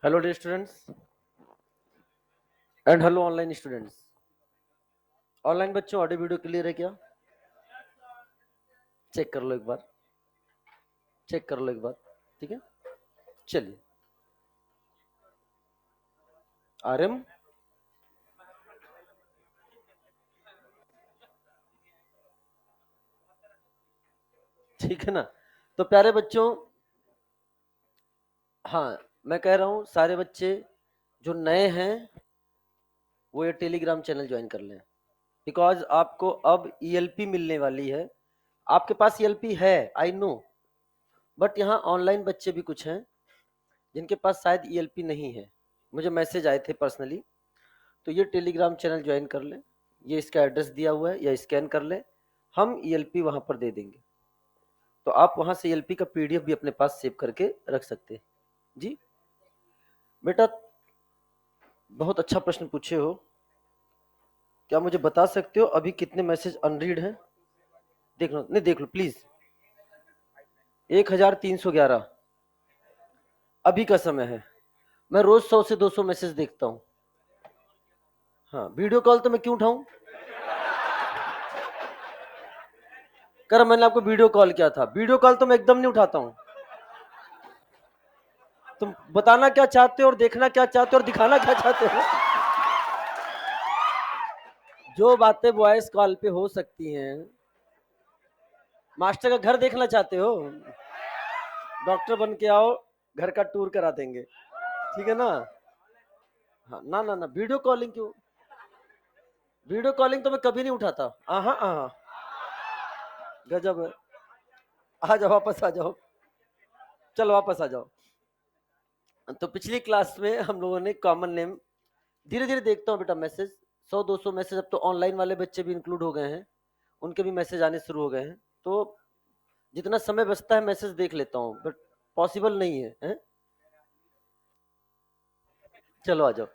Hello dear students and hello online students. Online बच्चों audio video clear है क्या? Check कर लो एक बार, चेक कर लो एक बार। ठीक है, चलिए। आर्यम, ठीक है ना? तो प्यारे बच्चों, हाँ, मैं कह रहा हूँ सारे बच्चे जो नए हैं वो ये टेलीग्राम चैनल ज्वाइन कर लें, बिकॉज आपको अब ईएलपी मिलने वाली है। आपके पास ईएलपी है, आई नो, बट यहाँ ऑनलाइन बच्चे भी कुछ हैं जिनके पास शायद ईएलपी नहीं है। मुझे मैसेज आए थे पर्सनली। तो ये टेलीग्राम चैनल ज्वाइन कर लें, ये इसका एड्रेस दिया हुआ है, या स्कैन कर लें, हम ईएलपी वहां पर दे देंगे। तो आप वहां से ईएलपी का पीडीएफ भी अपने पास सेव करके रख सकते हैं। जी बेटा, बहुत अच्छा प्रश्न पूछे हो। क्या मुझे बता सकते हो अभी कितने मैसेज अनरीड हैं? देख लो, नहीं देख लो प्लीज। 1311 अभी का समय है। मैं रोज 100 से 200 मैसेज देखता हूँ। हाँ, वीडियो कॉल तो मैं क्यों उठाऊं? कर, मैंने आपको वीडियो कॉल किया था, वीडियो कॉल तो मैं एकदम नहीं उठाता हूँ। तुम बताना क्या चाहते हो और देखना क्या चाहते हो और दिखाना क्या चाहते हो? जो बातें वॉइस कॉल पे हो सकती हैं। मास्टर का घर देखना चाहते हो? डॉक्टर बन के आओ, घर का टूर करा देंगे। ठीक है ना? हाँ, ना ना ना, वीडियो कॉलिंग क्यों? वीडियो कॉलिंग तो मैं कभी नहीं उठाता। हाँ हाँ, गजब है। आ जाओ, वापस आ जाओ, चलो वापस आ जाओ। तो पिछली क्लास में हम लोगों ने कॉमन नेम, धीरे धीरे देखता हूँ बेटा मैसेज। 100-200 मैसेज अब तो ऑनलाइन वाले बच्चे भी इंक्लूड हो गए हैं, उनके भी मैसेज आने शुरू हो गए हैं। तो जितना समय बचता है मैसेज देख लेता हूँ, बट पॉसिबल नहीं है? चलो आ जाओ।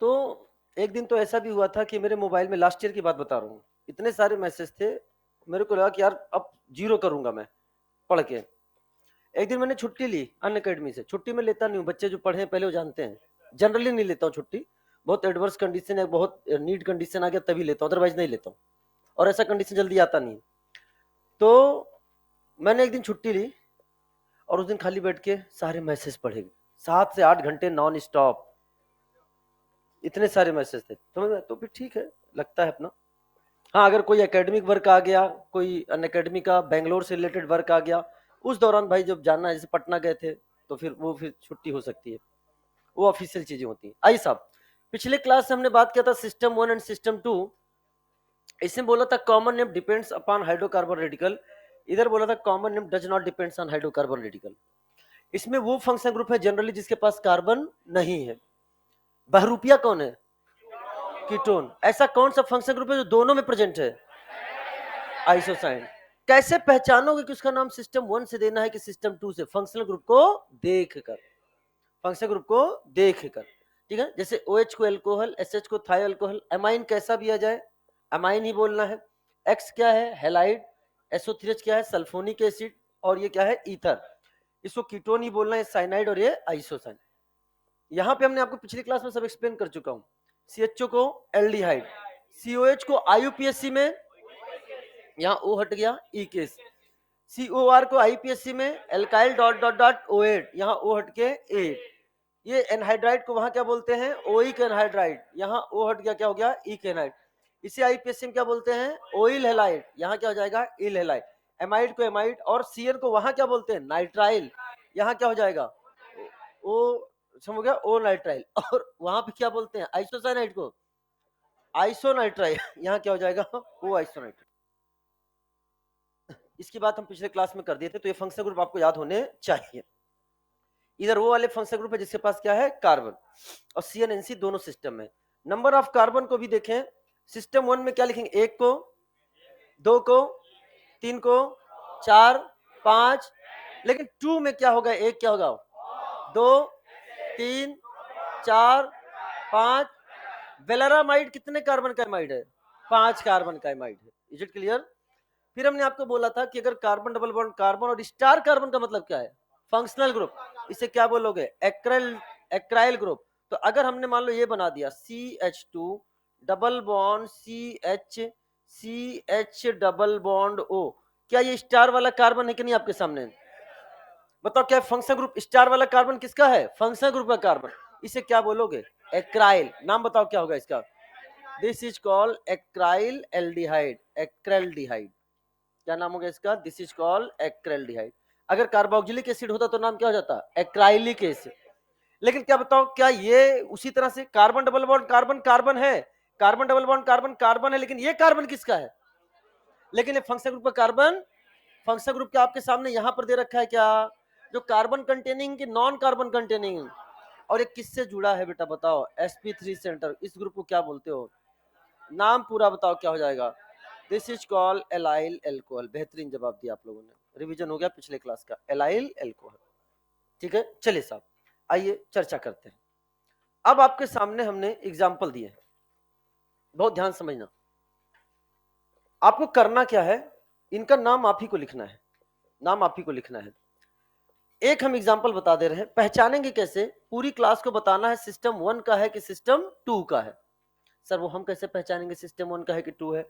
तो एक दिन तो ऐसा भी हुआ था कि मेरे मोबाइल में, लास्ट ईयर की बात बता रहा हूँ, इतने सारे मैसेज थे, मेरे को लगा कि यार अब जीरो करूंगा मैं पढ़ के। एक दिन मैंने छुट्टी ली अन अकेडमी से। छुट्टी में लेता नहीं हूँ, बच्चे जो पढ़े हैं पहले वो जानते हैं, जनरली नहीं लेता हूँ छुट्टी। बहुत एडवर्स कंडीशन है, बहुत नीड कंडीशन आ गया तभी लेता हूँ, अदरवाइज नहीं लेता हूँ। और ऐसा कंडीशन जल्दी आता नहीं है। तो मैंने एक दिन छुट्टी ली और उस दिन खाली बैठ के सारे मैसेज पढ़े, 7 से 8 घंटे नॉन स्टॉप। इतने सारे मैसेज थे, तो फिर ठीक है, लगता है अपना। हाँ, अगर कोई एकेडमिक वर्क आ गया, कोई अन अकेडमी का बेंगलोर से रिलेटेड वर्क आ गया, उस दौरान भाई जब जाना है, जैसे पटना गए थे, तो फिर छुट्टी हो सकती है। वो ऑफिशियल चीजें होती हैं। आइए साहब, पिछले क्लास से हमने बात किया था सिस्टम 1 एंड सिस्टम 2। इसमें बोला था common name depends upon hydrocarbon radical, इधर बोला था common name does not depends on hydrocarbon radical. इसमें वो फंक्शन ग्रुप है जनरली जिसके पास कार्बन नहीं है। बहरूपिया कौन है? कीटोन। ऐसा कौन सा फंक्शन ग्रुप है जो दोनों में प्रेजेंट है? आइसोसाइन। कैसे पहचानोगे कि उसका नाम सिस्टम 1 से देना है कि सिस्टम 2 से? फंक्शनल ग्रुप को देखकर, फंक्शनल ग्रुप को देखकर। ठीक है, जैसे OH को एल्कोहल, SH को थायो अल्कोहल, एमाइन कैसा भी आ जाए एमाइन ही बोलना है। X क्या है? हेलाइड। SO3H क्या है? Sulphonic acid. और ये क्या है? ईथर। इसको कीटोन ही बोलना है, साइनाइड, और ये आइसोसाइन। यहाँ पे हमने आपको पिछली क्लास में सब एक्सप्लेन कर चुका हूँ। CHO को एल्डिहाइड, COH को IUPAC में, यहाँ O हट गया, E केस। COR को IPSC में alkyl dot dot dot OH, यहाँ O हट के 8। ये एनहाइड्राइड को वहां क्या बोलते हैं? ओइक एनहाइड्राइड, यहाँ O हट गया, क्या हो गया? इक एनहाइड। इसे आईपीएससी में क्या बोलते हैं? ओइल हेलाइड, यहाँ क्या हो जाएगा? इल हेलाइड। एमाइड को एमाइड, और सीएन को वहां क्या बोलते हैं? नाइट्राइल, यहाँ क्या हो जाएगा? ओ, समझ गया? ओ नाइट्राइल। और वहां पे क्या बोलते हैं? आइसोसाइनाइड को आइसोनाइट्राइल, यहाँ क्या हो जाएगा? ओ आइसोनाइट्राइल। इसकी बात हम पिछले क्लास में कर दिए थे, तो ये फंक्शन ग्रुप आपको याद होने चाहिए। इधर वो वाले फंक्शन ग्रुप है जिसके पास क्या है? कार्बन। और CNNC दोनों सिस्टम में। नंबर ऑफ कार्बन को भी देखें, सिस्टम 1 में क्या लिखेंगे? 1 को, 2 को, 3 को, 4, 5। लेकिन 2 में क्या होगा? 1 क्या होगा? 2, 3, 4, 5। वेलारामाइड कितने कार्बन का एमाइड है? 5 कार्बन का एमाइड है। Is it clear? फिर हमने आपको बोला था कि अगर कार्बन डबल बॉन्ड कार्बन और स्टार कार्बन का मतलब क्या है? फंक्शनल ग्रुप, इसे क्या बोलोगे? एक्राइल ग्रुप। तो अगर हमने मान लो ये बना दिया CH2 double bond CH double bond O, क्या ये स्टार वाला कार्बन है कि नहीं आपके सामने? बताओ क्या फंक्शनल ग्रुप स्टार वाला कार्बन किसका है? फंक्शनल ग्रुप का कार्बन। इसे क्या बोलोगे? एक्राइल। नाम बताओ क्या होगा इसका? This is called acryl aldehyde, acraldehyde. क्या नाम होगा इसका? This is called acraldehyde. अगर कार्बोक्सिलिक एसिड होता तो नाम क्या हो जाता? Acrylic acid. लेकिन क्या बताओ, क्या ये उसी तरह से carbon double bond carbon carbon है, carbon double bond carbon carbon है, लेकिन ये कार्बन किसका है? लेकिन ये फंक्शनल ग्रुप का कार्बन, फंक्शनल ग्रुप क्या आपके सामने यहां पर दे रखा है क्या? जो कार्बन कंटेनिंग की नॉन कार्बन कंटेनिंग। और ये किससे जुड़ा है बेटा बताओ? sp3 centre. इस ग्रुप को क्या बोलते हो? नाम पूरा बताओ क्या हो जाएगा? This is called allyl alcohol. बेहतरीन जवाब दिया आप लोगों ने, रिवीजन हो गया पिछले क्लास का। एलाइल एल्कोहल, ठीक है। चलिए साहब, आइए चर्चा करते हैं। अब आपके सामने हमने एग्जाम्पल दिए हैं, बहुत ध्यान समझना। आपको करना क्या है, इनका नाम आप ही को लिखना है, नाम आप ही को लिखना है। एक हम एग्जाम्पल बता दे रहे हैं, पहचानेंगे कैसे? पूरी क्लास को बताना है सिस्टम 1 का है कि सिस्टम 2 का है। सर वो हम कैसे पहचानेंगे सिस्टम 1 का है कि 2 है?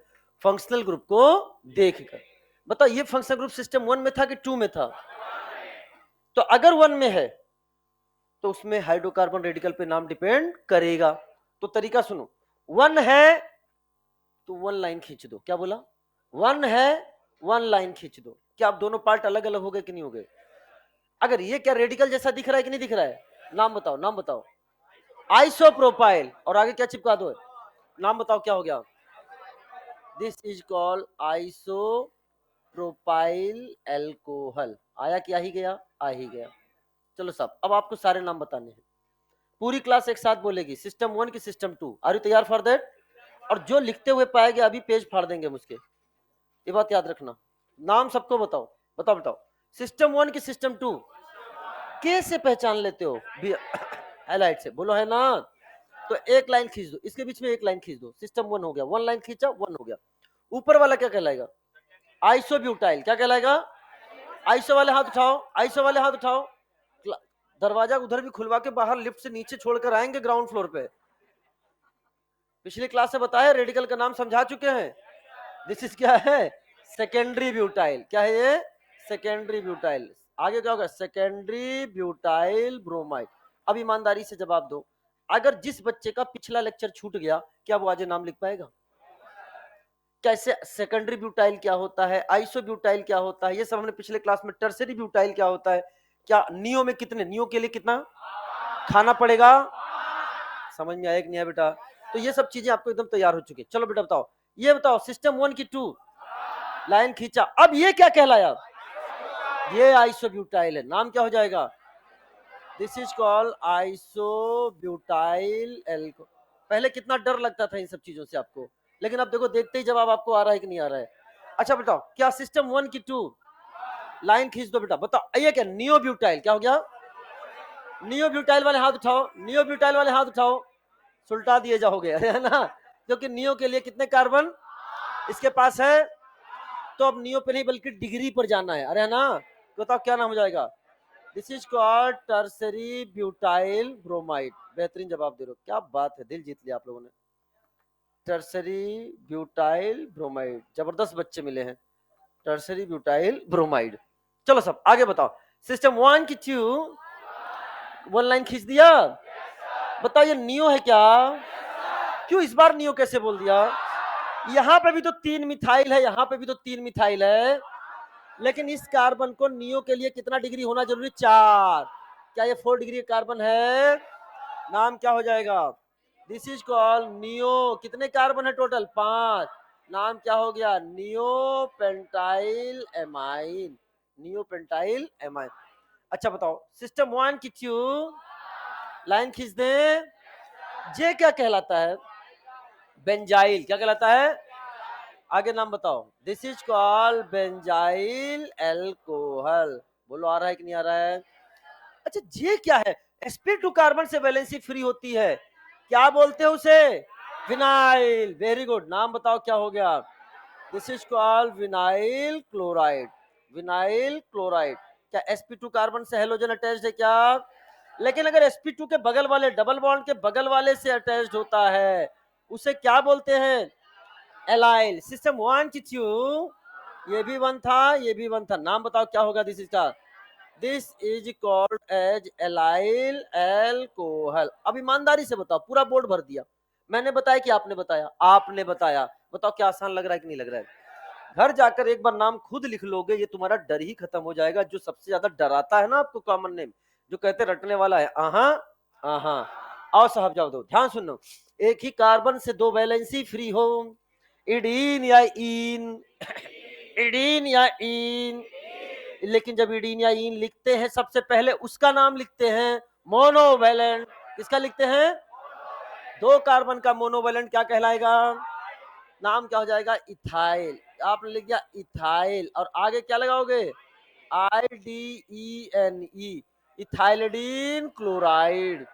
फंक्शनल ग्रुप को देखकर। बताओ ये फंक्शनल ग्रुप सिस्टम 1 में था कि 2 में था? तो अगर 1 में है तो उसमें हाइड्रोकार्बन रेडिकल पे नाम डिपेंड करेगा। तो तरीका सुनो, 1 है तो 1 लाइन खींच दो। क्या बोला? 1 है 1 लाइन खींच दो। क्या आप दोनों पार्ट अलग अलग हो गए कि नहीं हो गए? अगर ये क्या रेडिकल जैसा दिख रहा है कि नहीं दिख रहा है? नाम बताओ, नाम बताओ। आइसोप्रोपाइल। और आगे क्या चिपका दो? नाम बताओ क्या हो गया? This is called isopropyl alcohol. आया कि आ ही गया? आ ही गया। चलो साहब, अब आपको सारे नाम बताने हैं। पूरी क्लास एक साथ बोलेगी, सिस्टम 1 की सिस्टम 2। आर यू तैयार फॉर दैट? और जो लिखते हुए पाएंगे अभी पेज फाड़ देंगे मुझके, ये बात याद रखना। नाम सबको बताओ, बताओ बताओ। सिस्टम 1 की सिस्टम 2 कैसे पहचान लेते हो? हाईलाइट से बोलो, है ना? तो एक लाइन खींच दो, इसके बीच में एक लाइन खींच दो। सिस्टम 1 हो गया, 1 लाइन खींचा, 1 हो गया। ऊपर वाला क्या कहलाएगा? आइसोब्यूटाइल। क्या कहलाएगा? आइसो वाले हाथ उठाओ, आइसो वाले हाथ उठाओ। दरवाजा उधर भी खुलवा के बाहर लिफ्ट से नीचे छोड़कर आएंगे ग्राउंड फ्लोर पे। पिछली क्लास से बताया, रेडिकल का नाम समझा चुके हैं। दिस इज क्या है? Secondary butyl. क्या है ये? Secondary butyl. आगे क्या होगा? Secondary butyl bromide. अब ईमानदारी से जवाब दो, अगर जिस बच्चे का पिछला लेक्चर छूट गया, क्या वो आज नाम लिख पाएगा? कैसे सेकेंडरी ब्यूटाइल क्या होता है, आइसो ब्यूटाइल क्या होता है, ये सब हमने पिछले क्लास में। टर्सरी ब्यूटाइल क्या होता है, क्या नियो में कितने, नियो के लिए कितना खाना पड़ेगा? समझ में आया कि नहीं है बेटा? तो ये सब चीजें आपको एकदम तैयार हो चुकी है। चलो बेटा बताओ, ये बताओ सिस्टम 1 की 2 लाइन खींचा, अब ये क्या कहलाया? ये आइसोब्यूटाइल है। नाम क्या हो जाएगा? This is called isobutyl alco. पहले कितना डर लगता था इन सब चीजों से आपको, लेकिन अब देखो, देखते ही जवाब आपको आ रहा है कि नहीं आ रहा है? अच्छा बताओ, क्या सिस्टम 1 की 2 लाइन खींच दो बेटा। बताओ ये क्या? Neo butyl. क्या हो गया? नियो ब्यूटाइल वाले हाथ उठाओ, नियो ब्यूटाइल वाले हाथ उठाओ। सुलटा दिए जाओगे, है ना? क्योंकि नियो के लिए कितने कार्बन इसके पास है? तो अब नियो पे नहीं बल्कि डिग्री पर जाना है, अरे है ना? तो बताओ क्या नाम हो जाएगा? This is called tertiary butyl bromide. बेहतरीन जवाब दे रहे हो, क्या बात है, दिल जीत लिया आप लोगों ने। टर्सरी ब्यूटाइल ब्रोमाइड, जबरदस्त बच्चे मिले हैं। Tertiary butyl bromide. चलो सब आगे बताओ, सिस्टम 1 की 2 1 लाइन खींच दिया। बताओ ये नियो है क्या? क्यों इस बार नियो कैसे बोल दिया? यहाँ पे भी तो 3 मिथाइल है, यहाँ पे भी तो 3 मिथाइल है, लेकिन इस कार्बन को नियो के लिए कितना डिग्री होना जरूरी? 4। क्या ये 4 डिग्री कार्बन है? नाम क्या हो जाएगा? This is called neo. कितने कार्बन है टोटल? 5। नाम क्या हो गया? Neo pentyl amine. Neo pentyl amine. अच्छा बताओ, सिस्टम 1 की 2 लाइन खींच दे। जे क्या कहलाता है? बेंजाइल। क्या कहलाता है? आगे नाम बताओ। This is called benzyl alcohol. बोलो आ रहा है कि नहीं आ रहा है? अच्छा जे क्या है? sp2 कार्बन से वैलेंसी फ्री होती है, क्या बोलते हैं उसे? विनाइल। Very good. नाम बताओ क्या हो गया? This is called vinyl chloride. Vinyl chloride. क्या sp2 कार्बन से हेलोजन अटैच्ड है क्या? लेकिन अगर sp2 के बगल वाले डबल बॉन्ड के बगल वाले से अटैच्ड होता है उसे क्या बोलते हैं? एलाइल। सिस्टम 1 की 2, ये भी 1 था, ये भी 1 था, नाम बताओ क्या होगा दिस इसका? This is called as allyl alcohol. अब ईमानदारी से बताओ, पूरा बोर्ड भर दिया, मैंने बताया कि आपने बताया? आपने बताया। बताओ क्या आसान लग रहा है कि नहीं लग रहा है? घर जाकर एक बार नाम खुद लिख लोगे, ये तुम्हारा डर ही खत्म हो जाएगा। जो सबसे ज्यादा डराता है ना आपको कॉमन नेम, जो कहते रटने वाला है, आहा आहा। आओ साहब जाओ, दो ध्यान सुनो। एक ही कार्बन से दो वैलेंसी फ्री हो, इडीन या इन, इडीन या इन। लेकिन जब इडीन या इन लिखते हैं सबसे पहले उसका नाम लिखते हैं मोनोवैलेंट। किसका लिखते हैं? दो कार्बन का मोनोवैलेंट क्या कहलाएगा? नाम क्या हो जाएगा? इथाइल। आपने लिख दिया इथाइल, और आगे क्या लगाओगे? IDENE, ethylidene chloride.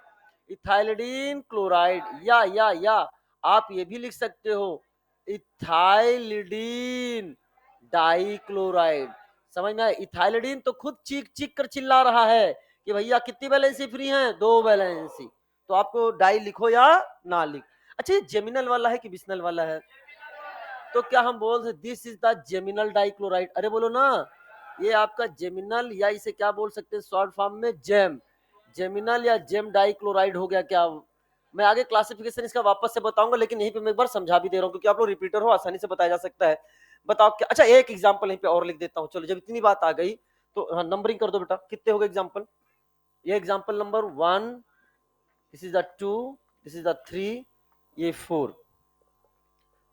Ethylidene chloride, या आप ये भी लिख सकते हो इथाइलिडीन डाइक्लोराइड। समझ में आया? इथाइलिडीन तो खुद चीख चीख कर चिल्ला रहा है कि भैया कितनी वैलेंसी फ्री हैं? 2 वैलेंसी। तो आपको डाई लिखो या ना लिख। अच्छा, ये जेमिनल वाला है कि बिस्नल वाला है? तो क्या हम बोल सकते this is the geminal dichloride? अरे बोलो ना, ये आपका जेमिनल, या इसे क्या बोल सकते हैं शॉर्ट फॉर्म में? जेम। जेमिनल या जेम डाइक्लोराइड हो गया क्या? मैं आगे क्लासिफिकेशन इसका वापस से बताऊंगा, लेकिन यहीं पे मैं एक बार समझा भी दे रहा हूँ क्योंकि आप लोग रिपीटर हो, आसानी से बताया जा सकता है। बताओ क्या? अच्छा, एक एग्जांपल यहीं पे और लिख देता हूँ। चलो, जब इतनी बात आ गई तो हाँ, नंबरिंग कर दो बेटा। कितने हो गए एग्जाम्पल? ये example number 1, this is the 2, this is the 3, ये 4।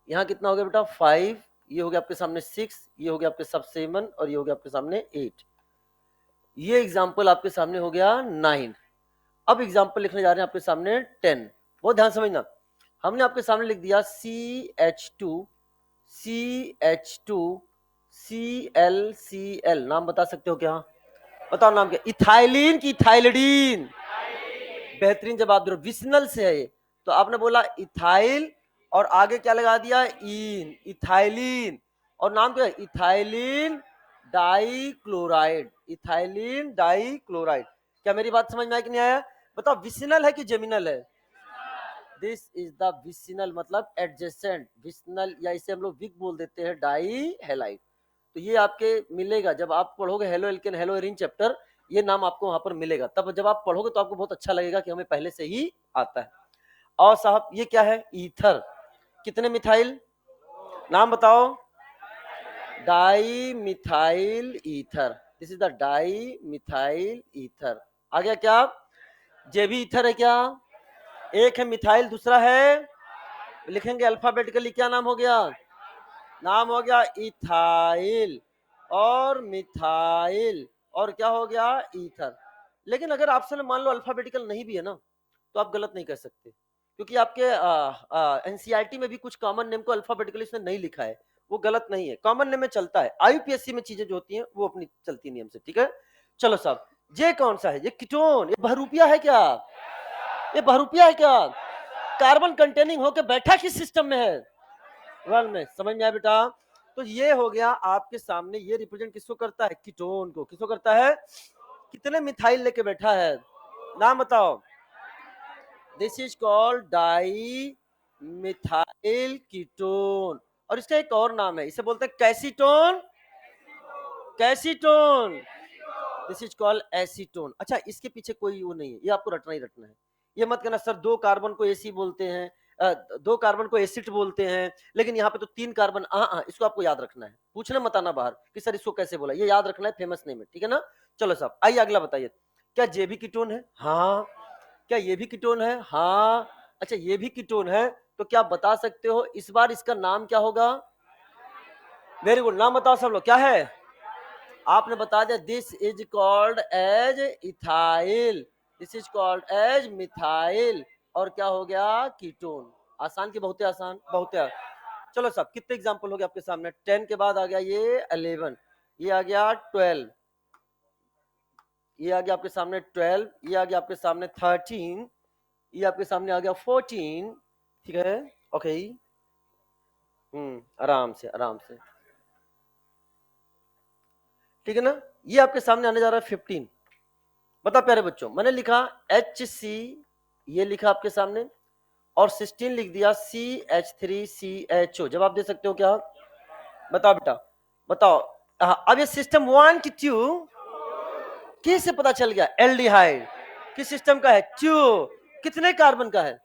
यहाँ कितना हो गया बेटा? 5। ये हो गया आपके सामने 6, ये हो गया आपके साथ 7, और ये हो गया आपके सामने 8। ये एग्जाम्पल आपके सामने हो गया 9। अब एग्जाम्पल लिखने जा रहे हैं आपके सामने 10। बहुत ध्यान समझना। हमने आपके सामने लिख दिया CH2, CH2, ClCl। नाम बता सकते हो क्या? बताओ नाम क्या? इथाइलिन की इथाइलिडीन? बेहतरीन जवाब दे रहे हो, विस्नल से है ये। तो आपने बोला इथाइल, और आगे क्या लगा दिया? इन, इथाइलिन। और नाम क्या है? Ethylene dichloride. Ethylene dichloride. क्या मेरी बात समझ में आया कि नहीं आया? बताओ, विसिनल है कि जेमिनल है? दिस इज द विसिनल, मतलब एडजेसेंट विसिनल, या इसे हम लोग विक बोल देते हैं, डाई हेलाइड। तो ये आपके मिलेगा जब आप पढ़ोगे halo alkane hello arene chapter, ये नाम आपको वहां पर मिलेगा। तब जब आप पढ़ोगे तो आपको बहुत अच्छा लगेगा कि हमें पहले से ही आता है। और साहब ये क्या है? ईथर। कितने मिथाइल? नाम बताओ। Di methyl ether. This is the di methyl ether. आ गया क्या? जे भी ईथर है क्या? एक है मिथाइल, दूसरा है, लिखेंगे अल्फाबेटिकली, क्या नाम हो गया? नाम हो गया इथाइल, और मिथाइल, और क्या हो गया? ईथर। लेकिन अगर ऑप्शन मान लो अल्फाबेटिकल नहीं भी है ना, तो आप गलत नहीं कर सकते, क्योंकि आपके एनसीईआरटी में भी कुछ कॉमन नेम को अल्फाबेटिकली इसने नहीं लिखा है। वो गलत नहीं है, कॉमन नेम में चलता है। आईयूपीएससी में चीजें जो होती हैं वो अपनी चलती नियम से, ठीक है? चलो साहब, ये कौन सा है? ये कीटोन। ये बहुरूपिया है क्या? ये बहुरूपिया है क्या? कार्बन कंटेनिंग होकर बैठा किस सिस्टम में है? वन में। समझ में आया बेटा? तो ये हो गया आपके सामने, ये रिप्रेजेंट किसको करता है? कीटोन को। किसको करता है? कितने मिथाइल लेके बैठा है? नाम बताओ। This is called di methyl ketone. और इसका एक और नाम है, इसे बोलते हैं कैसीटोन। कैसीटोन। This is called acetone. अच्छा, इसके पीछे कोई वो नहीं है, ये आपको रटना ही रटना है। ये मत कहना सर 2 कार्बन को एसी बोलते हैं, 2 कार्बन को एसिड बोलते हैं, लेकिन यहाँ पे तो 3 कार्बन। इसको आपको याद रखना है, पूछने मत आना बाहर कि सर इसको कैसे बोला। ये याद रखना है, फेमस नेम है, ठीक है ना? चलो साहब, आइए अगला बताइए। क्या जे भी कीटोन है? हाँ। क्या ये भी कीटोन है? हाँ। अच्छा, ये भी कीटोन है, तो क्या बता सकते हो इस बार इसका नाम क्या होगा? वेरी गुड, नाम बताओ सब लोग, क्या है? आपने बता दिया, this is called as ethyl, this is called as methyl, और क्या हो गया? कीटोन। आसान की बहुत आसान, बहुत आसान। चलो सब, कितने एग्जांपल हो गए आपके सामने? 10 के बाद आ गया ये 11, ये आ गया 12, ये आ गया आपके सामने 12, ये आ गया आपके सामने 13, ये आपके सामने आ गया 14। ठीक है? ओके। आराम से आराम से। ठीक है ना। ये आपके सामने आने जा रहा है 15। बता प्यारे बच्चों, मैंने लिखा HC, ये लिखा आपके सामने, और 16 लिख दिया CH3CHO। जवाब दे सकते हो क्या? बताओ बेटा, बताओ। हाँ, अब ये सिस्टम 1 की 2 किससे पता चल गया? एल्डिहाइड किस सिस्टम का है? 2। कितने कार्बन का है?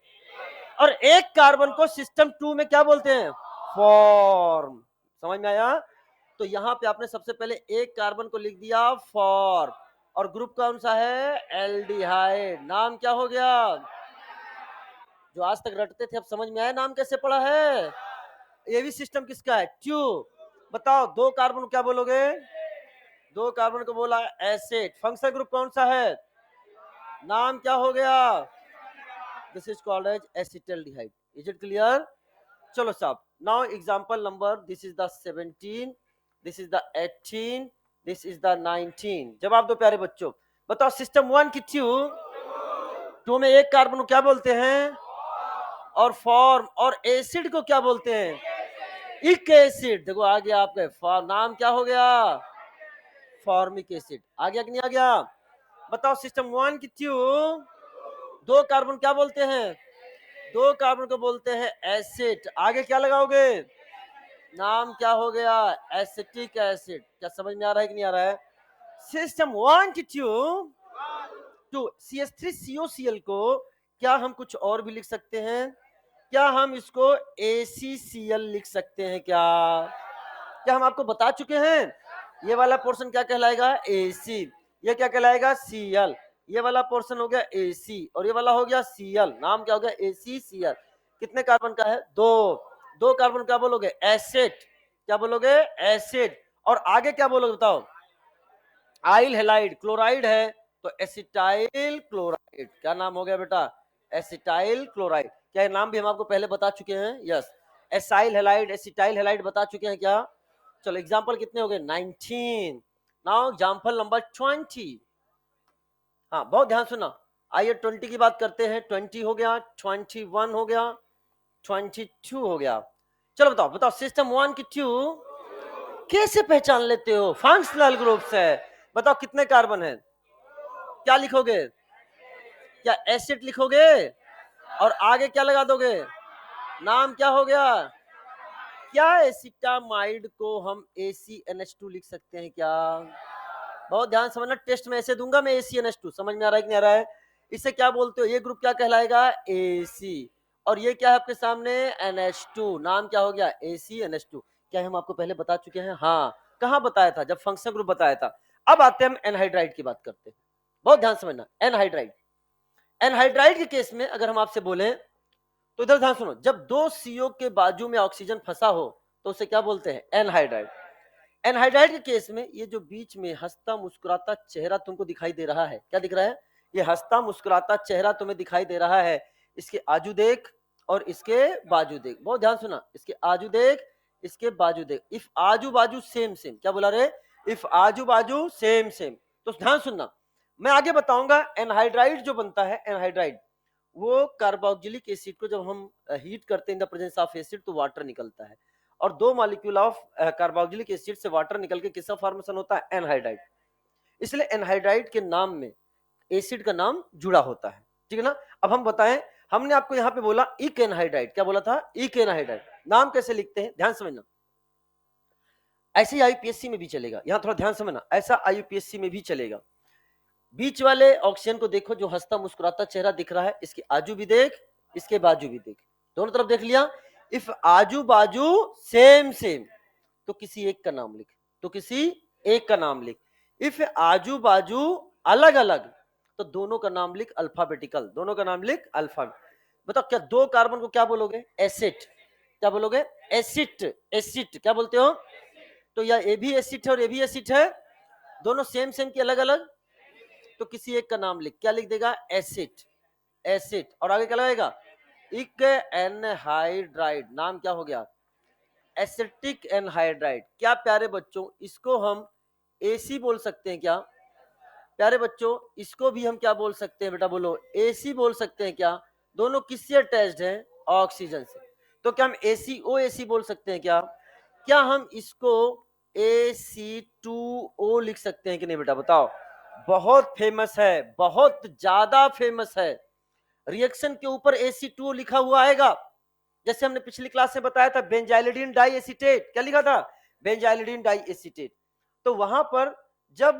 और एक कार्बन को सिस्टम 2 में क्या बोलते हैं? फॉर्म। समझ में आया? तो यहां पे आपने सबसे पहले एक कार्बन को लिख दिया फॉर्म, और ग्रुप कौन सा है? एल्डिहाइड। नाम क्या हो गया? जो आज तक रटते थे अब समझ में आया नाम कैसे पड़ा है? ये भी सिस्टम किसका है? 2। बताओ, दो कार्बन को क्या बोलोगे? दो कार्बन को बोला एसिड। फंक्शनल ग्रुप कौन सा है? नाम क्या हो गया? This is called as acetaldehyde. Is it clear? चलो साहब, now example number, this is the 17, this is the 18, this is the 19। जवाब दो प्यारे बच्चों। बताओ, सिस्टम 1 की 2 में एक कार्बन को क्या बोलते हैं? और फॉर्म। और एसिड को क्या बोलते हैं? इक एसिड। देखो आ गया आपके फॉर्म, नाम क्या हो गया? Formic acid. आ गया कि नहीं आ गया? बताओ, सिस्टम 1 की 2 कार्बन क्या बोलते हैं? दो कार्बन को बोलते हैं एसिड। आगे क्या लगाओगे? नाम क्या हो गया? Acetic acid. क्या समझ में आ रहा है कि नहीं आ रहा है? सिस्टम 1 की 2 CH3COCl को क्या हम कुछ और भी लिख सकते हैं? क्या हम इसको ACCl लिख सकते हैं क्या? क्या हम आपको बता चुके हैं? ये वाला पोर्शन क्या कहलाएगा? AC। ये क्या कहलाएगा? Cl। ये वाला पोर्शन हो गया AC, और ये वाला हो गया Cl। नाम क्या हो गया? ACCl। कितने कार्बन का है? 2। दो कार्बन क्या बोलोगे? एसिड। क्या बोलोगे? एसिड। और आगे क्या बोलोगे बताओ? आइल हेलाइड। क्लोराइड है तो एसिटाइल क्लोराइड। क्या नाम हो गया बेटा? Acetyl chloride. क्या नाम भी हम आपको पहले बता चुके हैं? Yes. Acyl halide, acetyl halide बता चुके हैं क्या? चलो एग्जांपल कितने हो गए? 19। Now example number 20। हाँ, बहुत ध्यान सुना। आइए 20 की बात करते हैं। 20 हो गया, 21 हो गया, 22 हो गया। चलो बताओ, बताओ सिस्टम 1 की 2 कैसे पहचान लेते हो? फंक्शनल ग्रुप से। बताओ कितने कार्बन है? क्या लिखोगे? क्या एसिड लिखोगे? और आगे क्या लगा दोगे? नाम क्या हो गया? क्या एसिटामाइड को हम ACNH2 लिख सकते हैं क्या? बहुत ध्यान समझना, टेस्ट में ऐसे दूंगा मैं ACNH2। समझ में आ रहा है कि नहीं आ रहा है? इसे क्या बोलते हो? ये ग्रुप क्या कहलाएगा? AC। और ये क्या है आपके सामने? NH2। नाम क्या हो गया? ACNH2। क्या हम आपको पहले बता चुके हैं? हाँ। कहाँ बताया था? जब फंक्शनल ग्रुप बताया था। अब आते हैं हम एनहाइड्राइड की बात करते हैं। बहुत ध्यान समझना, एनहाइड्राइड। एनहाइड्राइड के केस में अगर हम आपसे बोले तो इधर ध्यान सुनो, जब दो CO के बाजू में ऑक्सीजन फंसा हो तो उसे क्या बोलते हैं? एनहाइड्राइड। एनहाइड्राइड के केस में ये जो बीच में हंसता मुस्कुराता चेहरा तुमको दिखाई दे रहा है, क्या दिख रहा है? ये हंसता मुस्कुराता चेहरा तुम्हें दिखाई दे रहा है। इसके आजू देख और इसके बाजू देख। बहुत ध्यान सुना, इसके आजू देख, इसके बाजू देख। इफ आजू बाजू सेम सेम, क्या बोला रे? इफ आजू बाजू सेम सेम। तो ध्यान सुनना, मैं आगे बताऊंगा। एनहाइड्राइड जो बनता है, एनहाइड्राइड वो कार्बोक्सिलिक एसिड को जब हम हीट करते हैं in the presence of acid तो वाटर निकलता है, और दो मॉलिक्यूल ऑफ कार्बोक्सिलिक एसिड से वाटर निकल के किसका फॉर्मेशन होता है? एनहाइड्राइड। इसलिए एनहाइड्राइड के नाम में एसिड का नाम जुड़ा होता है। ठीक है ना। अब हम बताएं, हमने आपको यहाँ पे बोला इक एनहाइड्राइड। क्या बोला था? इक एनहाइड्राइड। नाम कैसे लिखते हैं? ध्यान समझना। ऐसे ही IUPAC में भी चलेगा। यहाँ थोड़ा ध्यान समझना, ऐसा IUPAC में भी चलेगा। बीच वाले ऑक्सीजन को देखो, जो हंसता मुस्कुराता चेहरा दिख रहा है, इसके आजू भी देख, इसके बाजू भी देख, दोनों तरफ देख लिया। इफ आजू बाजू सेम सेम तो किसी एक का नाम लिख, तो किसी एक का नाम लिख। इफ आजू बाजू अलग अलग तो दोनों का नाम लिख अल्फाबेटिकल, दोनों का नाम लिख अल्फा। बताओ, क्या दो कार्बन को क्या बोलोगे? एसिड। क्या बोलोगे? एसिड। एसिड क्या बोलते हो? तो या ये भी एसिड है और ये भी एसिड है, दोनों सेम सेम की अलग अलग, तो किसी एक का नाम लिख। क्या लिख देगा? एसिड। एसिड। और आगे क्या लगेगा? इक एनहाइड्राइड। नाम क्या हो गया? Acetic anhydride. क्या प्यारे बच्चों, इसको हम AC बोल सकते हैं क्या? प्यारे बच्चों, इसको भी हम क्या बोल सकते हैं? बेटा बोलो, AC बोल सकते हैं क्या? दोनों किससे अटैच्ड हैं? ऑक्सीजन से। तो क्या हम ACOAC बोल सकते हैं क्या? क्या हम इसको AC2O लिख सकते हैं कि नहीं बेटा, बताओ। बहुत फेमस है, बहुत ज्यादा फेमस है। रिएक्शन के ऊपर AC2O लिखा हुआ आएगा। जैसे हमने पिछली क्लास में बताया था बेंजाइलिडीन डाई एसीटेट, क्या लिखा था? बेंजाइलिडीन डाई एसीटेट। तो वहां पर जब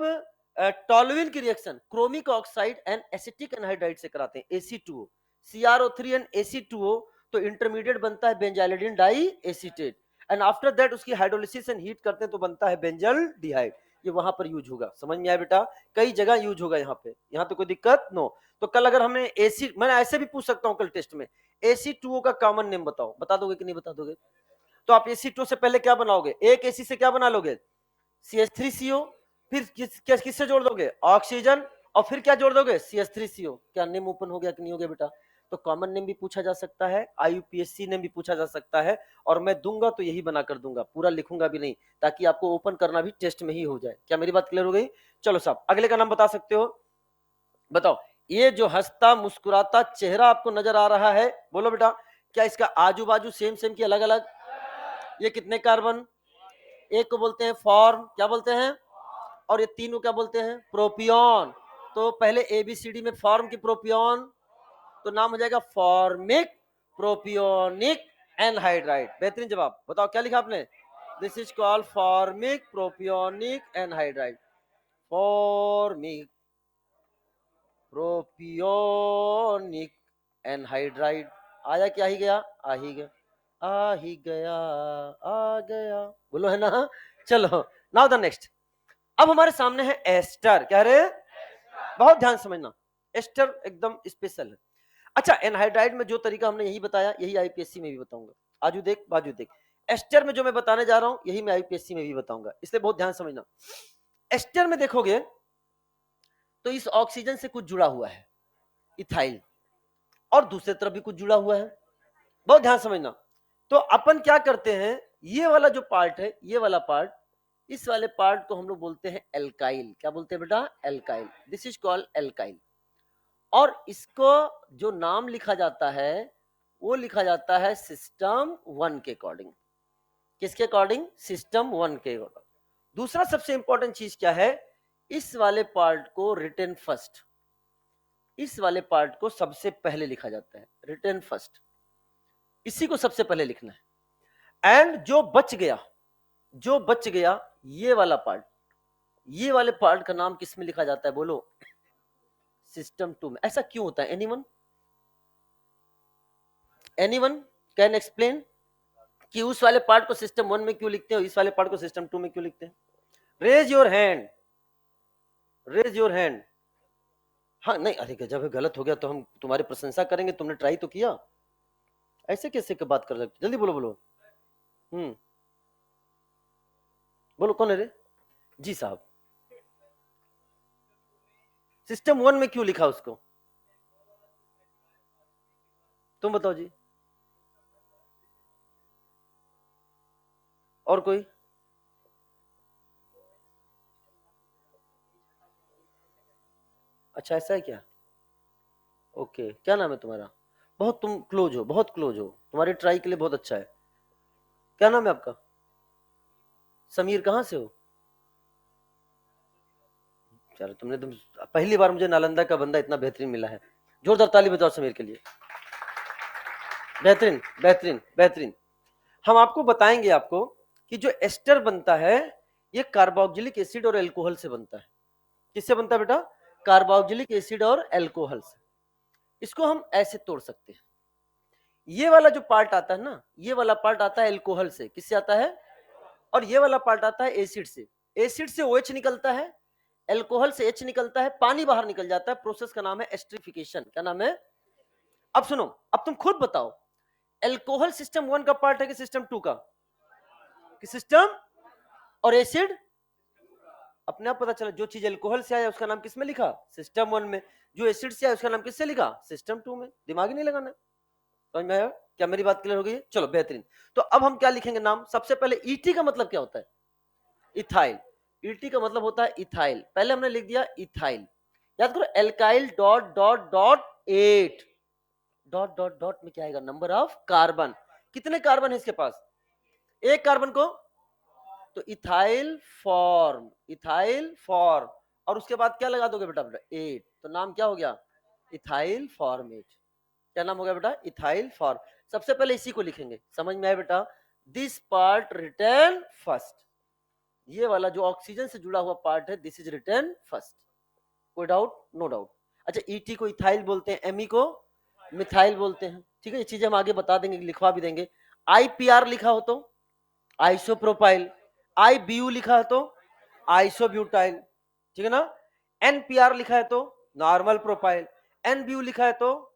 टॉलुइन की reaction chromic oxide and acetic anhydride से कराते हैं AC2O, CrO3 एंड AC2O, तो इंटरमीडिएट बनता है benzylidene di acetate, and after that उसकी हाइड्रोलिसिस एंड हीट करते हैं तो बनता है बेंजल्डिहाइड। ये वहां पर यूज होगा, समझ में आया बेटा? कई जगह यूज होगा यहाँ पे, यहाँ तो कोई दिक्कत नो। तो कल अगर हमें एसी, मैं ऐसे भी पूछ सकता हूँ कल टेस्ट में, AC2O का कॉमन नेम बताओ, बता दोगे कि नहीं बता दोगे? तो आप AC2O से पहले क्या बनाओगे? एक AC से क्या बना लोगे? CH3CO। फिर किससे जोड़ दोगे? ऑक्सीजन। और फिर क्या जोड़ दोगे? CH3CO। क्या नेम ओपन हो गया कि नहीं हो गया बेटा? तो कॉमन नेम भी पूछा जा सकता है, IUPAC नेम भी पूछा जा सकता है, और मैं दूंगा तो यही बना कर दूंगा, पूरा लिखूंगा भी नहीं, ताकि आपको ओपन करना भी टेस्ट में ही हो जाए। क्या मेरी बात क्लियर हो गई? चलो साहब, अगले का नाम बता सकते हो? बताओ। ये जो हंसता मुस्कुराता चेहरा आपको नजर आ रहा है, बोलो बेटा, क्या इसका आजू बाजू सेम सेम की अलग अलग? ये कितने कार्बन? एक को बोलते हैं फॉर्म, क्या बोलते हैं? और ये तीनों क्या बोलते हैं? प्रोपियन। तो पहले ABCD में फॉर्म की प्रोपियन, तो नाम हो जाएगा फॉर्मिक प्रोपियोनिक एनहाइड्राइड। बेहतरीन जवाब। बताओ क्या लिखा आपने? This is called formic propionic anhydride. Formic propionic anhydride. आया क्या? ही गया? आ ही गया, आ ही गया, आ गया, बोलो है ना? चलो नाउ द नेक्स्ट। अब हमारे सामने है एस्टर। क्या रे? बहुत ध्यान समझना, एस्टर एकदम स्पेशल है। अच्छा, एनहाइड्राइड में जो तरीका हमने यही बताया, यही IPSC में भी बताऊंगा। आजू देख बाजू देख, एस्टर में जो मैं बताने जा रहा हूं यही मैं IPSC में भी बताऊंगा, इसलिए बहुत ध्यान समझना। एस्टर में देखोगे तो इस ऑक्सीजन से कुछ जुड़ा हुआ है, इथाइल, और दूसरी तरफ भी कुछ जुड़ा हुआ है। बहुत ध्यान समझना। तो अपन क्या करते हैं, ये वाला जो पार्ट है, ये वाला पार्ट, इस वाले पार्ट को हम लोग बोलते हैं एल्काइल। क्या बोलते हैं बेटा? Alkyl. This is called alkyl. और इसको जो नाम लिखा जाता है वो लिखा जाता है सिस्टम 1 के अकॉर्डिंग। किसके अकॉर्डिंग? सिस्टम 1 के अकॉर्डिंग। दूसरा सबसे इंपॉर्टेंट चीज क्या है, इस वाले पार्ट को रिटन फर्स्ट, इस वाले पार्ट को सबसे पहले लिखा जाता है, रिटन फर्स्ट, इसी को सबसे पहले लिखना है। एंड जो बच गया, जो बच गया ये वाला पार्ट, ये वाले पार्ट का नाम किस में लिखा जाता है? बोलो। सिस्टम 2 में। ऐसा क्यों होता है? एनीवन? एनीवन कैन एक्सप्लेन कि उस वाले पार्ट को सिस्टम 1 में क्यों लिखते हैं और इस वाले पार्ट को सिस्टम 2 में क्यों लिखते हैं? Raise your hand, raise your hand. हाँ नहीं, अरे गजब है, गलत हो गया तो हम तुम्हारी प्रशंसा करेंगे, तुमने ट्राई तो किया। ऐसे कैसे की बात कर सकते? जल्दी बोलो, बोलो। बोलो, कौन है रे? जी साहब। सिस्टम 1 में क्यों लिखा उसको? तुम बताओ जी। और कोई? अच्छा ऐसा है क्या? ओके, क्या नाम है तुम्हारा? बहुत तुम क्लोज हो, बहुत क्लोज हो, तुम्हारी ट्राई के लिए बहुत अच्छा है। क्या नाम है आपका? समीर। कहाँ से हो? चलो, तुम पहली बार मुझे नालंदा का बंदा इतना बेहतरीन मिला है। जोरदार ताली बजाओ समीर के लिए। बेहतरीन, बेहतरीन, बेहतरीन। हम आपको बताएंगे आपको कि जो एस्टर बनता है ये कार्बोक्सिलिक एसिड और एल्कोहल से बनता है। किससे बनता है बेटा? कार्बोक्सिलिक एसिड और एल्कोहल से। इसको हम ऐसे तोड़ सकते हैं। ये वाला जो पार्ट आता है ना, ये वाला पार्ट आता है एल्कोहल से। किससे आता है? और ये वाला पार्ट आता है एसिड से। एसिड से OH निकलता है, एल्कोहल से H निकलता है, पानी बाहर निकल जाता है। प्रोसेस का नाम है एस्ट्रिफिकेशन। क्या नाम है? अब सुनो, अब तुम खुद बताओ, एल्कोहल सिस्टम 1 का पार्ट है कि सिस्टम 2 का? कि सिस्टम? और एसिड? अपने आप पता चला, जो चीज एल्कोहल से आया उसका नाम किस में लिखा? सिस्टम 1 में। जो एसिड से आया उसका नाम किससे लिखा? सिस्टम 2 में। दिमाग ही नहीं लगाना। समझ में आया? क्या मेरी बात क्लियर हो गई? चलो बेहतरीन। तो अब हम क्या लिखेंगे नाम? सबसे पहले ET का मतलब क्या होता है? इथाइल। ET का मतलब होता है इथाइल। पहले हमने लिख दिया इथाइल। याद करो, alkyl dot dot dot 8, dot dot dot में क्या आएगा? Number of carbon. कितने कार्बन है इसके पास? एक कार्बन को तो इथाइल फॉर्म, इथाइल फॉर्म, और उसके बाद क्या लगा दोगे बेटा? 8, तो नाम क्या हो गया? Ethyl format. क्या नाम हो गया बेटा? Ethyl form. सबसे पहले इसी को लिखेंगे, समझ में आया बेटा? दिस पार्ट रिटर्न फर्स्ट, ये वाला जो ऑक्सीजन से जुड़ा हुआ पार्ट है, दिस इज रिटर्न फर्स्ट। कोई डाउट? No doubt. अच्छा, ईटी को इथाइल बोलते हैं, एमी को मिथाइल बोलते हैं, ठीक है? ये चीजें हम आगे बता देंगे, लिखवा भी देंगे। आईपीआर लिखा हो तो आइसोप्रोपाइल, आईबीयू लिखा है तो आइसोब्यूटाइल, ठीक है ना? एनपीआर लिखा है तो नॉर्मल प्रोपाइल, एनबीयू लिखा है तो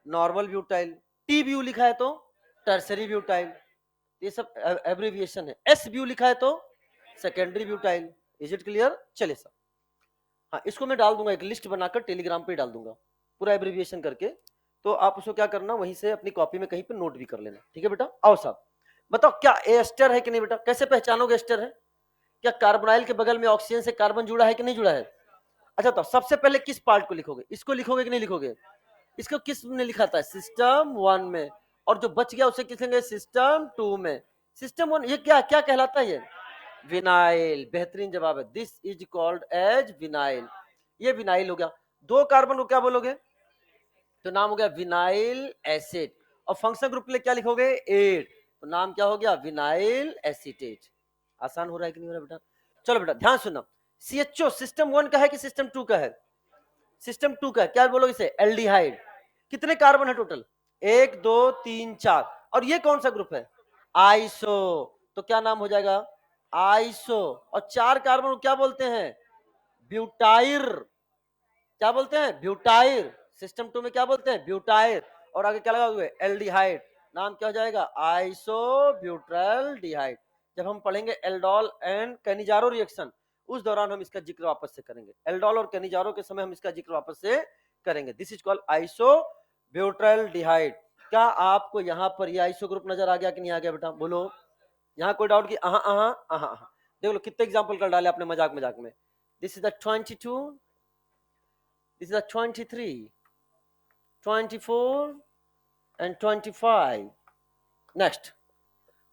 नॉर्मल ब्यूटाइल, टीबीयू लिखा है तो टर्सरी ब्यूटाइल, ये सब एब्रिविएशन है। एसबीयू लिखा है तो secondary butyl. Is it clear? चले सर, हाँ, इसको मैं डाल दूंगा, एक लिस्ट बनाकर टेलीग्राम पे डाल दूंगा पूरा एब्रिविएशन करके, तो आप उसको क्या करना, वहीं से अपनी कॉपी में कहीं पे नोट भी कर लेना, ठीक है बेटा? आओ साहब, बताओ क्या एस्टर है कि नहीं बेटा? कैसे पहचानोगे एस्टर है? क्या कार्बोनाइल के बगल में ऑक्सीजन से कार्बन जुड़ा है कि नहीं जुड़ा है? अच्छा, तो सबसे पहले किस पार्ट को लिखोगे? इसको लिखोगे कि नहीं लिखोगे? इसको किस में लिखा था? सिस्टम 1 में, और जो बच गया उसे किस लिखेंगे? सिस्टम 2 में। सिस्टम 1 ये क्या क्या कहलाता है? ये विनाइल। बेहतरीन जवाब है, this is called as vinyl. ये विनाइल हो गया। 2 कार्बन को क्या बोलोगे? तो नाम हो गया विनाइल एसिड। और फंक्शन ग्रुप के लिए क्या लिखोगे? 8, तो नाम क्या हो गया? Vinyl acetate. आसान हो रहा है कि नहीं हो रहा बेटा? चलो बेटा ध्यान सुनना, सीएचओ सिस्टम 1 का है कि सिस्टम 2 का है? सिस्टम 2 का है। क्या बोलोगे इसे? एल्डिहाइड। कितने कार्बन है टोटल? 1 2 3 4, और ये कौन सा ग्रुप है? आइसो, तो क्या नाम हो जाएगा? आइसो। और 4 कार्बन को क्या बोलते हैं? ब्यूटाइर। क्या बोलते हैं? ब्यूटाइर। सिस्टम 2 में क्या बोलते हैं? ब्यूटाइर। और आगे क्या लगाओगे? एल्डिहाइड। नाम क्या हो जाएगा? आइसोब्यूटाइलडिहाइड। जब हम पढ़ेंगे एल्डोल एंड कैनिजारो रिएक्शन, उस दौरान हम इसका जिक्र वापस से करेंगे। एल्डोल और कैनिजारो के समय हम इसका जिक्र वापस से करेंगे। This is called isobutyraldehyde. क्या आपको यहाँ पर ये आइसो ग्रुप नजर आ गया कि नहीं आ गया बेटा? बोलो, यहाँ कोई डाउट? की देख लो कितने एग्जाम्पल कर डाले आपने मजाक मजाक में। This is the 22, this is a 23, 24 and 25. Next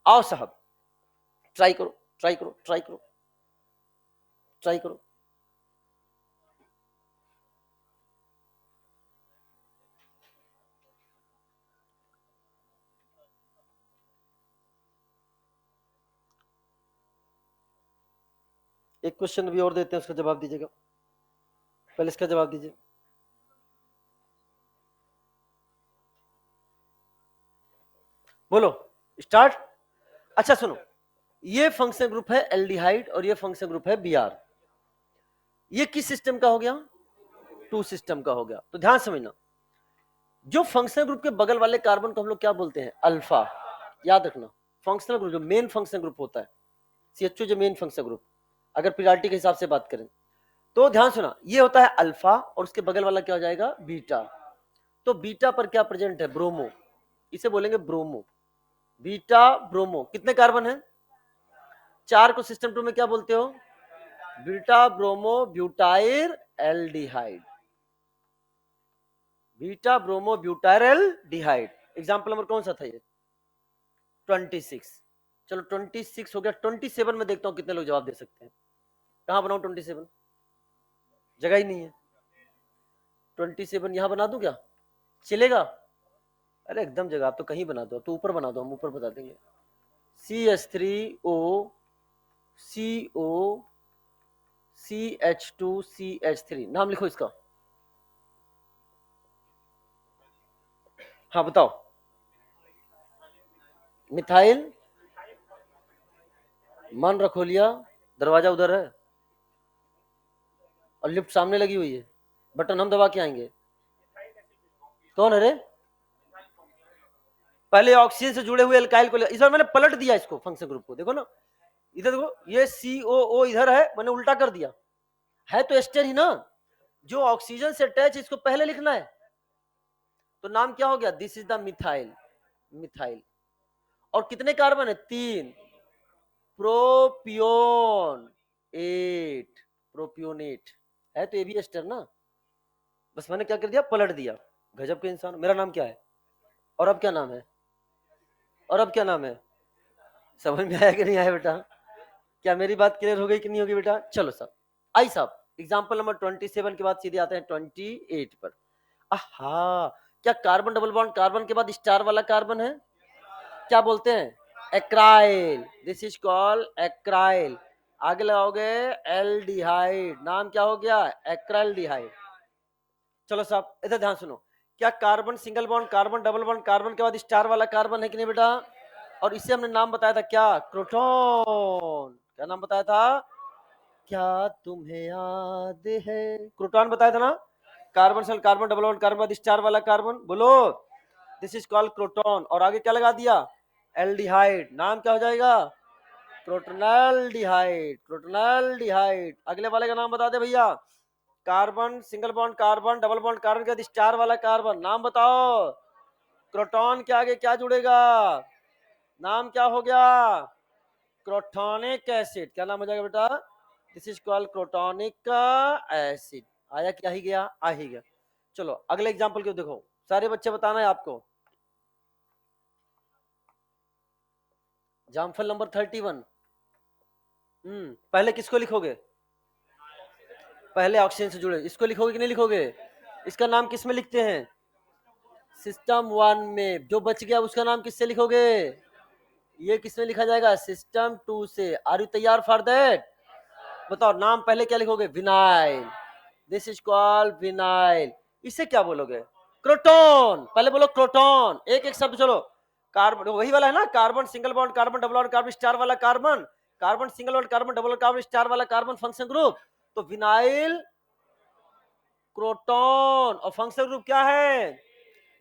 आओ साहब, ट्राई करो ट्राई करो ट्राई करो ट्राई करो। एक क्वेश्चन भी और देते हैं, उसका जवाब दीजिएगा। पहले इसका जवाब दीजिए। बोलो, स्टार्ट। अच्छा सुनो, ये फंक्शन ग्रुप है एल्डिहाइड और ये फंक्शन ग्रुप है बीआर। ये किस सिस्टम का हो गया? 2 सिस्टम का हो गया। तो ध्यान समझना, जो फंक्शनल ग्रुप के बगल वाले कार्बन को हम लोग क्या बोलते हैं? अल्फा। याद रखना, फंक्शनल ग्रुप जो मेन फंक्शन ग्रुप होता है, सीएचओ जो मेन फंक्शन ग्रुप, अगर प्रियॉरिटी के हिसाब से बात करें तो ध्यान सुना, ये होता है अल्फा और उसके बगल वाला क्या हो जाएगा? बीटा। तो बीटा पर क्या प्रेजेंट है? ब्रोमो, इसे बोलेंगे ब्रोमो। Beta bromo. कितने कार्बन है? 4 को सिस्टम 2 में क्या बोलते हो? Beta bromo butyraldehyde. Beta bromo butyraldehyde. Example number कौन सा था ये? 26। चलो 26 हो गया। 27 में देखता हूँ कितने लोग जवाब दे सकते हैं। कहाँ बनाऊं 27? जगह ही नहीं है। 27 यहाँ बना दूं क्या? चलेगा? अरे एकदम जगह, आप तो कहीं बना दो, तो ऊपर बना दो, हम ऊपर बता देंगे। CH3O CO CH2 CH3, नाम लिखो इसका। हाँ बताओ। मिथाइल। मन रखो लिया, दरवाजा उधर है और लिफ्ट सामने लगी हुई है, बटन हम दबा के आएंगे। कौन है रे? पहले ऑक्सीजन से जुड़े हुए एल्काइल को इस बार मैंने पलट दिया इसको, फंक्शन ग्रुप को। देखो ना, इधर देखो, ये COO इधर है, मैंने उल्टा कर दिया। है तो एस्टर ही ना, जो ऑक्सीजन से अटैच, इसको पहले लिखना है। तो नाम क्या हो गया? This is the methyl. Methyl. और कितने कार्बन है? 3। प्रोपियोन 8, प्रोपियोनेट है, तो ये भी एस्टर ना। बस मैंने क्या कर दिया? पलट दिया। गजब के इंसान। मेरा नाम क्या है? और अब क्या नाम है? और अब क्या नाम है? समझ में आया कि नहीं आया बेटा? क्या मेरी बात क्लियर हो गई कि नहीं होगी बेटा? चलो साहब, आई साहब एग्जाम्पल नंबर 27 के बाद सीधे आते हैं 28 पर। आहा, क्या कार्बन डबल बॉन्ड कार्बन के बाद स्टार वाला कार्बन है? क्या बोलते हैं? एक्राइल। This is called एक्राइल। आगे लगाओगे एल्डिहाइड, नाम क्या हो गया? एक्राइलडिहाइड। चलो साहब इधर ध्यान सुनो, क्या carbon single bond carbon double bond carbon के बाद स्टार वाला कार्बन है कि नहीं बेटा? और इसे हमने नाम बताया था क्या? क्रोटॉन। क्या नाम बताया था? क्या तुम्हें याद है? क्रोटॉन बताया था ना? Carbon cell carbon double bond carbon star वाला कार्बन, बोलो दिस इज कॉल्ड क्रोटॉन। और आगे क्या लगा दिया? एल्डिहाइड। नाम क्या हो जाएगा? क्रोटोनैल्डिहाइड। क्रोटोनैल्डिहाइड। अगले वाले का नाम बता दे भैया। Carbon single bond carbon double bond carbon के बाद स्टार वाला कार्बन, नाम बताओ। क्रोटॉन के आगे क्या जुड़ेगा? नाम क्या हो गया? Crotonic acid. क्या नाम हो जाएगा बेटा? This is called crotonic acid. आया क्या? ही गया? आ ही गया। चलो अगले एग्जांपल को देखो, सारे बच्चे बताना है आपको। Example number 31। पहले किसको लिखोगे? पहले ऑक्सीजन से जुड़े इसको लिखोगे कि नहीं लिखोगे? इसका नाम किस में लिखते हैं? सिस्टम 1 में। जो बच गया उसका नाम किससे लिखोगे? ये किसमें लिखा जाएगा? सिस्टम 2 से। आर यू तैयार फॉर दैट? बताओ नाम पहले क्या लिखोगे? Vinyl. This is called vinyl. इसे क्या बोलोगे? क्रोटोन। पहले बोलो क्रोटोन, एक एक शब्द चलो। कार्बन वही वाला है ना, carbon single bond carbon double bond carbon star वाला carbon, carbon single bond carbon double bond carbon star वाला कार्बन फंक्शन ग्रुप। तो विनाइल क्रोटोन। और फंक्शन ग्रुप क्या है?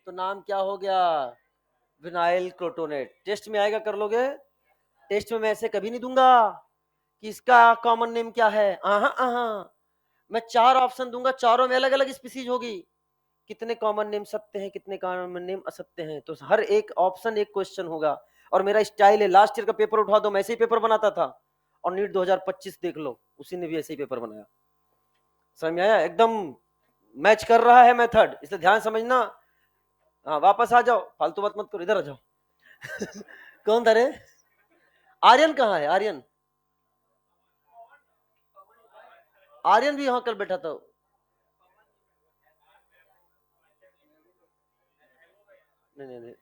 तो नाम क्या हो गया? विनाइल क्रोटोनेट। टेस्ट में आएगा, कर लोगे? टेस्ट में मैं ऐसे कभी नहीं दूंगा कि इसका कॉमन नेम क्या है। मैं 4 ऑप्शन दूंगा, चारों में अलग अलग स्पीसीज होगी। कितने कॉमन नेम सत्य हैं, कितने कॉमन नेम असत्य हैं, तो हर एक ऑप्शन एक क्वेश्चन होगा। और मेरा स्टाइल है, लास्ट ईयर का पेपर उठा दो मैं ऐसे ही पेपर बनाता था। और नीट 2025 देख लो, उसी ने भी ऐसे ही पेपर बनाया। समझ में आया? एकदम मैच कर रहा है मेथड, इसलिए ध्यान समझना। हाँ वापस आ जाओ, फालतू बात मत करो, इधर आ जाओ। कौन था रे? आर्यन कहाँ है? आर्यन, आर्यन भी यहाँ कल बैठा था। नहीं नहीं नहीं,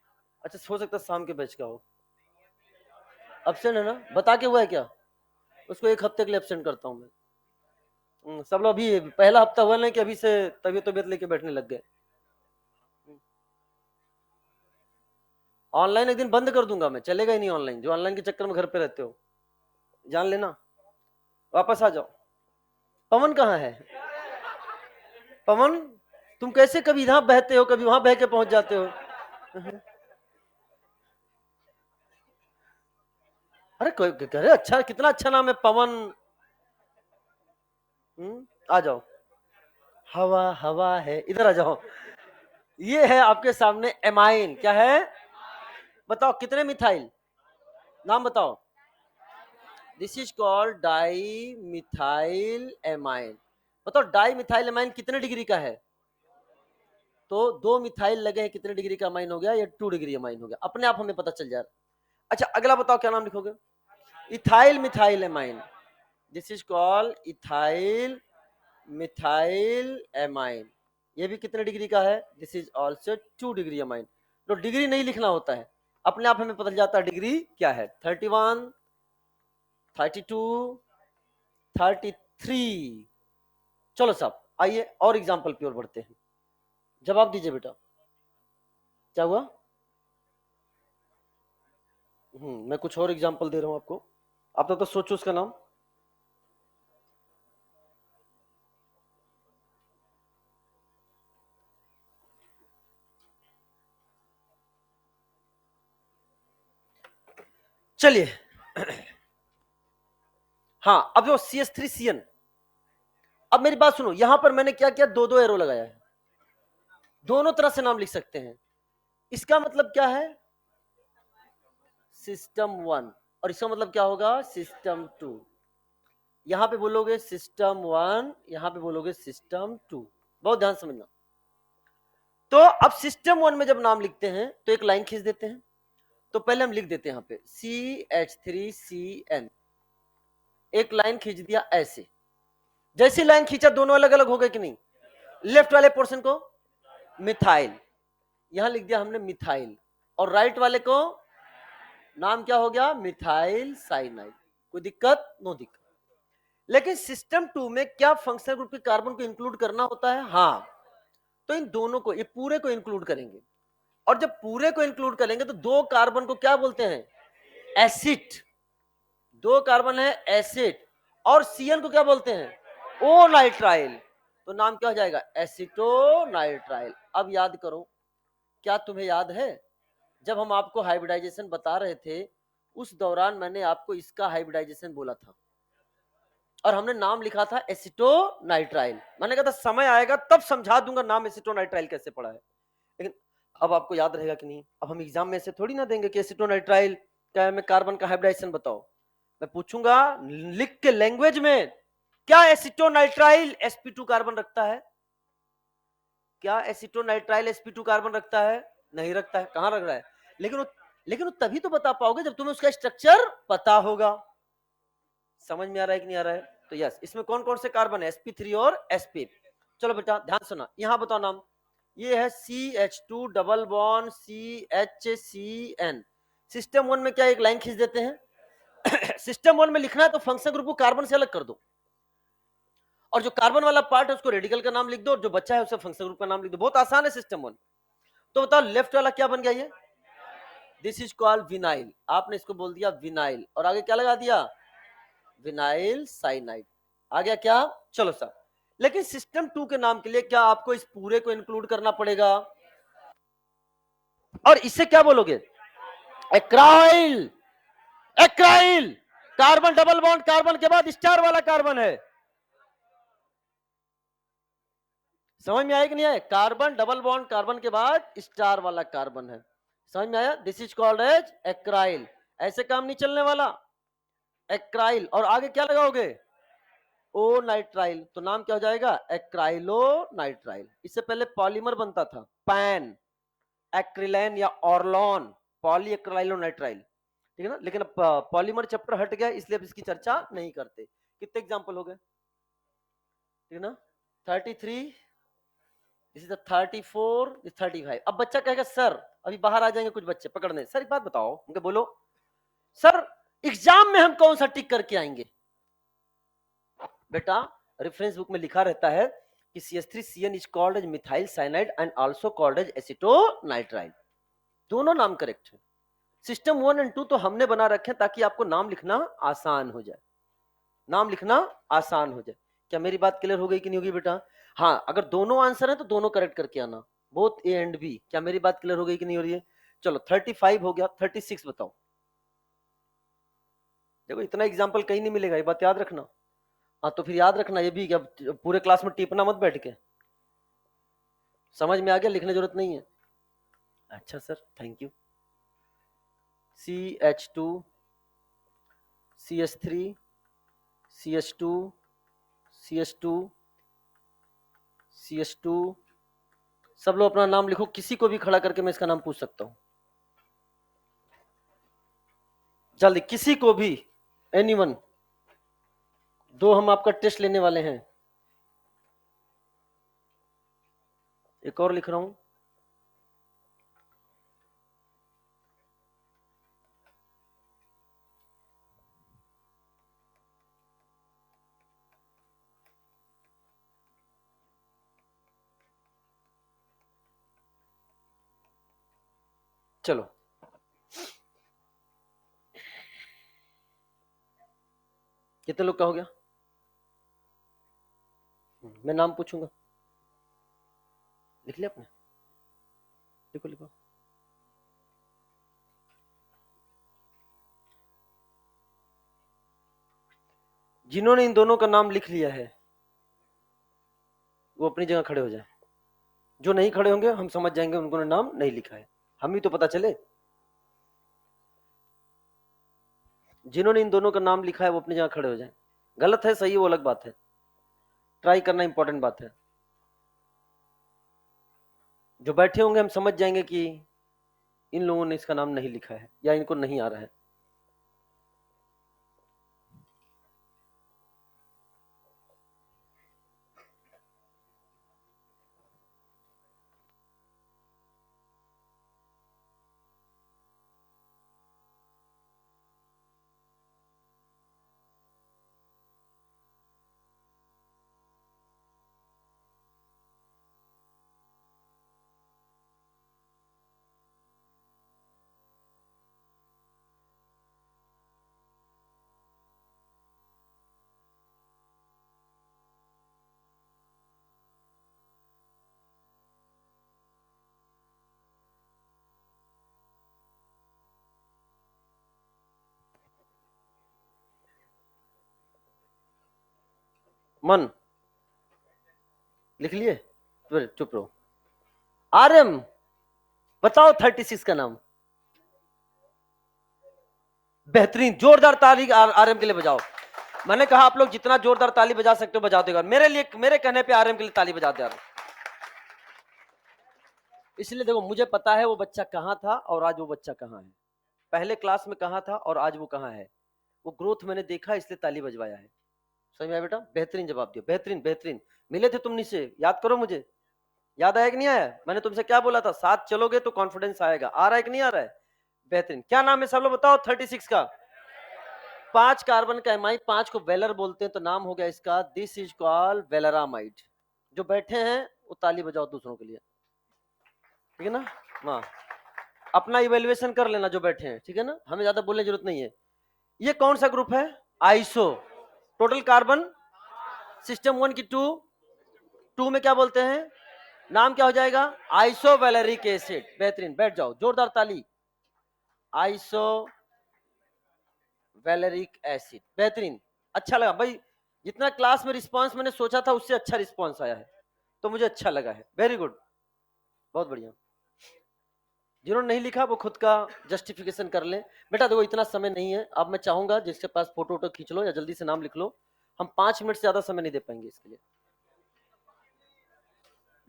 अच्छा हो सकता शाम के बैच का हो। एब्सेंट है ना? बता के हुआ है क्या? उसको 1 हफ्ते के लिए एब्सेंट करता हूँ मैं। सब लोग अभी पहला हफ्ता हुआ नहीं कि अभी से तबीयत तबीयत लेके बैठने लग गए। ऑनलाइन एक दिन बंद कर दूंगा मैं, चलेगा ही नहीं ऑनलाइन। जो ऑनलाइन के चक्कर में घर पे रहते हो, जान लेना। वापस आ जाओ। पवन कहाँ है? पवन, तुम कैसे कभी यहाँ बहते हो कभी वहां बह के पहुंच जाते हो? अरे कोई अरे अच्छा, कितना अच्छा नाम है पवन। आ जाओ। हवा हवा है, इधर आ जाओ। ये है आपके सामने एमाइन। क्या है? बताओ कितने मिथाइल? नाम बताओ। This is called di methyl amine. बताओ डाई मिथाइल एमाइन कितने डिग्री का है? तो 2 मिथाइल लगे हैं, कितने डिग्री का अमाइन हो गया? ये 2 डिग्री अमाइन हो गया, अपने आप हमें पता चल जाए। अच्छा अगला बताओ क्या नाम लिखोगे? Ethyl methyl amine. This is called ethyl methyl amine. ये भी कितने डिग्री का है? This is also 2 degree amine. तो डिग्री नहीं लिखना होता है, अपने आप हमें पता चल जाता है डिग्री क्या है। 31, 32, 33। चलो साहब आइए और एग्जाम्पल की ओर बढ़ते हैं। जवाब दीजिए बेटा, क्या हुआ? मैं कुछ और एग्जाम्पल दे रहा हूं आपको, आप तो सोचो उसका नाम। चलिए हाँ, अब जो CH3CN, अब मेरी बात सुनो, यहां पर मैंने क्या किया? 2 एरो लगाया है, दोनों तरह से नाम लिख सकते हैं। इसका मतलब क्या है? सिस्टम 1। और इसका मतलब क्या होगा? सिस्टम 2। यहां पे बोलोगे सिस्टम 1, यहां पे बोलोगे सिस्टम 2। बहुत ध्यान समझना। तो अब सिस्टम 1 में जब नाम लिखते हैं तो एक लाइन खींच देते हैं। तो पहले हम लिख देते हैं यहाँ पे CH3CN। एक लाइन खींच दिया ऐसे, जैसी लाइन खींचा दोनों अलग अलग हो गए कि नहीं, लेफ्ट वाले पोर्शन को मिथाइल, यहां लिख दिया हमने मिथाइल, और राइट वाले को नाम क्या हो गया, मिथाइल साइनाइड। कोई दिक्कत? नो दिक्कत। लेकिन सिस्टम 2 में क्या फंक्शनल ग्रुप के कार्बन को इंक्लूड करना होता है? हाँ, तो इन दोनों को, ये पूरे को इंक्लूड करेंगे, और जब पूरे को इंक्लूड करेंगे तो दो कार्बन को क्या बोलते हैं? एसिड। दो कार्बन है एसिड, और सीएन को क्या बोलते हैं? ओ नाइट्राइल। तो नाम क्या हो जाएगा? एसिटोनाइट्राइल। अब याद करो, क्या तुम्हें याद है जब हम आपको हाइब्रिडाइजेशन बता रहे थे, उस दौरान मैंने आपको इसका हाइब्रिडाइजेशन बोला था, और हमने नाम लिखा था एसिटोनाइट्राइल। मैंने कहा था समय आएगा तब समझा दूंगा नाम एसिटोनाइट्राइल कैसे पड़ा है, लेकिन अब आपको याद रहेगा कि नहीं? अब हम एग्जाम में से थोड़ी ना देंगे कि एसिटोनाइट्राइल क्या है, मैं कार्बन का हाइब्रिडाइजेशन बताओ। मैं पूछूंगा लिख के लैंग्वेज में, क्या एसिटोनाइट्राइल sp2 कार्बन रखता है? क्या एसिटोनाइट्राइल sp2 कार्बन रखता है? नहीं रखता है। कहां रख रहा है? लेकिन वो तभी तो बता पाओगे जब तुम्हें उसका स्ट्रक्चर पता होगा। समझ में आ रहा है कि नहीं आ रहा है? तो यस, इसमें कौन कौन से कार्बन है? sp3 और sp। चलो बेटा ध्यान सुना, यहां बताओ नाम, ये है CH2 double bond CHCN। System 1 में क्या एक लाइन खींच देते हैं सिस्टम 1 में लिखना है तो फंक्शन ग्रुप को कार्बन से अलग कर दो, और जो कार्बन वाला पार्ट है उसको रेडिकल का नाम लिख दो, और जो बच्चा है उसे फंक्शन ग्रुप का नाम लिख दो। बहुत आसान है सिस्टम 1। तो बताओ लेफ्ट वाला क्या बन गया? ये दिस इज कॉल्ड विनाइल। आपने इसको बोल दिया विनाइल, और आगे क्या लगा दिया? Vinyl cyanide. आ गया क्या? चलो सर, लेकिन सिस्टम 2 के नाम के लिए क्या आपको इस पूरे को इंक्लूड करना पड़ेगा? और इसे क्या बोलोगे? एक्राइल। एक्राइल कार्बन डबल बॉन्ड, कार्बन के बाद स्टार वाला कार्बन है। समझ में आया कि नहीं आया? कार्बन डबल बॉन्ड, कार्बन के बाद स्टार वाला कार्बन है। समझ में आया? This is called as acryl. ऐसे काम नहीं चलने वाला। एक्राइल, और आगे क्या लगाओगे? ओ नाइट्राइल। तो नाम क्या हो जाएगा? Acrylo nitrile. इससे पहले पॉलीमर बनता था, पैन एक्रिलेन या ऑर्लॉन, पॉली एक्राइलो नाइट्राइल, ठीक है ना। लेकिन अब पॉलीमर चैप्टर हट गया, इसलिए अब इसकी चर्चा नहीं करते। कितने एग्जाम्पल हो गए? ठीक है ना, 33, दिस इज 34, 35। अब बच्चा कहेगा सर, अभी बाहर आ जाएंगे कुछ बच्चे पकड़ने, सर एक बात बताओ, उनके बोलो सर एग्जाम में हम कौन सा टिक करके आएंगे? बेटा रेफरेंस बुक में लिखा रहता है कि CH3CN is called as methyl cyanide and also called as acetonitrile. दोनों नाम करेक्ट है। सिस्टम 1 और 2 तो हमने बना रखे हैं ताकि आपको नाम लिखना आसान हो जाए, नाम लिखना आसान हो जाए। क्या मेरी बात क्लियर हो गई कि नहीं होगी बेटा? हाँ, अगर दोनों आंसर है तो दोनों करेक्ट करके आना, बोथ ए एंड बी। क्या मेरी बात क्लियर हो गई कि नहीं हो रही है? चलो 35 हो गया, 36 बताओ। देखो इतना एग्जाम्पल कहीं नहीं मिलेगा, ये बात याद रखना। हाँ तो फिर याद रखना ये भी, क्या पूरे क्लास में टिपना मत बैठ के। समझ में आ गया? लिखने जरूरत नहीं है। अच्छा sir thank you. CH2 CH3 CH2 CH2 CH2, सब लोग अपना नाम लिखो, किसी को भी खड़ा करके मैं इसका नाम पूछ सकता हूं, जल्दी किसी को भी, एनीवन। दो हम आपका टेस्ट लेने वाले हैं। एक और लिख रहा हूं, चलो कितने लोग का हो गया? मैं नाम पूछूंगा, लिख लिया आपने? लिखो लिखो। जिन्होंने इन दोनों का नाम लिख लिया है वो अपनी जगह खड़े हो जाए। जो नहीं खड़े होंगे हम समझ जाएंगे उनको नाम नहीं लिखा है, हम ही तो पता चले। जिन्होंने इन दोनों का नाम लिखा है वो अपनी जगह खड़े हो जाए। गलत है सही है वो अलग बात है, ट्राई करना इंपॉर्टेंट बात है। जो बैठे होंगे हम समझ जाएंगे कि इन लोगों ने इसका नाम नहीं लिखा है या इनको नहीं आ रहा है। मन लिख लिए, फिर चुप रहो। आर्यम बताओ 36 का नाम। बेहतरीन, जोरदार ताली आर्यम के लिए बजाओ। मैंने कहा आप लोग जितना जोरदार ताली बजा सकते हो बजा देगा, मेरे लिए, मेरे कहने पे आर्यम के लिए ताली बजा दे। इसलिए देखो मुझे पता है वो बच्चा कहाँ था और आज वो बच्चा कहाँ है, पहले क्लास में कहाँ था और आज वो कहाँ है। वो ग्रोथ मैंने देखा इसलिए ताली बजवाया है। समझ में आया बेटा? बेहतरीन जवाब दिया, बेहतरीन बेहतरीन। मिले थे तुम नीचे, याद करो मुझे, याद आया कि नहीं आया? मैंने तुमसे क्या बोला था, साथ चलोगे तो कॉन्फिडेंस आएगा। आ रहा है कि नहीं आ रहा है? बेहतरीन। क्या नाम है सब लोग बताओ 36 का? 5 कार्बन का एमाइड, 5 को वेलर बोलते हैं, तो नाम हो गया इसका, दिस इज कॉल्ड वेलरामाइड। जो बैठे हैं वो ताली बजाओ दूसरों के लिए, ठीक है ना? हाँ, अपना इवेल्युएशन कर लेना जो बैठे हैं, ठीक है ना? हमें ज्यादा बोलने की जरूरत नहीं है। ये कौन सा ग्रुप है? आइसो। टोटल कार्बन सिस्टम 1 की 2 में क्या बोलते हैं? नाम क्या हो जाएगा? आइसोवैलेरिक एसिड। बेहतरीन, बैठ जाओ, जोरदार ताली। आइसो वैलेरिक एसिड, बेहतरीन। अच्छा लगा भाई, जितना क्लास में रिस्पांस मैंने सोचा था उससे अच्छा रिस्पांस आया है, तो मुझे अच्छा लगा है। वेरी गुड, बहुत बढ़िया। जिन्होंने नहीं लिखा वो खुद का जस्टिफिकेशन कर लें। बेटा देखो इतना समय नहीं है, अब मैं चाहूंगा जिसके पास फोटो वोटो खींच लो या जल्दी से नाम लिख लो। हम 5 मिनट से ज्यादा समय नहीं दे पाएंगे इसके लिए,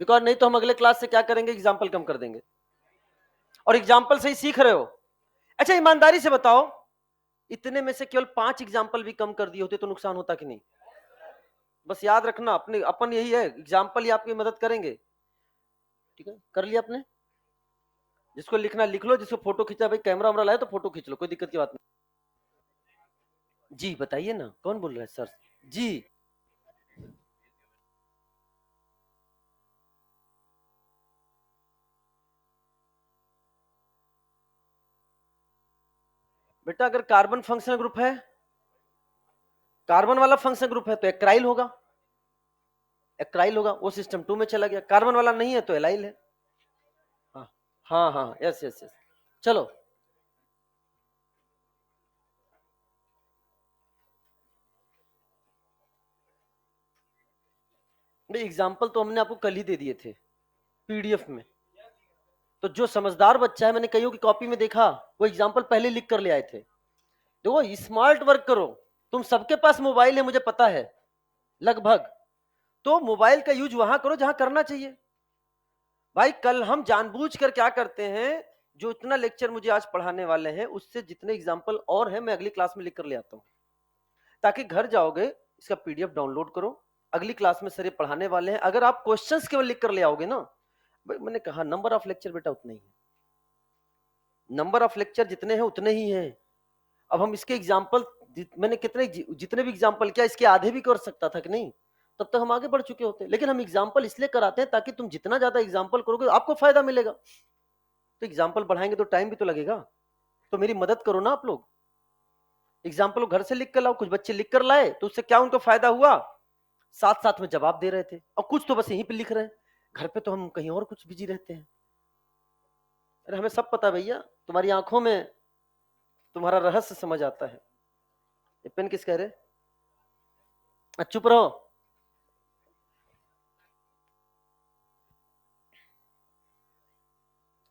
बिकॉज नहीं तो हम अगले क्लास से क्या करेंगे, एग्जाम्पल कम कर देंगे, और एग्जाम्पल से ही सीख रहे हो। अच्छा ईमानदारी से बताओ, इतने में से केवल 5 एग्जाम्पल भी कम कर दिए होते तो नुकसान होता कि नहीं? बस याद रखना, अपने अपन यही है, एग्जाम्पल ही आपकी मदद करेंगे। ठीक है, कर लिया आपने? जिसको लिखना लिख लो, जिसको फोटो खींचा भाई कैमरा वैमरा लाए तो फोटो खींच लो, कोई दिक्कत की बात नहीं। जी बताइए ना, कौन बोल रहा है सर? जी बेटा, अगर कार्बन फंक्शनल ग्रुप है, कार्बन वाला फंक्शनल ग्रुप है तो एक्राइल होगा, एक्राइल होगा, वो सिस्टम 2 में चला गया। कार्बन वाला नहीं है तो एलाइल है। हाँ हाँ हाँ, यस यस यस। चलो एग्जाम्पल तो हमने आपको कल ही दे दिए थे पीडीएफ में। तो जो समझदार बच्चा है, मैंने कईयों की कॉपी में देखा, वो एग्जाम्पल पहले लिख कर ले आए थे। देखो स्मार्ट वर्क करो, तुम सबके पास मोबाइल है मुझे पता है लगभग, तो मोबाइल का यूज वहां करो जहां करना चाहिए। भाई कल हम जानबूझकर क्या करते हैं, जो इतना लेक्चर मुझे आज पढ़ाने वाले हैं उससे जितने एग्जाम्पल और हैं मैं अगली क्लास में लिख कर ले आता हूं, ताकि घर जाओगे इसका पीडीएफ डाउनलोड करो। अगली क्लास में सर ये पढ़ाने वाले हैं, अगर आप क्वेश्चंस केवल लिख कर ले आओगे ना, भाई मैंने कहा नंबर ऑफ लेक्चर बेटा उतना ही है, नंबर ऑफ लेक्चर जितने हैं उतने ही हैं। अब हम इसके एग्जाम्पल, मैंने कितने जितने भी एग्जाम्पल किया इसके आधे भी कर सकता था कि नहीं, तब तक हम आगे बढ़ चुके होते। लेकिन हम एग्जाम्पल इसलिए कराते हैं ताकि तुम जितना ज्यादा एग्जाम्पल करोगे आपको फायदा मिलेगा। तो एग्जाम्पल बढ़ाएंगे तो टाइम भी तो लगेगा, तो मेरी मदद करो ना आप लोग। एग्जाम्पल घर से लिख कर लाओ, कुछ बच्चे लिख कर लाए तो उससे क्या उनको फायदा हुआ, साथ साथ में जवाब दे रहे थे, और कुछ तो बस यहीं पे लिख रहे हैं, घर पे तो हम कहीं और कुछ बिजी रहते हैं। अरे हमें सब पता है भैया, तुम्हारी आंखों में तुम्हारा रहस्य समझ आता है। ये पेन किस कह रहे? चुप रहो।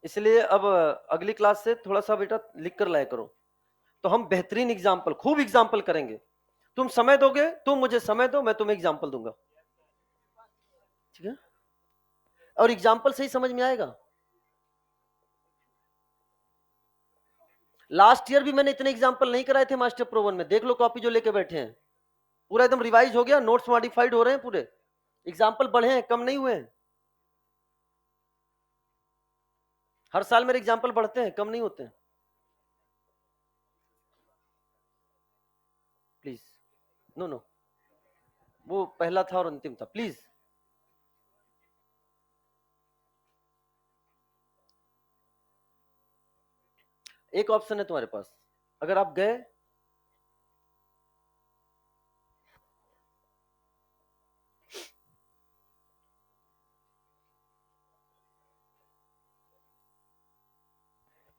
इसलिए अब अगली क्लास से थोड़ा सा बेटा लिख कर लाया करो, तो हम बेहतरीन एग्जाम्पल, खूब एग्जाम्पल करेंगे। तुम समय दोगे, तुम मुझे समय दो, मैं तुम्हें एग्जाम्पल दूंगा, ठीक है? और एग्जाम्पल से ही समझ में आएगा। लास्ट ईयर भी मैंने इतने एग्जाम्पल नहीं कराए थे मास्टर प्रो 1 में, देख लो कॉपी जो लेके बैठे हैं, पूरा एकदम रिवाइज हो गया, नोट्स मॉडिफाइड हो रहे हैं पूरे, एग्जाम्पल बढ़े हैं, कम नहीं हुए हैं। हर साल मेरे एग्जाम्पल बढ़ते हैं, कम नहीं होते हैं। प्लीज, नो नो, वो पहला था और अंतिम था, प्लीज। एक ऑप्शन है तुम्हारे पास, अगर आप गए,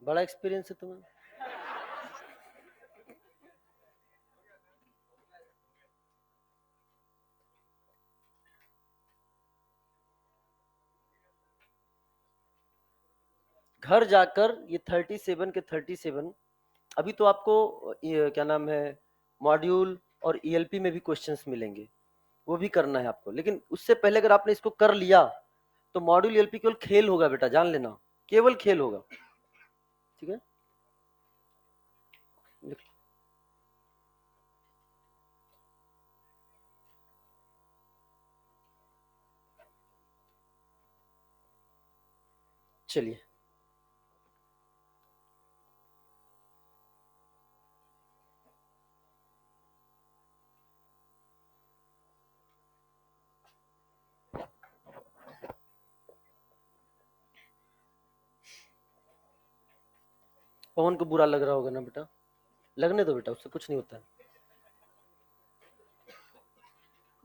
बड़ा एक्सपीरियंस है तुम्हें, घर जाकर ये 37 के 37 अभी तो आपको ये क्या नाम है मॉड्यूल और ईएलपी में भी क्वेश्चंस मिलेंगे, वो भी करना है आपको। लेकिन उससे पहले अगर आपने इसको कर लिया तो मॉड्यूल ईएलपी केवल खेल होगा बेटा, जान लेना, केवल खेल होगा, ठीक है। चलिए पवन को बुरा लग रहा होगा ना बेटा, लगने दो बेटा, उससे कुछ नहीं होता है,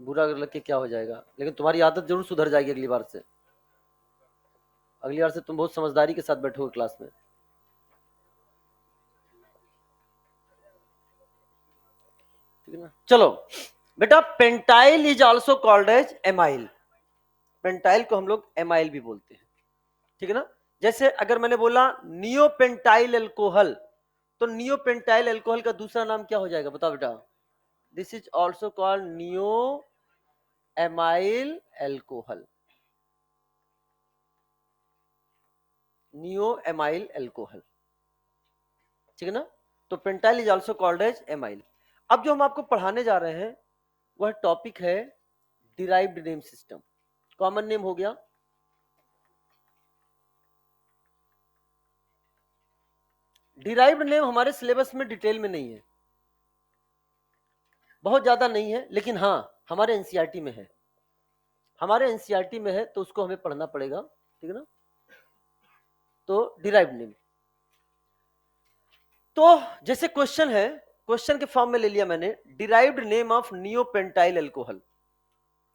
बुरा लग के क्या हो जाएगा, लेकिन तुम्हारी आदत जरूर सुधर जाएगी अगली बार से। अगली बार से तुम बहुत समझदारी के साथ बैठोगे क्लास में, ठीक है ना। चलो बेटा, pentyl is also called as amyl, pentyl को हम लोग एमाइल भी बोलते हैं, ठीक है ना। जैसे अगर मैंने बोला नियोपेंटाइल एल्कोहल, तो नियोपेंटाइल एल्कोहल का दूसरा नाम क्या हो जाएगा बताओ बेटा? This is also called neo amyl alcohol, neo amyl alcohol, ठीक है ना। तो pentyl is also called as amyl. अब जो हम आपको पढ़ाने जा रहे हैं वह टॉपिक है derived name system. Common name हो गया, डिराइव्ड नेम हमारे सिलेबस में डिटेल में नहीं है, बहुत ज्यादा नहीं है, लेकिन हाँ हमारे एनसीईआरटी में है, हमारे एनसीईआरटी में है तो उसको हमें पढ़ना पड़ेगा, ठीक है ना। तो डिराइव्ड नेम, तो जैसे क्वेश्चन है, क्वेश्चन के फॉर्म में ले लिया मैंने, derived name of neopentyl alcohol.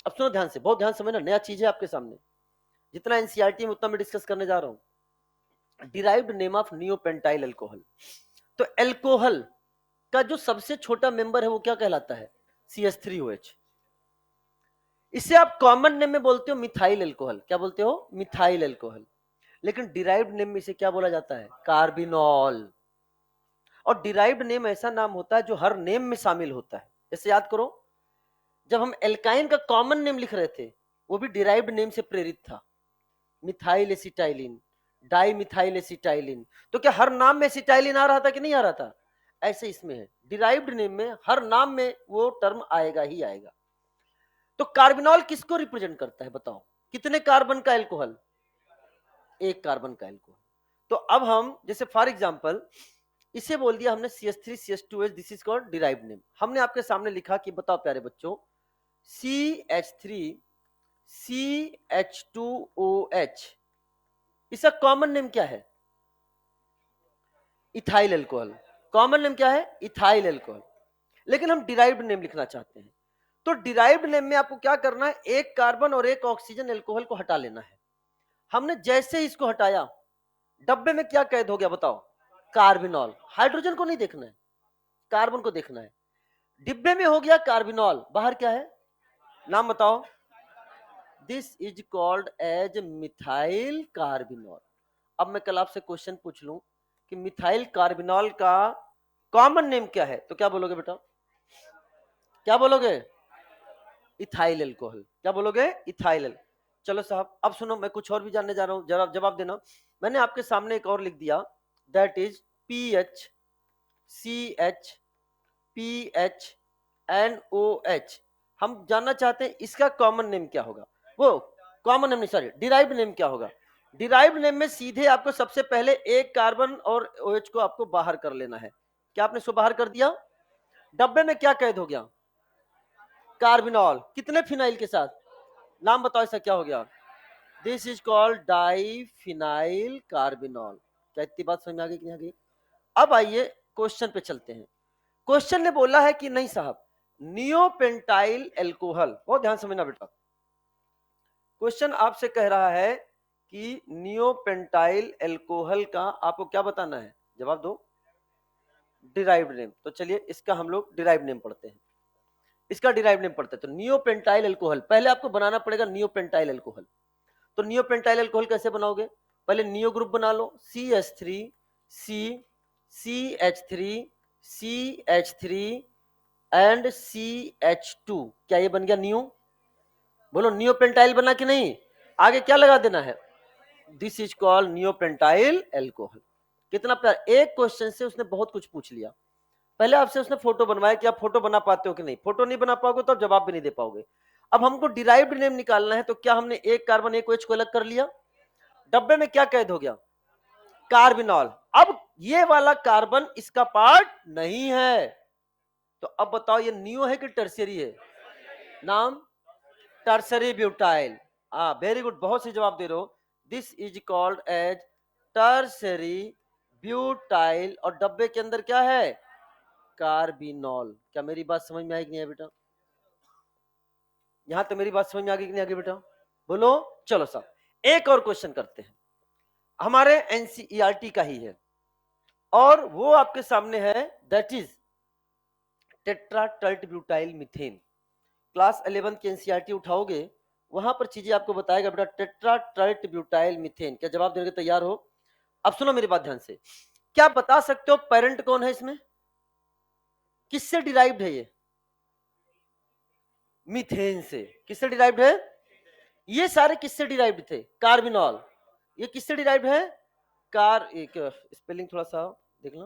अब सुनो ध्यान से, बहुत ध्यान से, समझना, नया चीज है आपके सामने, जितना एनसीईआरटी में उतना मैं डिस्कस करने जा रहा हूं। Derived name of neopentyl alcohol, तो एल्कोहल का जो सबसे छोटा मेंबर है वो क्या कहलाता है? CH3OH। इसे आप कॉमन नेम में बोलते हो मिथाइल एल्कोहल, क्या बोलते हो? Methyl alcohol. लेकिन डिराइव्ड नेम में इसे क्या बोला जाता है? कार्बिनॉल। और डिराइव्ड नेम ऐसा नाम होता है जो हर नेम में शामिल होता है। जैसे याद करो, जब हम एल्काइन का कॉमन नेम लिख रहे थे वो भी डिराइव्ड नेम से प्रेरित था, methyl acetylene, di methyl acetylene. तो क्या हर नाम में एसिटाइलिन आ रहा था कि नहीं आ रहा था? ऐसे इसमें है, डिराइव्ड नेम में हर नाम में वो टर्म आएगा ही आएगा। तो कार्बिनॉल किसको रिप्रेजेंट करता है बताओ? कितने कार्बन का एल्कोहल? एक कार्बन का एल्कोहल। तो अब हम जैसे फॉर एग्जांपल इसे बोल दिया हमने CH3CH2H, this is called derived name. हमने आपके सामने लिखा कि बताओ प्यारे बच्चों, CH3CH2OH, इसका कॉमन नेम क्या है? Ethyl alcohol. कॉमन नेम क्या है? Ethyl alcohol. लेकिन हम डिराइव्ड नेम लिखना चाहते हैं, तो डिराइव्ड नेम में आपको क्या करना है? एक कार्बन और एक ऑक्सीजन एल्कोहल को हटा लेना है। हमने जैसे ही इसको हटाया, डब्बे में क्या कैद हो गया बताओ? कार्बिनॉल। हाइड्रोजन को नहीं देखना है, कार्बन को देखना है। डिब्बे में हो गया कार्बिनॉल, बाहर क्या है? नाम बताओ। This is called as methyl carbinol. अब मैं कल आपसे क्वेश्चन पूछ लूं कि मिथाइल कार्बिनॉल का कॉमन नेम क्या है, तो क्या बोलोगे बेटा? क्या बोलोगे? Ethyl alcohol. क्या बोलोगे? इथाइल। चलो साहब अब सुनो, मैं कुछ और भी जानने जा रहा हूं, जरा जवाब देना। मैंने आपके सामने एक और लिख दिया, दैट इज PHCH PHNOH। हम जानना चाहते हैं इसका कॉमन नेम क्या होगा, वो कॉमन नेम नहीं, सॉरी, डिराइव्ड नेम क्या होगा। डिराइव्ड नेम में सीधे आपको सबसे पहले एक कार्बन और OH को आपको बाहर कर लेना है। क्या आपने इसको बाहर कर दिया? डब्बे में क्या कैद हो गया? कार्बिनॉल। कितने फिनाइल के साथ? नाम बताओ इसका क्या हो गया? This is called diphenyl carbinol. क्या इतनी बात समझ में आ गई कि नहीं आ गई? अब आइए क्वेश्चन पे चलते हैं। क्वेश्चन ने बोला है कि नहीं साहब, नियोपेंटाइल एल्कोहल, बहुत ध्यान समझना बेटा, क्वेश्चन आपसे कह रहा है कि नियोपेंटाइल एल्कोहल का आपको क्या बताना है? जवाब दो। Derived name. तो चलिए इसका हम लोग डिराइव्ड नेम पढ़ते हैं, इसका डिराइव्ड नेम पढ़ते हैं। तो नियोपेंटाइल एल्कोहल, पहले आपको बनाना पड़ेगा नियोपेंटाइल एल्कोहल। तो नियोपेंटाइल एल्कोहल कैसे बनाओगे? पहले नियो ग्रुप बना लो, CH3 C CH3 CH3 and CH2, क्या ये बन गया नियो? बोलो नियो पेंटाइल बना कि नहीं? आगे क्या लगा देना है? This is called neo pentyl alcohol. कितना प्यार, एक क्वेश्चन से उसने बहुत कुछ पूछ लिया। पहले आपसे उसने फोटो बनवाया कि आप फोटो बना पाते हो कि नहीं, फोटो नहीं बना पाओगे तो आप जवाब भी नहीं दे पाओगे। अब हमको डिराइव्ड नेम निकालना है, तो क्या हमने एक कार्बन एक OH को अलग कर लिया, डब्बे में क्या कैद हो गया? कार्बिनॉल। अब ये वाला कार्बन इसका पार्ट नहीं है, तो अब बताओ ये नियो है कि टर्शियरी है? नाम टर्शरी ब्यूटाइल। वेरी गुड, बहुत से जवाब दे रहे हो। This is called as tertiary butyl, और डब्बे के अंदर क्या है? कार्बिनॉल। क्या मेरी बात समझ में आएगी नहीं है बेटा? यहां तो मेरी बात समझ में आ गई कि नहीं आगे बेटा? बोलो। चलो साहब, एक और क्वेश्चन करते हैं, हमारे एनसीईआरटी का ही है, और वो आपके सामने है, that is tetra tert butyl methane. Class 11 की एनसीईआरटी उठाओगे, वहां पर चीजें आपको बताएगा बेटा, टेट्रा टल्ट ब्यूटाइल मीथेन। क्या जवाब देने के तैयार हो? अब सुनो मेरी बात ध्यान से, क्या बता सकते हो पेरेंट कौन है इसमें? किससे डिराइव्ड है ये? मीथेन से। किससे डिराइव्ड है? ये सारे किससे डिराइव्ड थे? कार्बिनॉल। ये किससे डिराइव्ड है? एक स्पेलिंग थोड़ा सा देख लो,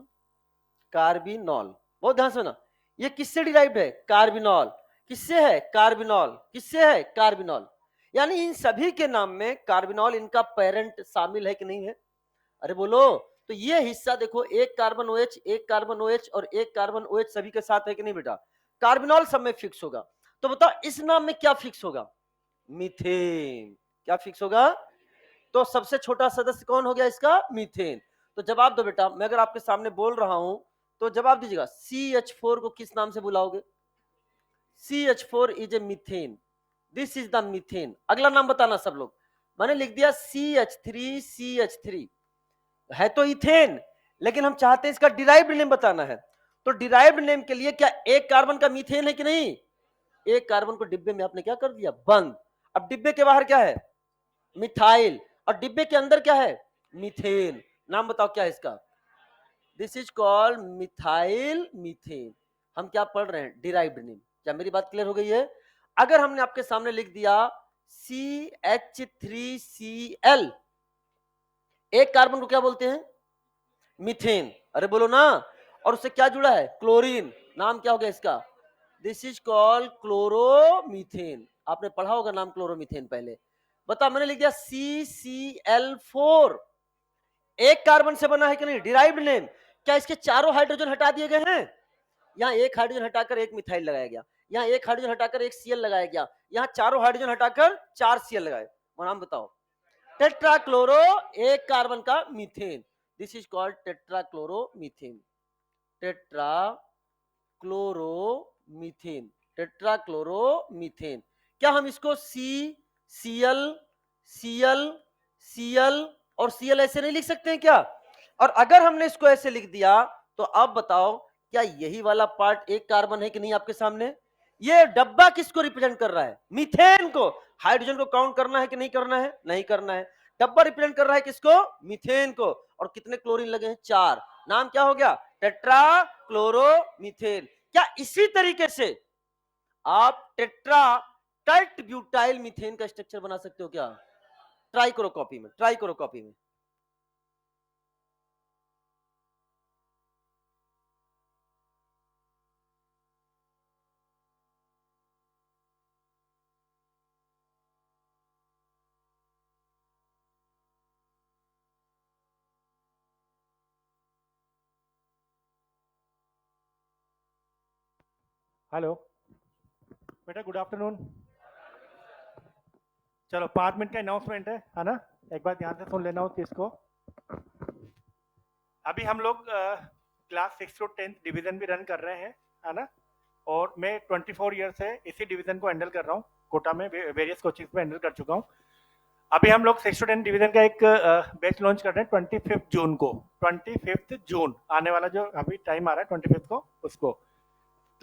कार्बिनॉल। बहुत ध्यान से ना, ये किससे डिराइव्ड है? कार्बिनॉल। किससे है? कार्बिनॉल। किससे है? कार्बिनॉल। यानी इन सभी के नाम में कार्बिनॉल इनका पेरेंट शामिल है कि नहीं है? अरे बोलो। तो ये हिस्सा देखो, एक कार्बन OH, एक कार्बन OH और एक कार्बन OH सभी के साथ है कि नहीं बेटा? कार्बिनॉल सब में फिक्स होगा। तो बताओ इस नाम में क्या फिक्स होगा? मीथेन। क्या फिक्स होगा? तो सबसे छोटा सदस्य कौन हो गया इसका? मीथेन। तो जवाब दो बेटा, मैं अगर आपके सामने बोल रहा हूं तो जवाब दीजिएगा। CH4 को किस नाम से बुलाओगे? CH4 is a methane, this is the methane. अगला नाम बताना सब लोग। मैंने लिख दिया CH3 है तो इथेन, लेकिन हम चाहते हैं इसका डिराइव्ड नेम बताना है। तो डिराइव्ड नेम के लिए क्या एक कार्बन का मीथेन है कि नहीं? एक कार्बन को डिब्बे में आपने क्या कर दिया? बंद। अब डिब्बे के बाहर क्या है? मिथाइल। और डिब्बे के अंदर क्या है? मीथेन। नाम बताओ क्या है इसका? This is called methyl methane. हम क्या पढ़ रहे हैं? Derived name. क्या मेरी बात क्लियर हो गई है? अगर हमने आपके सामने लिख दिया CH3Cl, एक कार्बन को क्या बोलते हैं? मीथेन। अरे बोलो ना। और उससे क्या जुड़ा है? क्लोरीन। नाम क्या हो गया इसका? This is called chloromethane. आपने पढ़ा होगा नाम क्लोरोमीथेन पहले। बताओ, मैंने लिख दिया CCl4, एक कार्बन से बना है कि नहीं? Derived name. क्या इसके चारों हाइड्रोजन हटा दिए गए हैं? यहाँ एक हाइड्रोजन हटाकर एक मिथाइल लगाया गया, यहाँ एक हाइड्रोजन हटाकर एक Cl लगाया गया, यहाँ चारों हाइड्रोजन हटाकर 4 Cl लगाए। नाम बताओ। टेट्राक्लोरो, एक कार्बन का methane. This is called tetrachloromethane. Tetrachloromethane. Tetrachloromethane. क्या हम इसको Cl Cl Cl और Cl ऐसे नहीं लिख सकते हैं क्या? और अगर हमने इसको ऐसे लिख दिया, तो अब बताओ क्या यही वाला पार्ट एक कार्बन है कि नहीं आपके सामने? ये डब्बा किसको रिप्रेजेंट कर रहा है? मीथेन को। हाइड्रोजन को काउंट करना है कि नहीं करना है? नहीं करना है। डब्बा रिप्रेजेंट कर रहा है किसको? मीथेन को। और कितने क्लोरीन लगे हैं? 4। नाम क्या हो गया? Tetra chloromethane. क्या इसी तरीके से आप टेट्रा टल्ट ब्यूटाइल मीथेन का स्ट्रक्चर बना सकते हो क्या? ट्राई करो कॉपी में, ट्राई करो कॉपी में। हेलो बेटा, गुड आफ्टरनून। चलो 5 मिनट का अनाउंसमेंट है ना? एक बार ध्यान से सुन लेना उस चीज़ को। अभी हम लोग क्लास 6 to 10 डिवीजन भी रन कर रहे हैं, है ना? और मैं 24 ईयर से इसी डिवीजन को हैंडल कर रहा हूँ। कोटा में वेरियस कोचिंग्स में हैंडल कर चुका हूँ। अभी हम लोग 6 to 10 डिवीजन का एक बैच लॉन्च कर रहे हैं 25 जून को। 25 जून आने वाला जो अभी टाइम आ रहा है 25 को, उसको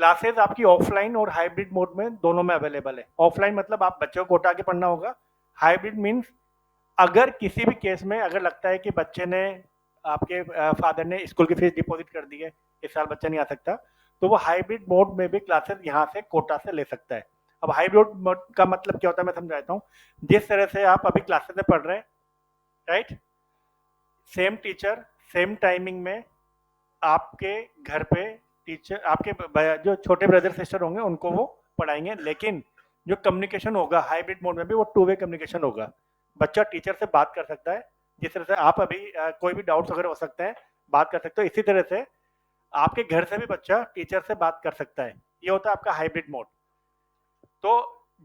क्लासेस आपकी ऑफलाइन और हाइब्रिड मोड में दोनों में अवेलेबल है। ऑफलाइन मतलब आप बच्चों को कोटा के पढ़ना होगा। हाइब्रिड मीन्स अगर किसी भी केस में अगर लगता है कि बच्चे ने, आपके फादर ने स्कूल की फीस डिपॉजिट कर दी है, इस साल बच्चा नहीं आ सकता, तो वो हाइब्रिड मोड में भी क्लासेस यहाँ से कोटा से ले सकता है। अब हाइब्रिड मोड का मतलब क्या होता है मैं समझाता हूँ। जिस तरह से आप अभी क्लासेस में पढ़ रहे हैं, right, same teacher same timing में आपके घर पे टीचर, आपके जो छोटे ब्रदर सिस्टर होंगे उनको वो पढ़ाएंगे, लेकिन जो कम्युनिकेशन होगा हाइब्रिड मोड में भी वो 2 वे कम्युनिकेशन होगा। बच्चा टीचर से बात कर सकता है, जिस तरह से आप अभी कोई भी डाउट्स वगैरह हो सकते हैं, बात कर सकते हो, इसी तरह से आपके घर से भी बच्चा टीचर से बात कर सकता है। ये होता है आपका हाइब्रिड मोड। तो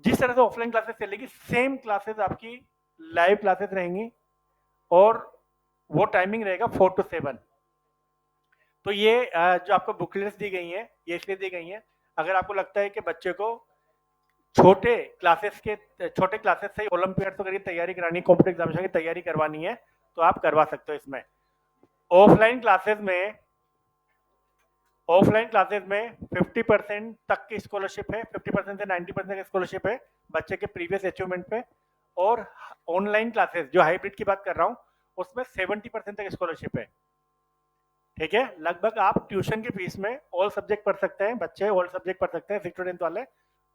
जिस तरह से ऑफलाइन क्लासेस चलेगी, सेम क्लासेस आपकी लाइव क्लासेस रहेंगी, और वो टाइमिंग रहेगा 4 to 7। तो ये जो आपको बुकलेट्स दी गई हैं, ये इसलिए दी गई हैं, अगर आपको लगता है कि बच्चे को छोटे क्लासेस से ओलंपियाड वगैरह की तैयारी करानी, कॉम्पिटिटिव एग्जामिनेशन की तैयारी करवानी है, तो आप करवा सकते हो इसमें। ऑफलाइन क्लासेस में 50% तक की स्कॉलरशिप है, 50% से 90% की स्कॉलरशिप है बच्चे के प्रीवियस अचीवमेंट पे। और ऑनलाइन क्लासेस जो हाइब्रिड की बात कर रहा हूँ, उसमें 70% तक स्कॉलरशिप है। ठीक है, लगभग आप ट्यूशन की फीस में ऑल सब्जेक्ट पढ़ सकते हैं, बच्चे ऑल सब्जेक्ट पढ़ सकते हैं 6 to 10 वाले,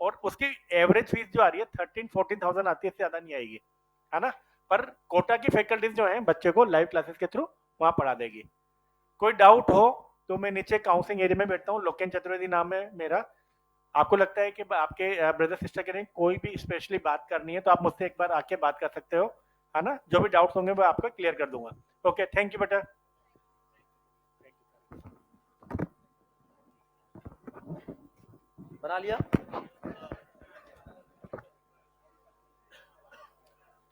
और उसकी एवरेज फीस जो आ रही है 13-14,000 आती है, इससे ज्यादा नहीं आएगी, है ना। पर कोटा की फैकल्टीज जो है बच्चे को लाइव क्लासेस के थ्रू वहां पढ़ा देगी। कोई डाउट हो तो मैं नीचे काउंसलिंग एरिया में बैठता हूँ, लोकेन चतुर्वेदी नाम है मेरा। आपको लगता है कि आपके ब्रदर सिस्टर के लिए कोई भी स्पेशली बात करनी है, तो आप मुझसे एक बार आके बात कर सकते हो, है ना। जो भी डाउट्स होंगे मैं आपको क्लियर कर दूंगा। ओके, थैंक यू बेटा। बना लिया?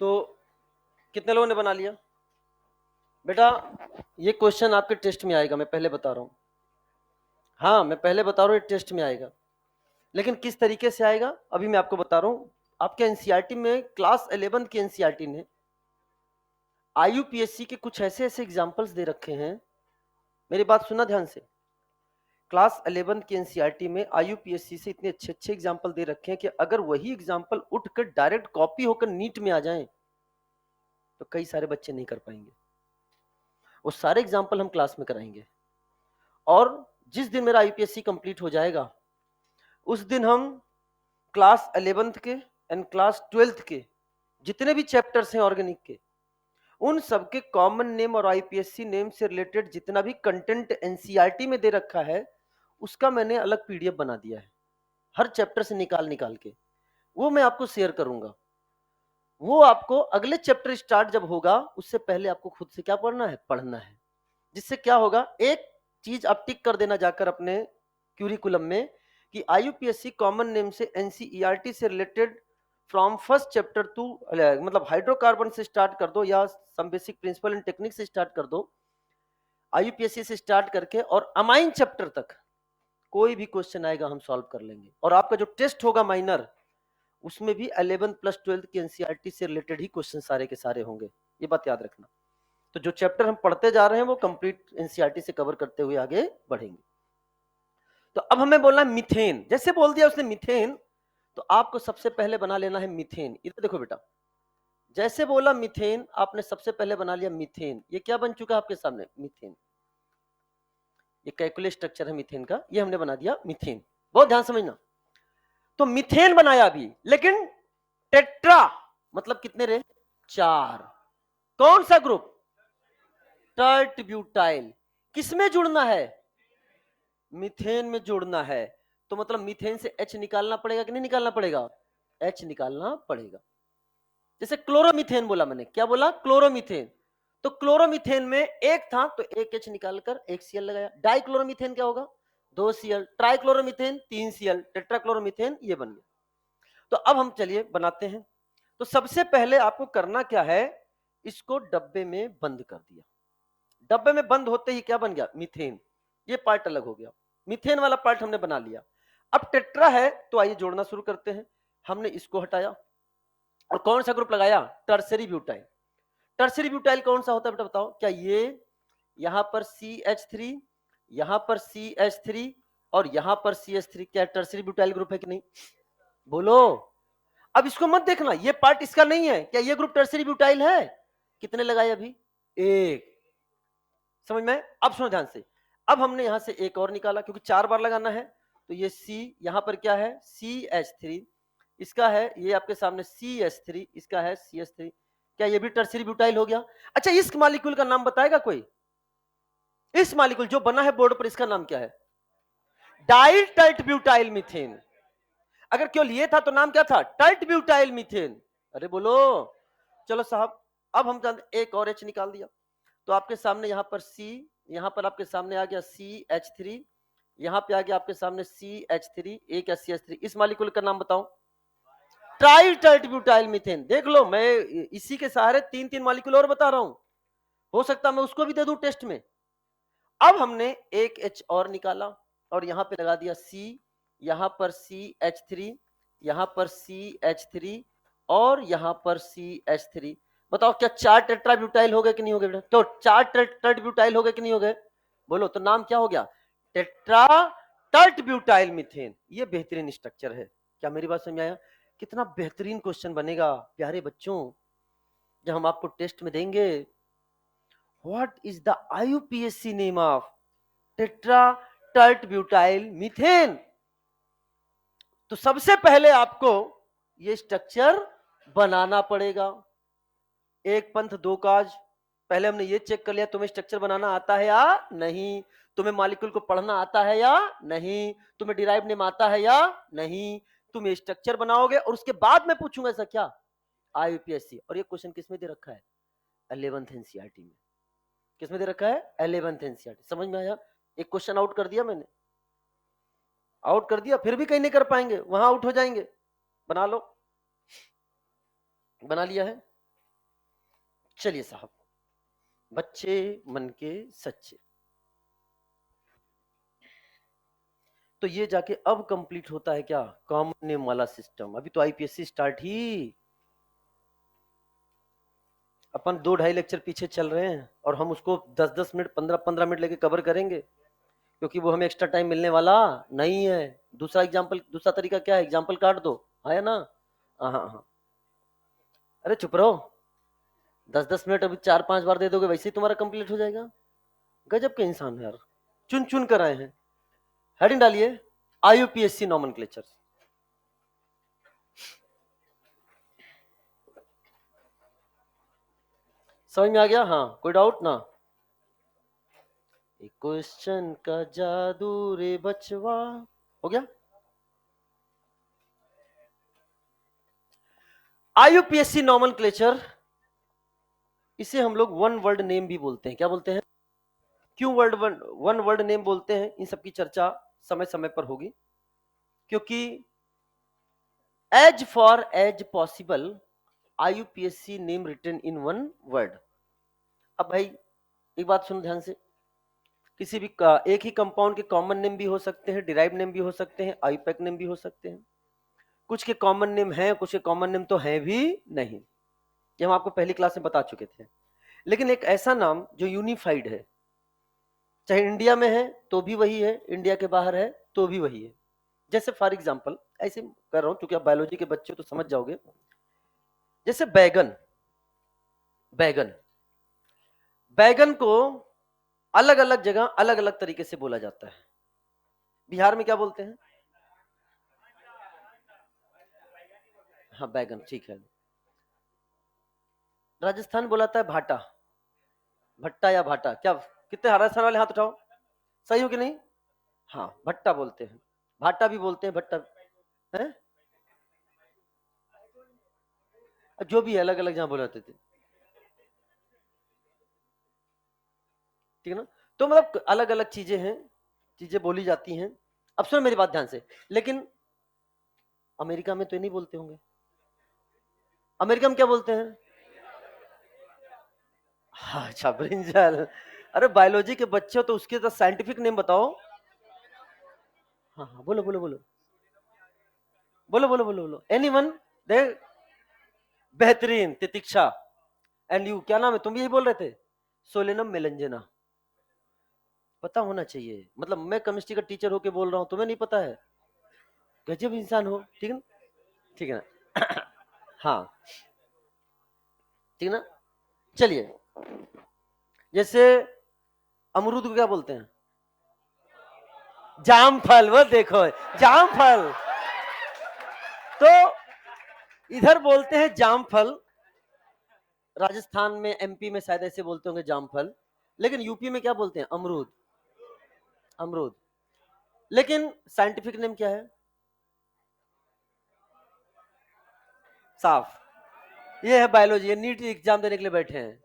तो कितने लोगों ने बना लिया? बेटा ये क्वेश्चन आपके टेस्ट में आएगा, मैं पहले बता रहा हूँ। हाँ मैं पहले बता रहा हूँ, ये टेस्ट में आएगा, लेकिन किस तरीके से आएगा अभी मैं आपको बता रहा हूँ। आपके एनसीईआरटी में क्लास 11 की एनसीईआरटी ने आईयूपीएससी के कुछ ऐसे ऐसे एग्जाम्पल्स दे रखे हैं, मेरी बात सुना ध्यान से। क्लास 11 की एनसीईआरटी में आईयूपीएससी से इतने अच्छे अच्छे एग्जाम्पल दे रखे हैं कि अगर वही एग्जाम्पल उठकर डायरेक्ट कॉपी होकर नीट में आ जाएं तो कई सारे बच्चे नहीं कर पाएंगे। वो सारे एग्जाम्पल हम क्लास में कराएंगे, और जिस दिन मेरा आईयूपीएससी कंप्लीट हो जाएगा उस दिन हम क्लास 11th के एंड क्लास 12th के जितने भी चैप्टर्स हैं ऑर्गेनिक के, उन सबके कॉमन नेम और आईपीएससी नेम से रिलेटेड जितना भी कंटेंट एनसीईआरटी में दे रखा है उसका मैंने अलग पीडीएफ बना दिया है, हर चैप्टर से निकाल के वो मैं आपको शेयर करूंगा। वो आपको अगले चैप्टर स्टार्ट जब होगा उससे पहले आपको खुद से क्या पढ़ना है। जिससे क्या होगा, एक चीज आप टिक कर देना जाकर अपने क्यूरिकुलम में कि आईयूपीएससी कॉमन नेम से एनसीईआरटी से related from first chapter to, मतलब हाइड्रोकार्बन से स्टार्ट कर दो या some basic principle and technique से स्टार्ट कर दो, आईयूपीएससी से स्टार्ट करके और अमाइन चैप्टर तक कोई भी क्वेश्चन आएगा हम सॉल्व कर लेंगे। और आपका जो टेस्ट होगा माइनर, उसमें भी 11 प्लस 12 की एनसीईआरटी से रिलेटेड ही क्वेश्चन सारे के सारे होंगे, ये बात याद रखना। तो जो चैप्टर हम पढ़ते जा रहे हैं वो कंप्लीट एनसीईआरटी से कवर करते हुए आगे बढ़ेंगे। तो अब हमें बोलना है मीथेन। जैसे बोल दिया उसने मीथेन, तो आपको सबसे पहले बना लेना है मीथेन। इधर देखो बेटा, जैसे बोला मीथेन आपने सबसे पहले बना लिया मीथेन। ये क्या बन चुका है आपके सामने? मीथेन। ये कैलकुलेट स्ट्रक्चर है मीथेन का, ये हमने बना दिया मीथेन। बहुत ध्यान समझना। तो मीथेन बनाया अभी, लेकिन टेट्रा मतलब कितने रे? 4। कौन सा ग्रुप? Tert butyl. किसमें जुड़ना है? मीथेन में जुड़ना है। तो मतलब मीथेन से H निकालना पड़ेगा कि नहीं निकालना पड़ेगा? H निकालना पड़ेगा। जैसे क्लोरोमीथेन बोला मैंने, क्या बोला? क्लोरोमीथेन। तो क्लोरोमीथेन में एक था तो एक H निकालकर एक Cl लगाया। डाइक्लोरोमीथेन क्या होगा? 2 Cl। ट्राइक्लोरोमीथेन 3 Cl। टेट्राक्लोरोमीथेन ये बन गया। तो अब हम चलिए बनाते हैं। तो सबसे पहले आपको करना क्या है, इसको डब्बे में बंद कर दिया। डब्बे में बंद होते ही क्या बन गया? मीथेन। ये पार्ट अलग हो गया, मीथेन वाला पार्ट हमने बना लिया। अब टेट्रा है तो आइए जोड़ना शुरू करते हैं। हमने इसको हटाया और कौन सा ग्रुप लगाया? Tertiary butyl. टर्सरी ब्यूटाइल कौन सा होता है बेटा बताओ? क्या ये यहां पर CH3, यहां पर CH3 और यहां पर CH3, क्या टर्सरी ब्यूटाइल ग्रुप है कि नहीं? बोलो। अब इसको मत देखना, ये पार्ट इसका नहीं है। क्या ये ग्रुप टर्सरी ब्यूटाइल है? कितने लगाए अभी? एक। समझ में? अब सुनो ध्यान से, अब हमने यहां से एक और निकाला क्योंकि 4 बार लगाना है। तो ये C यहां पर क्या है? CH3, इसका है ये आपके सामने CH3, इसका है CH3। क्या ये भी टर्सरी ब्यूटाइल हो गया? अच्छा, इस मॉलिक्यूल का नाम बताएगा कोई? इस मॉलिक्यूल जो बना है बोर्ड पर, इसका नाम क्या है? Dial tert butyl methane. अगर केवल ये था तो नाम क्या था? Tert butyl methane. अरे बोलो। चलो साहब, अब हम एक और H निकाल दिया। तो आपके सामने यहां पर C, यहां पर आपके सामने आ गया CH3, यहां पे आ गया आपके सामने CH3, एक है CH3। इस मॉलिक्यूल का नाम बताओ। ट्राइल टर्ट ब्यूटाइल मीथेन। देख लो, मैं इसी के सहारे 3-3 मॉलिक्यूल और बता रहा हूं, हो सकता मैं उसको भी दे दूं टेस्ट में। अब हमने एक H और निकाला और यहां पे लगा दिया C, यहां पर CH3, यहां पर CH3 और यहां पर CH3। बताओ क्या 4 टेट्राब्यूटाइल हो गए कि नहीं हो गए? तो 4 टेट्राब्यूटाइल हो गए कि नहीं हो गए? बोलो तो नाम क्या हो गया? Tetra tert butyl methane. ये बेहतरीन स्ट्रक्चर है। क्या मेरी बात समझ में आया? कितना बेहतरीन क्वेश्चन बनेगा प्यारे बच्चों जब हम आपको टेस्ट में देंगे। What is the IUPAC name of tetra tert butyl methane? तो सबसे पहले आपको ये स्ट्रक्चर बनाना पड़ेगा। एक पंथ दो काज। पहले हमने ये चेक कर लिया तुम्हें स्ट्रक्चर बनाना आता है या नहीं, तुम्हें मॉलिक्यूल को पढ़ना आता है या नहीं, तुम्हें डिराइव नेम आता है या नहीं। तुम ये स्ट्रक्चर बनाओगे और उसके बाद मैं पूछूंगा ऐसा क्या? IUPAC। और ये क्वेश्चन किसमें दे रखा है? 11th एनसीईआरटी में। किसमें दे रखा है? 11th NCERT. समझ में आया? एक क्वेश्चन आउट कर दिया मैंने, आउट कर दिया, फिर भी कहीं नहीं कर पाएंगे, वहां आउट हो जाएंगे। बना लो, बना लिया है। चलिए साहब, बच्चे मन के सच्चे। तो ये जाके अब कंप्लीट होता है क्या? कॉमन नेम वाला सिस्टम। अभी तो आईपीएससी स्टार्ट ही, अपन 2-2.5 लेक्चर पीछे चल रहे हैं और हम उसको 10-10 मिनट 15-15 मिनट लेके कवर करेंगे क्योंकि वो हमें एक्स्ट्रा टाइम मिलने वाला नहीं है। दूसरा एग्जाम्पल, दूसरा तरीका क्या है? एग्जाम्पल काट दो, है ना? हाँ हाँ, अरे चुप रहो। 10-10 मिनट अभी 4-5 बार दे दोगे, वैसे ही तुम्हारा कंप्लीट हो जाएगा। गजब के इंसान है यार, चुन चुन कर आए हैं। हेडिंग डालिए आईयूपीएससी नॉमेनक्लेचर। समझ में आ गया? हाँ, कोई डाउट ना? एक क्वेश्चन का जादू रे बचवा। हो गया? आईयूपीएससी नॉमेनक्लेचर, इसे हम लोग वन वर्ड नेम भी बोलते हैं। क्या बोलते हैं? क्यों वन वर्ड नेम बोलते हैं? इन सबकी चर्चा समय समय पर होगी, क्योंकि as far as possible IUPSC name written in one word. अब भाई एक बात सुनो ध्यान से, किसी भी एक ही कंपाउंड के कॉमन नेम भी हो सकते हैं, डिराइव नेम भी हो सकते हैं, आईयूपैक नेम भी हो सकते हैं। कुछ के कॉमन नेम है, कुछ के कॉमन नेम तो है भी नहीं, ये हम आपको पहली क्लास में बता चुके थे। लेकिन एक ऐसा नाम जो यूनिफाइड है, चाहे इंडिया में है तो भी वही है, इंडिया के बाहर है तो भी वही है। जैसे फॉर एग्जांपल ऐसे कर रहा हूं क्योंकि आप बायोलॉजी के बच्चे तो समझ जाओगे। जैसे बैगन, बैगन, बैगन को अलग अलग जगह अलग अलग तरीके से बोला जाता है। बिहार में क्या बोलते हैं? हाँ बैगन, ठीक है। राजस्थान बोलाता है भाटा, भट्टा या भाटा। क्या कितने राजस्थान वाले हाथ उठाओ, सही हो कि नहीं? हाँ, भट्टा बोलते हैं, भाटा भी बोलते हैं, भट्टा है, जो भी है अलग अलग जहां बोलाते थे, ठीक है ना? तो मतलब अलग अलग चीजें हैं, चीजें बोली जाती हैं। अब सुनो मेरी बात ध्यान से, लेकिन अमेरिका में तो नहीं बोलते होंगे। अमेरिका में क्या बोलते हैं? हाँ, अच्छा ब्रिंजल। अरे बायोलॉजी के बच्चे हो तो उसके तो साइंटिफिक नेम बताओ। हाँ हाँ, बोलो बोलो बोलो बोलो बोलो बोलो बोलो, एनीवन? दे, बेहतरीन, तितिक्षा। एंड यू, क्या नाम है? तुम यही बोल रहे थे? सोलेनम मेलेंजेना। पता होना चाहिए, मतलब मैं केमिस्ट्री का टीचर होके बोल रहा हूँ, तुम्हें नहीं पता है? गजब इंसान हो, ठीक है ना? ठीक है ना? हाँ ठीक ना। चलिए, जैसे अमरूद को क्या बोलते हैं? जाम फल, वो देखो जाम फल। तो इधर बोलते हैं जाम फल, राजस्थान में एमपी में शायद ऐसे बोलते होंगे जाम फल, लेकिन यूपी में क्या बोलते हैं? अमरूद। अमरूद। लेकिन साइंटिफिक नेम क्या है? साफ। ये है बायोलॉजी, ये नीट एग्जाम देने के लिए बैठे हैं।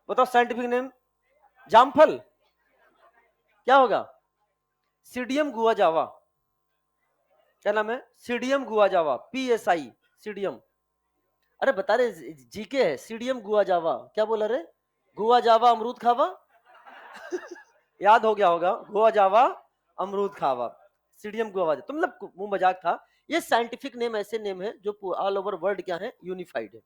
बताओ साइंटिफिक नेम? जामफल। क्या होगा? सीडियम गुआ जावा। क्या नाम है? सीडियम गुआ जावा, PSI, सीडियम। अरे बता रहे, जीके है। सीडियम गुआ जावा, क्या बोला रे? गुआ जावा अमरूद खावा। याद हो गया होगा, गुआ जावा अमरूद खावा, सीडियम गुआ। तो मतलब मुंह मजाक था। ये साइंटिफिक नेम ऐसे नेम है जो ऑल ओवर वर्ल्ड क्या है? यूनिफाइड है।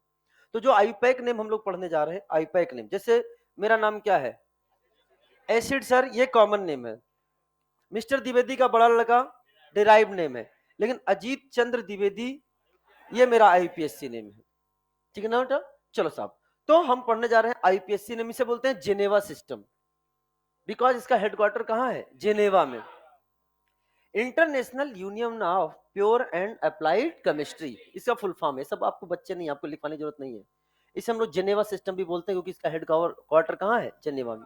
तो जो आईपैक नेम हम लोग पढ़ने जा रहे हैं, आईपैक नेम, जैसे मेरा नाम क्या है? एसिड सर, ये कॉमन नेम है। मिस्टर द्विवेदी का बड़ा लड़का डिराइव नेम है, लेकिन अजीत चंद्र द्विवेदी ये मेरा आईपीएससी नेम है। ठीक है ना बेटा? चलो साहब, तो हम पढ़ने जा रहे हैं आईपीएससी नेम, इसे बोलते हैं जेनेवा सिस्टम, बिकॉज इसका हेडक्वार्टर कहां है? जेनेवा में। International union of pure and applied chemistry, इसका फुल फॉर्म है। सब आपको बच्चे नहीं, आपको लिखवाने की जरूरत नहीं है। इसे हम लोग जेनेवा सिस्टम भी बोलते हैं, क्योंकि इसका हेडक्वार्टर कहां है? जेनेवा में।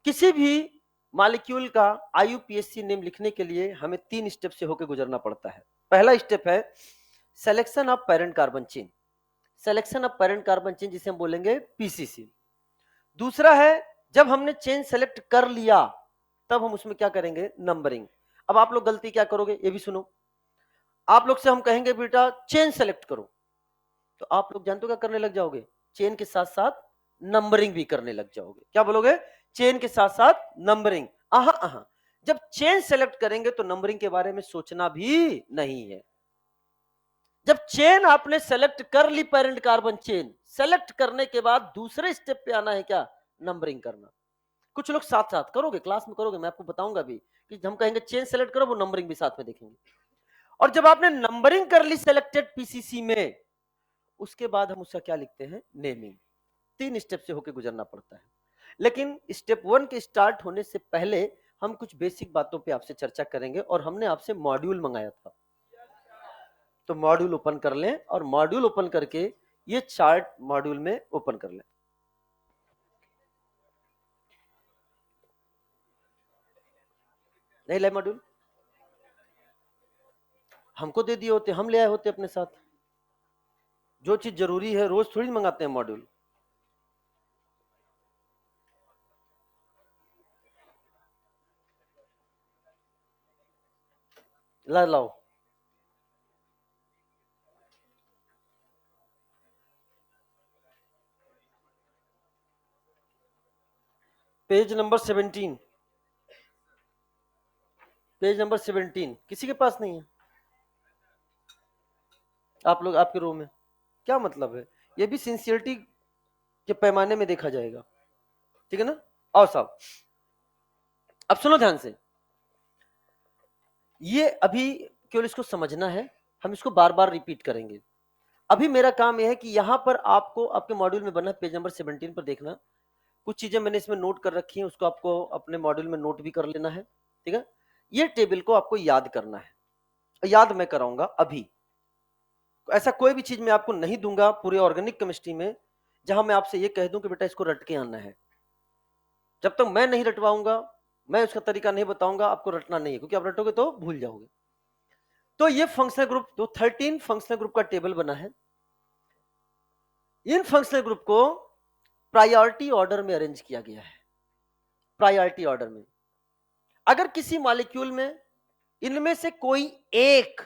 किसी भी मॉलिक्यूल का आईयूपीएससी नेम लिखने के लिए हमें 3 स्टेप से होकर गुजरना पड़ता है। पहला स्टेप है selection of parent carbon chain, selection of parent carbon chain, जिसे हम बोलेंगे पीसीसी। दूसरा है जब हमने चेन सेलेक्ट कर लिया, तब हम उसमें क्या करेंगे? नंबरिंग। अब आप लोग गलती क्या करोगे, ये भी सुनो। आप लोग से हम कहेंगे बेटा चेन सेलेक्ट करो, तो आप लोग जानते हो क्या करने लग जाओगे? चेन के साथ साथ नंबरिंग भी करने लग जाओगे। क्या बोलोगे? चेन के साथ साथ नंबरिंग। जब चेन सेलेक्ट करेंगे तो नंबरिंग के बारे में सोचना भी नहीं है। जब चेन आपने सेलेक्ट कर ली, पेरेंट कार्बन चेन सेलेक्ट करने के बाद दूसरे स्टेप पे आना है, क्या? नंबरिंग करना। कुछ लोग साथ साथ करोगे, क्लास में करोगे, मैं आपको बताऊंगा भी कि हम कहेंगे चेन सेलेक्ट करो, वो नंबरिंग भी साथ में देखेंगे। और जब आपने नंबरिंग कर ली सेलेक्टेड पीसीसी में, उसके बाद हम उसका क्या लिखते हैं? नेमिंग। 3 स्टेप से होकर गुजरना पड़ता है। लेकिन स्टेप 1 के स्टार्ट होने से पहले हम कुछ बेसिक बातों पे आपसे चर्चा करेंगे, और हमने आपसे मॉड्यूल मंगाया था, तो मॉड्यूल ओपन कर लें, और मॉड्यूल ओपन करके ये चार्ट मॉड्यूल में ओपन कर लें। नहीं लाए मॉड्यूल? हमको दे दिए होते, हम ले आए होते अपने साथ। जो चीज जरूरी है रोज थोड़ी मंगाते हैं मॉड्यूल। लाओ। पेज नंबर 17, पेज नंबर 17 किसी के पास नहीं है? आप लोग आपके रूम में? क्या मतलब है? ये भी सिंसियरिटी के पैमाने में देखा जाएगा। ठीक है ना? आओ साहब, अब सुनो ध्यान से। ये अभी केवल इसको समझना है, हम इसको बार बार रिपीट करेंगे। अभी मेरा काम यह है कि यहां पर आपको आपके मॉड्यूल में बना पेज नंबर 17 पर देखना, कुछ चीजें मैंने इसमें नोट कर रखी हैं, उसको आपको अपने मॉड्यूल में नोट भी कर लेना है। ठीक है? ये टेबल को आपको याद करना है, याद मैं कराऊंगा अभी। ऐसा कोई भी चीज मैं आपको नहीं दूंगा पूरे ऑर्गेनिक केमिस्ट्री में जहां मैं आपसे ये कह दूं कि बेटा इसको रट के आना है। जब तक मैं नहीं रटवाऊंगा, मैं उसका तरीका नहीं बताऊंगा, आपको रटना नहीं है, क्योंकि आप रटोगे तो भूल जाओगे। तो ये फंक्शनल ग्रुप, जो 13 फंक्शनल ग्रुप का टेबल बना है, इन फंक्शनल ग्रुप को प्रायोरिटी ऑर्डर में अरेंज किया गया है। प्रायोरिटी ऑर्डर में अगर किसी मॉलिक्यूल में इनमें से कोई एक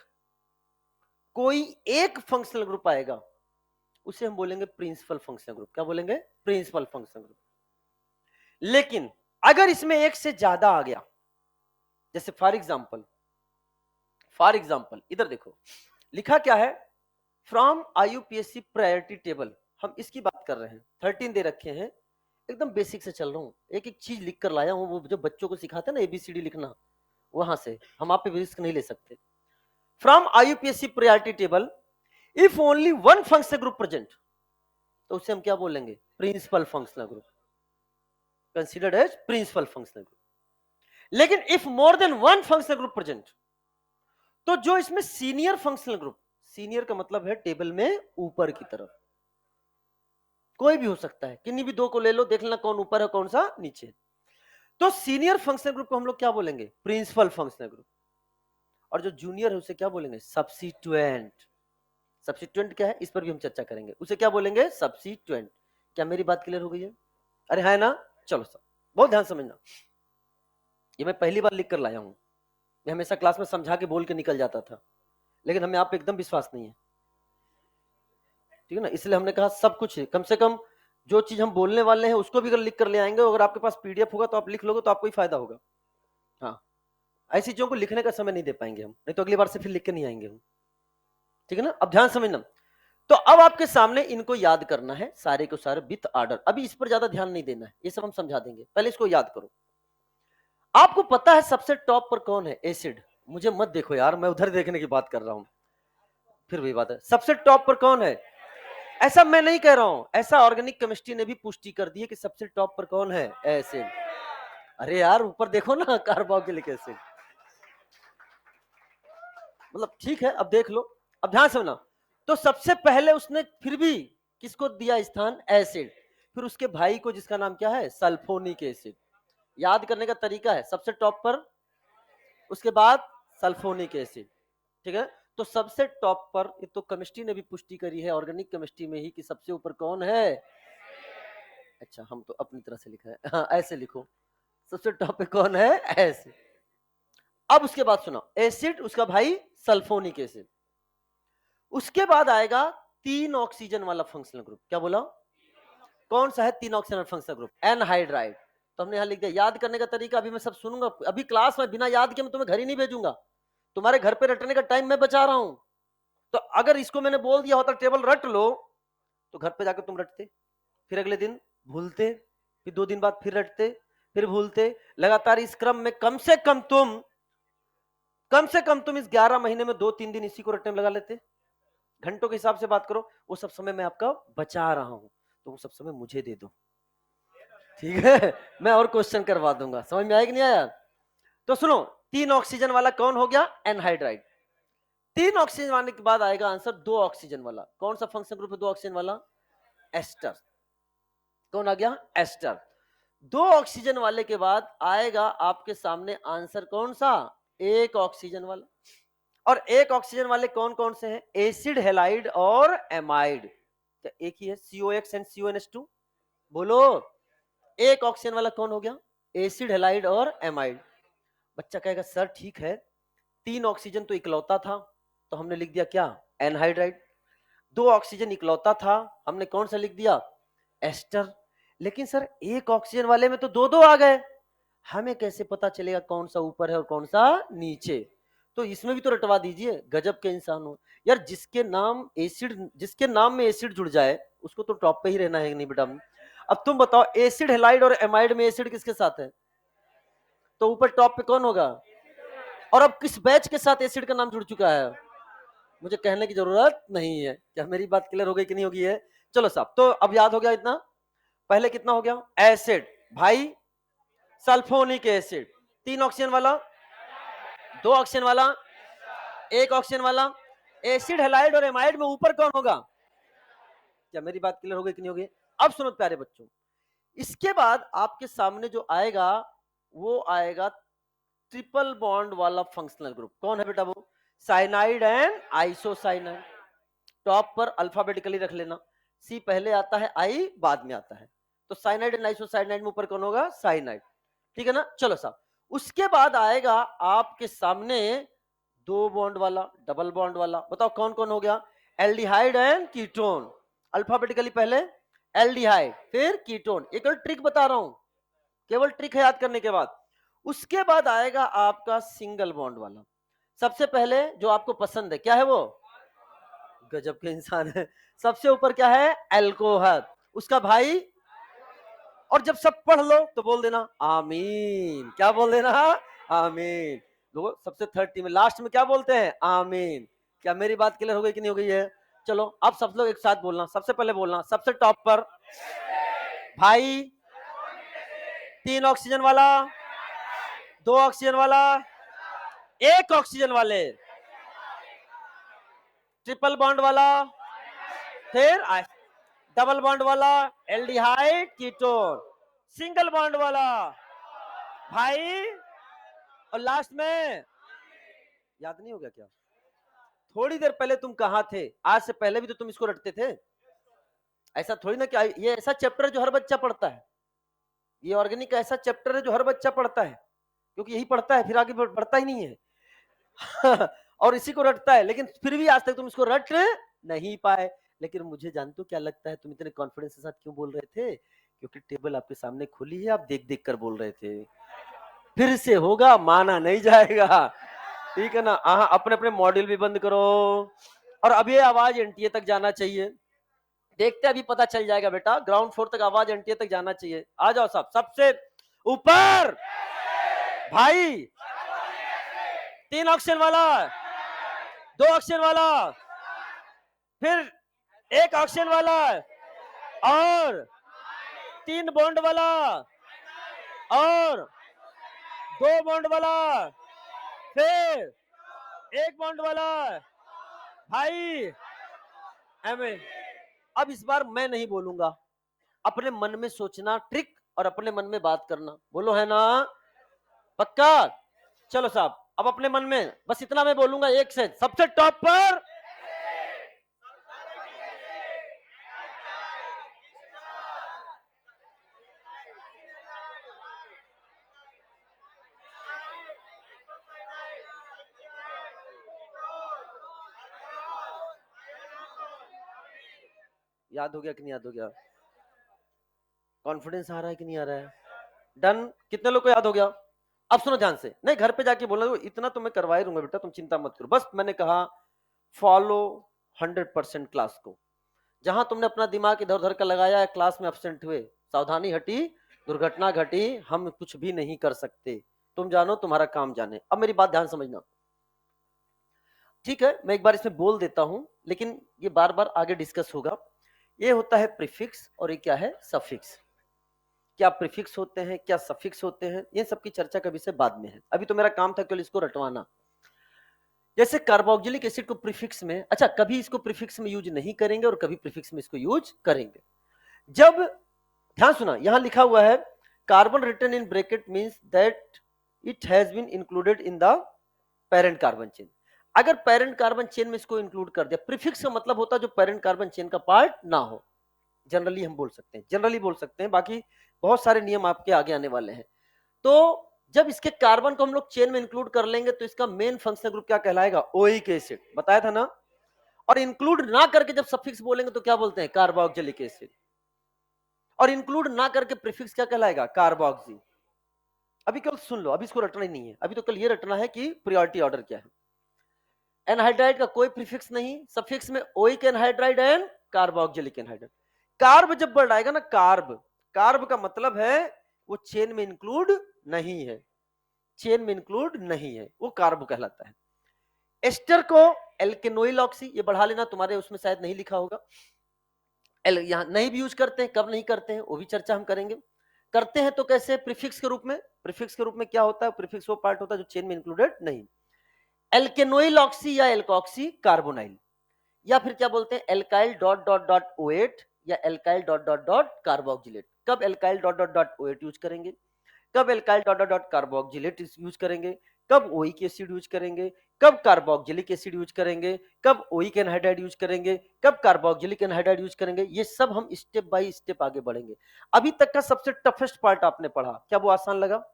फंक्शनल ग्रुप आएगा, उसे हम बोलेंगे प्रिंसिपल फंक्शनल ग्रुप। क्या बोलेंगे? Principal functional group. लेकिन अगर इसमें एक से ज्यादा आ गया, जैसे फॉर एग्जाम्पल इधर देखो लिखा क्या है? फ्रॉम आईयूपीएससी प्रायोरिटी टेबल, हम इसकी बात कर रहे हैं। 13 दे रखे हैं, एकदम बेसिक से चल रहा हूं, एक एक चीज लिख कर लाया हूं। वो जो बच्चों को सिखाते हैं ना एबीसीडी लिखना, वहां से हम आप पे रिस्क नहीं ले सकते। From IUPAC priority table if only one functional group present, तो उसे हम क्या बोलेंगे? Principal functional group, considered as principal functional group. लेकिन if more than one functional group present, तो जो इसमें सीनियर फंक्शनल ग्रुप, सीनियर का मतलब है टेबल में ऊपर की तरफ, कोई भी हो सकता है, किन्हीं भी दो को ले लो, देख लेना कौन ऊपर है कौन सा नीचे। तो सीनियर फंक्शनल ग्रुप को हम लोग क्या बोलेंगे? Principal functional group. और जो जूनियर है उसे क्या बोलेंगे? सब्स्टिट्यूएंट। सब्स्टिट्यूएंट क्या है, इस पर भी हम चर्चा करेंगे। उसे क्या बोलेंगे? सब्स्टिट्यूएंट। क्या मेरी बात क्लियर हो गई है? अरे है ना? चलो सब बहुत ध्यान समझना, ये मैं पहली बार लिख कर लाया हूं। मैं हमेशा क्लास में समझा के बोल के निकल जाता था, लेकिन हमें आप पे एकदम विश्वास नहीं है, ठीक है ना? इसलिए हमने कहा सब कुछ कम से कम जो चीज हम बोलने वाले हैं उसको भी अगर लिख कर ले आएंगे, अगर आपके पास पीडीएफ होगा तो आप लिख लोगे तो आपको ही फायदा होगा। हाँ, ऐसी चीजों को लिखने का समय नहीं दे पाएंगे हम, नहीं तो अगली बार से फिर लिख के नहीं आएंगे हम, ठीक है ना? अब ध्यान समझना। तो अब आपके सामने इनको याद करना है सारे को सारे विथ ऑर्डर। अभी इस पर ज्यादा ध्यान नहीं देना है, ये सब हम समझा देंगे, पहले इसको याद करो। आपको पता है सबसे टॉप पर कौन है? एसिड। मुझे मत देखो यार, मैं उधर देखने की बात कर रहा हूं, फिर वही बात है, सबसे टॉप पर कौन है? ऐसा मैं नहीं कह रहा हूं, ऐसा ऑर्गेनिक केमिस्ट्री ने भी पुष्टि कर दी है कि सबसे टॉप पर कौन है? एसिड। अरे यार ऊपर देखो ना, कार्बोक्सिलिक एसिड, मतलब ठीक है, अब देख लो। अब ध्यान से ना, तो सबसे पहले उसने फिर भी किसको दिया स्थान? एसिड। फिर उसके भाई को जिसका नाम क्या है? Sulphonic acid. याद करने का तरीका है, सबसे टॉप पर, उसके बाद सल्फोनिक एसिड, ठीक है? तो सबसे टॉप पर, ये तो केमिस्ट्री ने भी पुष्टि करी है, ऑर्गेनिक केमिस्ट्री में ही, कि सबसे ऊपर कौन है? अच्छा हम तो अपनी तरह से लिखा है, हाँ ऐसे लिखो, सबसे टॉप पे कौन है? एसिड। अब उसके बाद सुनो, एसिड, उसका भाई सल्फोनिक एसिड, उसके बाद आएगा 3 ऑक्सीजन वाला फंक्शनल ग्रुप। क्या बोला? कौन सा है 3 ऑक्सीजन फंक्शनल ग्रुप? एनहाइड्राइड। तो हमने यहां लिख दिया। याद करने का तरीका अभी मैं सब सुनूंगा, अभी क्लास में बिना याद के मैं तुम्हें घर ही नहीं भेजूंगा, तुम्हारे घर पे रटने का टाइम मैं बचा रहा हूं। तो अगर इसको मैंने बोल दिया होता टेबल रट लो, तो घर पे जाकर तुम रटते, फिर अगले दिन भूलते, फिर 2 दिन बाद फिर रटते, फिर भूलते, लगातार इस क्रम में कम से कम तुम इस 11 महीने में 2-3 दिन इसी को रटने में लगा लेते। घंटों के हिसाब से बात करो, वो सब समय मैं आपका बचा रहा हूं, तो वो सब समय मुझे दे दो, ठीक है? मैं और क्वेश्चन करवा दूंगा, समझ में आया कि नहीं आया? तो सुनो, 3 ऑक्सीजन वाला कौन हो गया? एनहाइड्राइड। 3 ऑक्सीजन वाले के बाद आएगा आंसर 2 ऑक्सीजन वाला। कौन सा फंक्शन ग्रुप है 2 ऑक्सीजन वाला? एस्टर। कौन आ गया? एस्टर। 2 ऑक्सीजन वाले के बाद आएगा आपके सामने आंसर कौन सा? 1 ऑक्सीजन वाला। और 1 ऑक्सीजन वाले कौन कौन से हैं? एसिड, हैलाइड और एमाइड। क्या एक ही है? COX and CONH2। बोलो, 1 ऑक्सीजन वाला कौन हो गया? एसिड, हैलाइड और एमाइड। बच्चा कहेगा सर ठीक है, 3 ऑक्सीजन तो इकलौता था, तो हमने लिख दिया क्या? एनहाइड्राइड। 2 ऑक्सीजन इकलौता था, हमने कौन सा लिख दिया? एस्टर। लेकिन सर 1 ऑक्सीजन वाले में तो 2-2 आ गए, हमें कैसे पता चलेगा कौन सा ऊपर है और कौन सा नीचे? तो इसमें भी तो रटवा दीजिए, गजब के इंसान हो यार। जिसके नाम में एसिड जुड़ जाए उसको तो टॉप पे ही रहना है, नहीं बेटा? अब तुम बताओ, एसिड, हैलाइड और एमाइड में एसिड किसके साथ है? तो ऊपर टॉप पे कौन होगा? और अब किस बैच के साथ एसिड का नाम जुड़ चुका है? मुझे कहने की जरूरत नहीं है। क्या मेरी बात क्लियर हो गई कि नहीं होगी है? चलो साहब, तो अब याद हो गया इतना। पहले कितना हो गया? एसिड भाई सल्फोनिक एसिड, 3 ऑक्सीजन वाला, 2 ऑक्सीजन वाला, 1 ऑक्सीजन वाला। एसिड, हैलाइड और एमाइड में ऊपर कौन होगा? क्या मेरी बात क्लियर हो गई कि नहीं होगी? अब सुनो प्यारे बच्चों, इसके बाद आपके सामने जो आएगा वो आएगा ट्रिपल बॉन्ड वाला फंक्शनल ग्रुप। कौन है बेटा वो? Cyanide and isocyanide. टॉप पर अल्फाबेटिकली रख लेना, सी पहले आता है, आई बाद में आता है। तो साइनाइड एंड आइसोसाइनाइड में ऊपर कौन होगा? साइनाइड, ठीक है ना? चलो साहब, उसके बाद आएगा आपके सामने 2 बॉन्ड वाला, डबल बॉन्ड वाला। बताओ कौन कौन हो गया? Aldehyde and ketone. अल्फाबेटिकली पहले एल्डिहाइड फिर कीटोन। एक और ट्रिक बता रहा हूं, केवल ट्रिक है याद करने के बाद। उसके बाद आएगा आपका सिंगल बॉन्ड वाला। सबसे पहले जो आपको पसंद है, क्या है वो? गजब के इंसान है, सबसे ऊपर क्या है? एल्कोहल, उसका भाई। और जब सब पढ़ लो तो बोल देना आमीन। क्या बोल देना? आमीन। लोगों सबसे 30 में लास्ट में क्या बोलते हैं? आमीन। क्या मेरी बात क्लियर हो गई कि नहीं हो गई है? चलो अब सब लोग एक साथ बोलना, सबसे पहले बोलना, सबसे टॉप पर भाई, 3 ऑक्सीजन वाला, 2 ऑक्सीजन वाला, 1 ऑक्सीजन वाले, ट्रिपल बॉन्ड वाला, फिर डबल बॉन्ड वाला एल्डिहाइड कीटोन, सिंगल बॉन्ड वाला भाई, और लास्ट में याद नहीं हो गया क्या? थोड़ी देर पहले तुम कहां थे? आज से पहले भी तो तुम इसको रटते थे। ऐसा थोड़ी ना, क्या ये ऐसा चैप्टर है जो हर बच्चा पढ़ता है, ये ऑर्गेनिक का ऐसा चैप्टर है जो हर बच्चा पढ़ता है, क्योंकि यही पढ़ता है, फिर आगे बढ़ता ही नहीं है और इसी को रटता है, लेकिन फिर भी आज तक तुम इसको रट नहीं पाए। लेकिन मुझे जानते हो क्या लगता है, तुम इतने कॉन्फिडेंस के साथ क्यों बोल रहे थे? क्योंकि टेबल आपके सामने खुली है, आप देख देख कर बोल रहे थे। फिर से होगा, माना नहीं जाएगा, ठीक है ना? अपने अपने मॉड्यूल भी बंद करो, और अब ये आवाज एनटीए तक जाना चाहिए। देखते अभी पता चल जाएगा बेटा, ग्राउंड फ्लोर तक आवाज एनटीए तक जाना चाहिए। आ जाओ सब, सबसे ऊपर भाई, 3 ऑक्सीजन वाला, 2 ऑक्सीजन वाला, फिर 1 ऑक्सीजन वाला, और 3 बॉन्ड वाला, और 2 बॉन्ड वाला, फिर 1 बॉन्ड वाला भाई एमए। अब इस बार मैं नहीं बोलूंगा, अपने मन में सोचना ट्रिक और अपने मन में बात करना, बोलो है ना? पक्का? चलो साहब, अब अपने मन में बस इतना मैं बोलूंगा, एक से सबसे टॉप पर याद हो गया कि नहीं याद हो गया? कॉन्फिडेंस आ रहा है कि नहीं आ रहा है? डन? कितने लोग को याद हो गया? अब सुनो ध्यान से, नहीं घर पे जाके बोलना, इतना तो मैं करवा ही दूंगा बेटा, तुम चिंता मत करो। बस मैंने कहा फॉलो 100% क्लास को। जहां तुमने अपना दिमाग इधर उधर का लगाया है, क्लास में एब्सेंट हुए, सावधानी हटी, दुर्घटना घटी, हम कुछ भी नहीं कर सकते। तुम जानो, तुम्हारा काम जाने। अब मेरी बात ध्यान समझना, ठीक है? मैं एक बार इसमें बोल देता हूं, लेकिन ये बार बार आगे डिस्कस होगा। ये होता है प्रीफिक्स और ये क्या है? सफिक्स। क्या प्रीफिक्स होते हैं, क्या सफिक्स होते हैं, ये सब की चर्चा का विषय बाद में है। अभी तो मेरा काम था केवल इसको रटवाना। जैसे कार्बोक्सिलिक एसिड को प्रीफिक्स में, अच्छा, कभी इसको प्रीफिक्स में यूज नहीं करेंगे और कभी प्रीफिक्स में इसको यूज करेंगे। जब, ध्यान सुना, यहां लिखा हुआ है carbon written in bracket means that it has been included in the parent carbon chain. अगर पेरेंट कार्बन चेन में इसको इंक्लूड कर दिया, प्रीफिक्स का मतलब होता है जो पेरेंट कार्बन चेन का पार्ट ना हो। जनरली हम बोल सकते हैं, जनरली बोल सकते हैं, बाकी बहुत सारे नियम आपके आगे आने वाले हैं। तो जब इसके कार्बन को हम लोग चेन में इंक्लूड कर लेंगे तो इसका मेन फंक्शनल ग्रुप क्या कहलाएगा? ओइक एसिड, बताया था ना? और इंक्लूड ना करके जब सफिक्स बोलेंगे तो क्या बोलते हैं? Carboxylic acid. और इंक्लूड ना करके प्रीफिक्स क्या कहलाएगा? कार्बोक्सी। अभी केवल सुन लो, अभी इसको रटना ही नहीं है, अभी तो कल ये रटना है कि प्रियोरिटी ऑर्डर क्या है। एनहाइड्राइड का कोई प्रीफिक्स नहीं, सफिक्स में oic anhydride and carboxylic anhydride. Carb जब वर्ड आएगा ना, कार्ब, कार्ब का मतलब है वो चेन में इंक्लूड नहीं है, चेन में इंक्लूड नहीं है, वो कार्ब कहलाता है। एस्टर को एल्केनोइल ऑक्सी, ये बढ़ा लेना, तुम्हारे उसमें शायद नहीं लिखा होगा। यहां नहीं भी यूज करते हैं, कब नहीं करते हैं वो भी चर्चा हम करेंगे। करते हैं तो कैसे? प्रीफिक्स के रूप में। प्रीफिक्स के रूप में क्या होता है? प्रीफिक्स वो पार्ट होता है जो चेन में इंक्लूडेड नहीं। एल्केनोइल ऑक्सी या एल्कोक्सी कार्बोनाइल, या फिर क्या बोलते हैं? Alkyl dot dot dot oate या alkyl dot dot dot carboxylate. कब alkyl dot dot dot oate use करेंगे, कब alkyl dot dot dot carboxylate use करेंगे, कब ओइक एसिड यूज करेंगे, कब कार्बोक्सिलिक एसिड यूज करेंगे, कब ओइक एनहाइड्राइड यूज करेंगे, कब कार्बोक्सिलिक एनहाइड्राइड यूज करेंगे, ये सब हम स्टेप बाय स्टेप आगे बढ़ेंगे। अभी तक का सबसे टफेस्ट पार्ट आपने पढ़ा, क्या वो आसान लगा?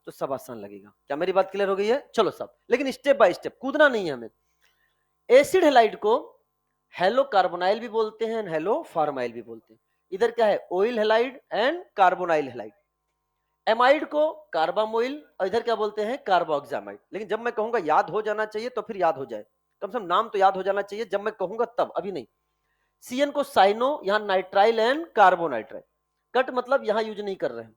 तो सब आसान लगेगा। क्या मेरी बात क्लियर हो गई है? चलो सब, लेकिन स्टेप बाय स्टेप, कूदना नहीं है हमें। एसिड हेलाइड को हेलो कार्बोनाइल भी बोलते हैं, हेलो फार्माइल भी बोलते हैं। इधर क्या है? Oil halide and carbonyl halide. Amide को कार्बामोइल, और इधर क्या बोलते हैं? कार्बोक्सामाइड। लेकिन जब मैं कहूंगा याद हो जाना चाहिए तो फिर याद हो जाए, कम से कम नाम तो याद हो जाना चाहिए जब मैं कहूंगा तब, अभी नहीं। सीएन को साइनो, यहां नाइट्राइल एंड कार्बोनाइट्राइल। कट मतलब यहां यूज नहीं कर रहे हैं,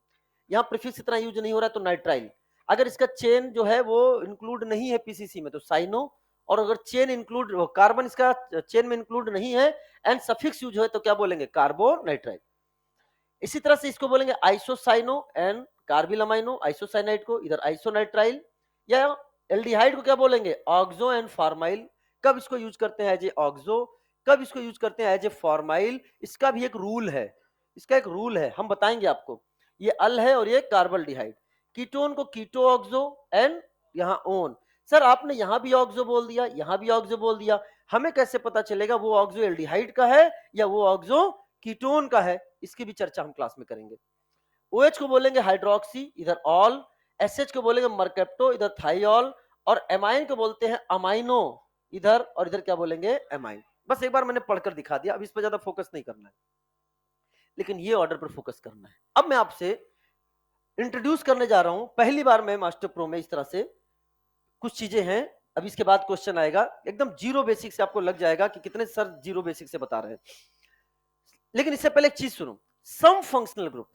यहां प्रीफिक्स इतना यूज नहीं हो रहा है, तो नाइट्राइल। अगर इसका चेन जो है वो इंक्लूड नहीं है पीसीसी में तो साइनो, और अगर चेन इंक्लूड कार्बन इसका चेन में इंक्लूड नहीं है एंड सफिक्स यूज है तो क्या बोलेंगे कार्बोनाइट्राइल। इसी तरह से इसको बोलेंगे आइसोसाइनो एंड कार्बिलमाइनो, आइसोसाइनाइड को इधर आइसोनाइट्राइल, या एल्डिहाइड को क्या बोलेंगे ऑक्सो एंड फॉर्माइल। कब इसको यूज करते हैं एज ए ऑक्सो, कब इसको यूज करते हैं एज ए फॉर्माइल, इसका भी एक रूल है, इसका एक रूल है हम बताएंगे आपको। ये अल है और ये कार्बल्डिहाइड। कीटोन को कीटो ऑक्सो एंड यहाँ ओन। सर आपने यहां भी ऑक्सो बोल दिया, यहां भी ऑक्सो बोल दिया, हमें कैसे पता चलेगा वो ऑक्सो एल्डिहाइड का है या वो ऑक्सो कीटोन का है, इसकी भी चर्चा हम क्लास में करेंगे। OH को बोलेंगे हाइड्रोक्सी, इधर ऑल, SH को बोलेंगे मर्केप्टो, इधर थाइऑल, और एमाइन को बोलते हैं अमाइनो इधर, और इधर क्या बोलेंगे एमाइन। बस एक बार मैंने पढ़कर दिखा दिया, अब इस पर ज्यादा फोकस नहीं करना है, लेकिन ये ऑर्डर पर फोकस करना है। अब मैं आपसे इंट्रोड्यूस करने जा रहा हूं, पहली बार मैं मास्टर प्रो में इस तरह से कुछ चीजें हैं। अब इसके बाद क्वेश्चन आएगा एकदम जीरो बेसिक से, आपको लग जाएगा कि कितने सर जीरो बेसिक से बता रहे हैं। लेकिन इससे पहले एक चीज सुनो, some functional group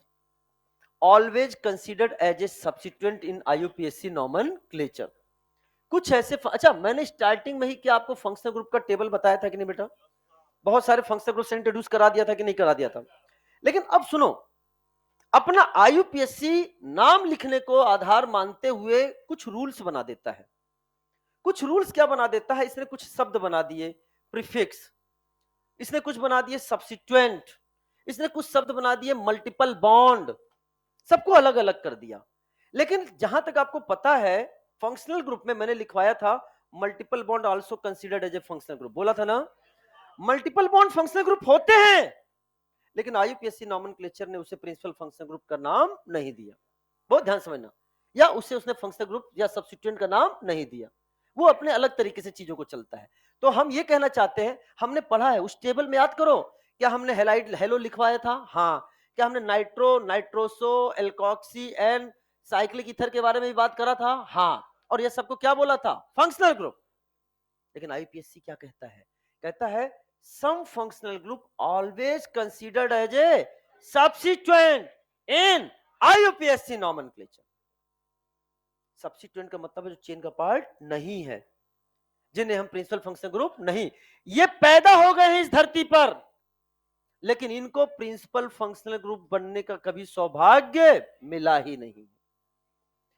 always considered as a substituent in IUPAC nomenclature. कुछ ऐसे अच्छा, मैंने स्टार्टिंग में ही क्या आपको फंक्शनल ग्रुप का टेबल बताया था कि नहीं बेटा? बहुत सारे फंक्शनल ग्रुप से इंट्रोड्यूस करा दिया था कि नहीं करा दिया था? लेकिन अब सुनो, अपना IUPAC नाम लिखने को आधार मानते हुए कुछ रूल्स बना देता है। कुछ रूल्स क्या बना देता है, इसने कुछ शब्द बना दिए प्रीफिक्स, इसने कुछ बना दिए सब्स्टिट्यूएंट, इसने कुछ शब्द बना दिए मल्टीपल बॉन्ड, सबको अलग अलग कर दिया। लेकिन जहां तक आपको पता है फंक्शनल ग्रुप में मैंने लिखवाया था multiple bond also considered as a functional group, बोला था ना? मल्टीपल बॉन्ड फंक्शनल ग्रुप होते हैं, लेकिन IUPAC नॉमेनक्लेचर ने उसे प्रिंसिपल फंक्शनल ग्रुप का नाम नहीं दिया। बहुत ध्यान समझना, या उसे उसने फंक्शनल ग्रुप या सब्स्टिट्यूएंट का नाम नहीं दिया, वो अपने अलग तरीके से चीजों को चलता है। तो हम ये कहना चाहते हैं, हमने पढ़ा है उस टेबल में, याद करो क्या हमने हेलाइड हेलो लिखवाया था? हाँ। क्या हमने nitro, nitroso, alkoxy and cyclic ether के बारे में भी बात करा था? हाँ। और ये सबको क्या बोला था? Functional group. लेकिन IUPAC क्या कहता है? कहता है some functional group always considered as a substituent in IUPAC nomenclature। Substituent का मतलब है जो चेन का पार्ट नहीं है, जिन्हें हम प्रिंसिपल फंक्शनल ग्रुप नहीं, ये पैदा हो गए हैं इस धरती पर, लेकिन इनको प्रिंसिपल फंक्शनल ग्रुप बनने का कभी सौभाग्य मिला ही नहीं।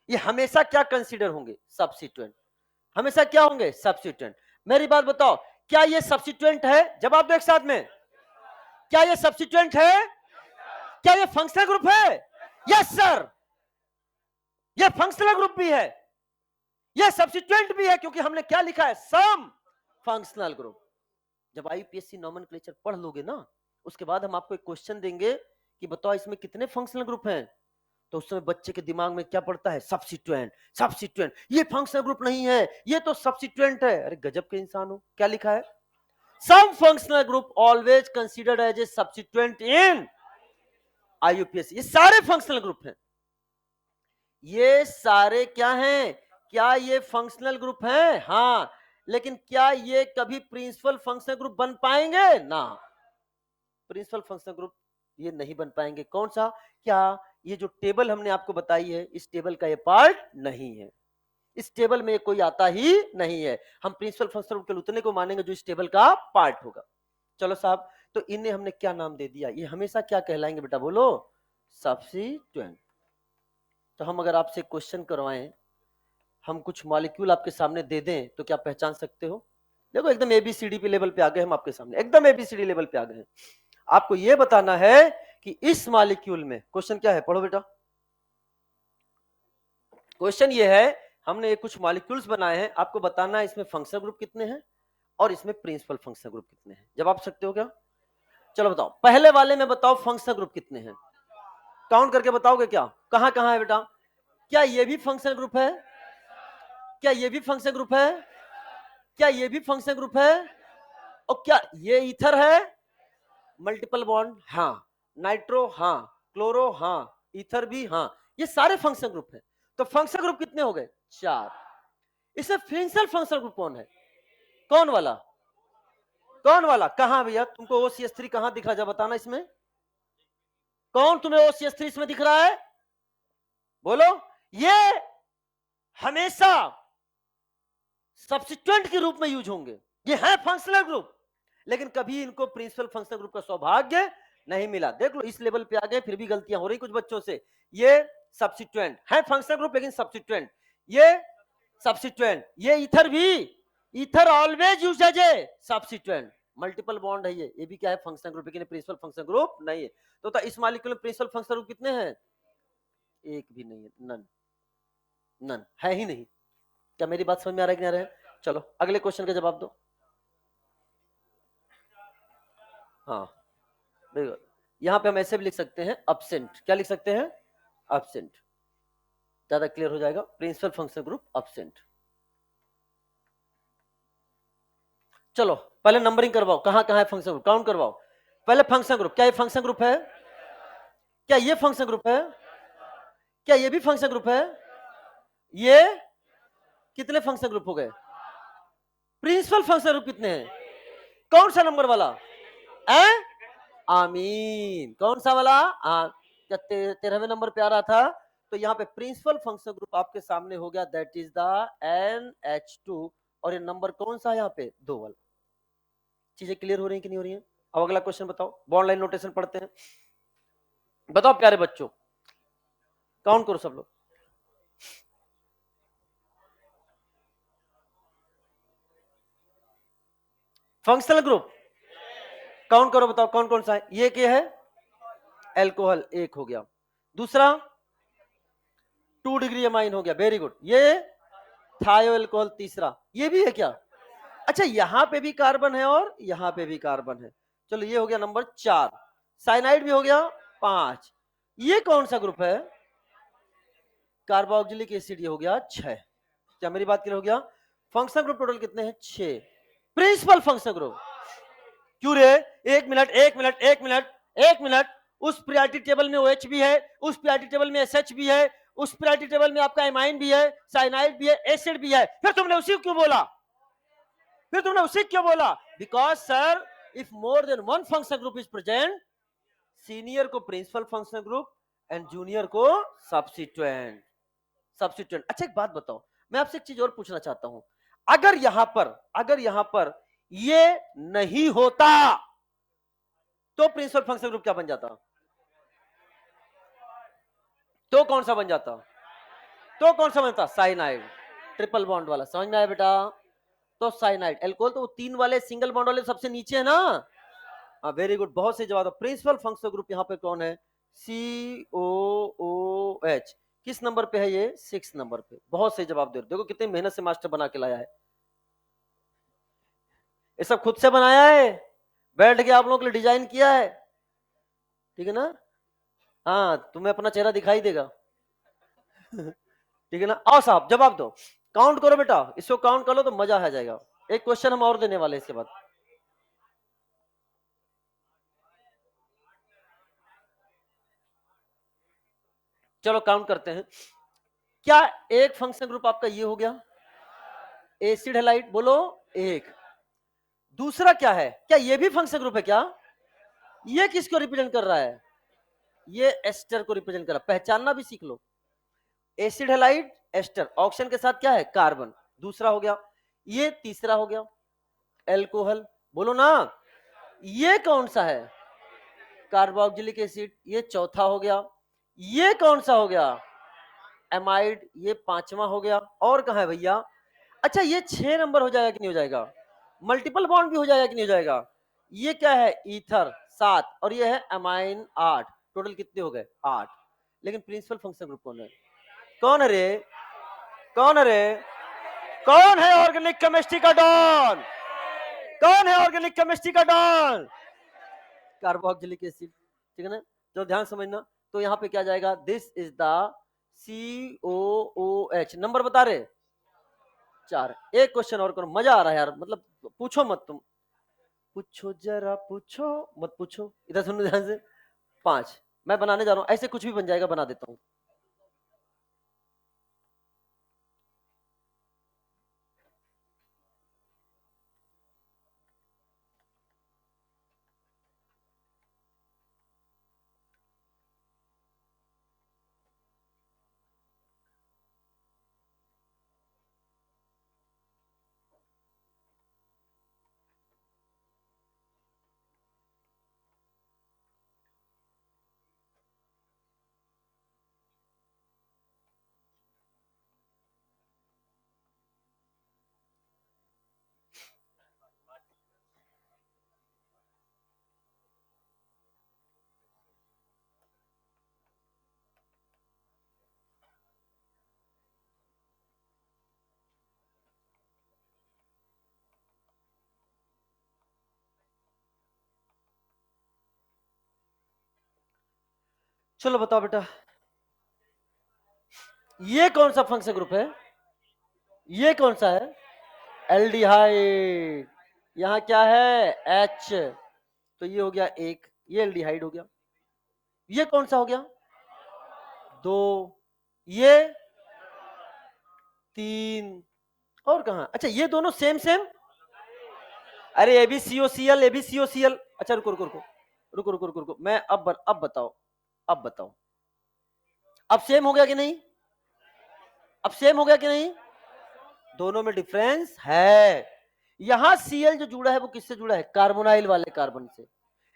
ये हमेशा क्या कंसीडर होंगे? सब्स्टिट्यूएंट। हमेशा क्या होंगे? सब्स्टिट्यूएंट। मेरी बात बताओ, क्या ये सब्स्टिट्यूएंट है? जवाब दो एक साथ में, क्या ये सब्स्टिट्यूएंट है? क्या ये फंक्शनल ग्रुप है? यस सर, ये फंक्शनल ग्रुप भी है, ये सब्स्टिट्यूएंट भी है, क्योंकि हमने क्या लिखा है? Some functional group. जब IUPAC नॉमेनक्लेचर पढ़ लोगे ना, उसके बाद हम आपको एक क्वेश्चन देंगे कि बताओ इसमें कितने फंक्शनल ग्रुप हैं, तो उस समय बच्चे के दिमाग में क्या पड़ता है? सब्स्टिट्यूएंट, सब्स्टिट्यूएंट, ये फंक्शनल ग्रुप नहीं है, ये तो सब्स्टिट्यूएंट है। अरे गजब के इंसान हो, क्या लिखा है? Some functional group always considered as a substituent in IUPAC। ये सारे फंक्शनल ग्रुप हैं, ये सारे क्या हैं? क्या ये फंक्शनल ग्रुप हैं? हाँ। लेकिन क्या ये कभी प्रिंसिपल फंक्शनल ग्रुप बन पाएंगे? ना, प्रिंसिपल फंक्शनल ग्रुप ये नहीं बन पाएंगे। कौन सा? क्या ये जो टेबल हमने आपको बताई है, इस टेबल का ये पार्ट नहीं है, इस टेबल में कोई आता ही नहीं है। हम प्रिंसिपल फंक्शनल ग्रुप के उतने को मानेंगे जो इस टेबल का पार्ट होगा। चलो साहब, तो इन्हें हमने क्या नाम दे दिया? ये हमेशा क्या कहलाएंगे बेटा? बोलो, सब्स्टिट्यूएंट। तो हम अगर आपसे क्वेश्चन करवाएं, हम कुछ मॉलिक्यूल आपके सामने दे दें, तो क्या पहचान सकते हो? देखो एकदम ABCD पे लेवल पे आ गए हम आपके सामने, एकदम ABCD लेवल पे आ गए हैं। आपको यह बताना है कि इस मॉलिक्यूल में, क्वेश्चन क्या है? पढ़ो बेटा। क्वेश्चन ये है, हमने ये कुछ मॉलिक्यूल्स बनाए हैं, आपको बताना है इसमें फंक्शनल ग्रुप कितने हैं और इसमें प्रिंसिपल फंक्शनल ग्रुप कितने हैं। जवाब सकते हो क्या? चलो बताओ, पहले वाले में बताओ फंक्शनल ग्रुप कितने हैं, काउंट करके बताओगे क्या? कहां कहां है बेटा? क्या ये भी फंक्शनल ग्रुप है? क्या ये भी फंक्शनल ग्रुप है? क्या ये भी फंक्शनल ग्रुप है? और क्या ये ईथर है? मल्टीपल बॉन्ड, हाँ। नाइट्रो, हाँ। क्लोरो, हाँ। ईथर भी, हाँ। ये सारे फंक्शनल ग्रुप हैं। तो फंक्शनल ग्रुप कितने हो गए? 4। इसमें प्रिंसिपल फंक्शनल ग्रुप कौन है? कौन वाला? कौन वाला? कहां भैया तुमको OCH3 कहां दिख रहा है? बताना इसमें कौन तुम्हें OCH3 इसमें दिख रहा है? बोलो। ये हमेशा सब्स्टिट्यूएंट के रूप में यूज होंगे। ये है फंक्शनल ग्रुप, लेकिन कभी इनको प्रिंसिपल फंक्शनल ग्रुप का सौभाग्य नहीं मिला। देख लो इस लेवल पे आ गए, फिर भी गलतियां हो रही कुछ बच्चों से। ये सब्स्टिट्यूएंट है फंक्शनल ग्रुप, लेकिन सब्स्टिट्यूएंट, ये सब्स्टिट्यूएंट, ये ईथर भी, ether always use as a substituent. Multiple bond है ये भी क्या है, फंक्शनल ग्रुप, लेकिन प्रिंसिपल फंक्शनल ग्रुप नहीं है। तो इस मॉलिक्यूल में प्रिंसिपल फंक्शनल ग्रुप कितने हैं? एक भी नहीं है, नन, नन है ही नहीं। क्या मेरी बात समझ में आ रहा है कि नहीं आ रहा है? चलो अगले क्वेश्चन का जवाब दो। हाँ बिल्कुल, यहां पे हम ऐसे भी लिख सकते हैं अब्सेंट। क्या लिख सकते हैं? अब्सेंट, ज्यादा क्लियर हो जाएगा। Principal functional group absent. चलो पहले नंबरिंग करवाओ, कहां कहां है फंक्शन ग्रुप, काउंट करवाओ। पहले फंक्शन ग्रुप, क्या ये फंक्शन ग्रुप है? क्या ये फंक्शन ग्रुप है? क्या ये भी फंक्शन ग्रुप है? ये कितने फंक्शन ग्रुप हो गए? प्रिंसिपल फंक्शन ग्रुप कितने हैं? कौन सा नंबर वाला? आमीन, कौन सा वाला? जब 13वें नंबर पे आ रहा था, तो यहाँ पे प्रिंसिपल फंक्शन ग्रुप आपके सामने हो गया, दैट इज द NH2। और ये नंबर कौन सा है यहाँ पे? 2 वाला। चीजें क्लियर हो रही है कि नहीं हो रही है? अब अगला क्वेश्चन बताओ, बॉन्ड लाइन नोटेशन पढ़ते हैं। बताओ प्यारे बच्चों, काउंट करो सब लोग। फंक्शनल ग्रुप काउंट करो, बताओ कौन कौन सा है। ये क्या है? एल्कोहल, एक हो गया। दूसरा 2 डिग्री अमाइन हो गया, वेरी गुड। ये थायो एल्कोहल, तीसरा। ये भी है क्या? अच्छा, यहां पे भी कार्बन है और यहां पे भी कार्बन है। चलो ये हो गया नंबर 4। साइनाइड भी हो गया 5। ये कौन सा ग्रुप है? कार्बोक्सिलिक एसिड, ये हो गया 6। क्या मेरी बात क्लियर हो गया? फंक्शनल ग्रुप टोटल कितने हैं? 6। प्रिंसिपल फंक्शनल ग्रुप, क्यों रे? एक मिनट एक मिनट एक मिनट एक मिनट, उस प्रायोरिटी टेबल में OH भी है, उस प्रायोरिटी टेबल में SH भी है, उस प्रायोरिटी टेबल में आपका एमाइन भी है, साइनाइड भी है, एसिड भी है, फिर तुमने उसी क्यों बोला? फिर तुमने उसी क्यों बोला? Because sir, if more than one functional group is present, senior को principal functional group and junior को सब्स्टिट्यूएंट। सब्स्टिट्यूएंट। अच्छा एक बात बताओ, मैं आपसे एक चीज और पूछना चाहता हूं। अगर यहां पर ये नहीं होता तो प्रिंसिपल फंक्शनल ग्रुप क्या बन जाता? तो कौन सा बन जाता? तो कौन सा बनता? साइनाइड, ट्रिपल बॉन्ड वाला। समझ में आया बेटा? तो साइनाइड, एल्कोहल तो वो 3 वाले सिंगल बॉन्ड वाले सबसे नीचे है ना। हाँ वेरी गुड, बहुत से जवाब। प्रिंसिपल फंक्शनल ग्रुप यहाँ पे कौन है? COOH। किस नंबर पे है ये? 6 नंबर पे। बहुत से जवाब दे रहे, देखो कितनी मेहनत से मास्टर बना के लाया है। ये सब खुद से बनाया है, बैठ के आप लोगों के लिए डिजाइन किया है, ठीक है ना? हाँ तुम्हें अपना चेहरा दिखाई देगा। ठीक है ना? आओ साहब जवाब दो, काउंट करो बेटा, इसको काउंट कर लो तो मजा आ जाएगा। एक क्वेश्चन हम और देने वाले इसके बाद। चलो काउंट करते हैं। क्या एक फंक्शन ग्रुप आपका ये हो गया? एसिड हैलाइड, बोलो एक। दूसरा क्या है? क्या ये भी फंक्शन ग्रुप है क्या? ये किसको रिप्रेजेंट कर रहा है? ये एस्टर को रिप्रेजेंट कर रहा है, पहचानना भी सीख लो। एसिड हैलाइड, एस्टर, ऑक्सीजन के साथ क्या है? कार्बन, दूसरा हो गया। ये तीसरा हो गया, एल्कोहल, बोलो ना। ये कौन सा है? कार्बोक्सिलिक एसिड, ये चौथा हो गया। ये कौन सा हो गया? एमाइड, ये 5वां हो गया। और कहां है भैया? अच्छा ये 6 नंबर हो जाएगा कि नहीं हो जाएगा? मल्टीपल बॉन्ड भी हो जाएगा कि नहीं हो जाएगा? ये क्या है? ईथर 7, और ये है एमाइन 8। टोटल कितने हो गए? 8। लेकिन प्रिंसिपल फंक्शन ग्रुप कौन है? कौन है रे? कौन है रे? कौन है ऑर्गेनिक केमिस्ट्री का डॉन? कौन है ऑर्गेनिक केमिस्ट्री का डॉन? कार्बोक्सिलिक एसिड, ठीक है ना? तो ध्यान समझना, तो यहाँ पे क्या जाएगा? This is the COOH। Number बता रहे? 4। एक क्वेश्चन और करो, मजा आ रहा है यार, मतलब पूछो मत तुम, पूछो जरा पूछो मत पूछो। इधर सुनो ध्यान से। 5 मैं बनाने जा रहा हूं, ऐसे कुछ भी बन जाएगा, बना देता हूं। चलो बताओ बेटा, ये कौन सा फंक्शन ग्रुप है? ये कौन सा है? एल्डिहाइड। यहां क्या है? H। तो ये हो गया एक, ये एल्डिहाइड हो गया। ये कौन सा हो गया? 2। ये 3। और कहां? अच्छा, ये दोनों सेम सेम। अरे AbCOCl AbCOCl। अच्छा रुको रुको रुको रुको रुको रुको रुको, मैं अब बताओ, अब बताओ, अब सेम हो गया कि नहीं? अब सेम हो गया कि नहीं? दोनों में डिफरेंस है। यहां Cl जो जुड़ा है वो किससे जुड़ा है? कार्बोनाइल वाले कार्बन से,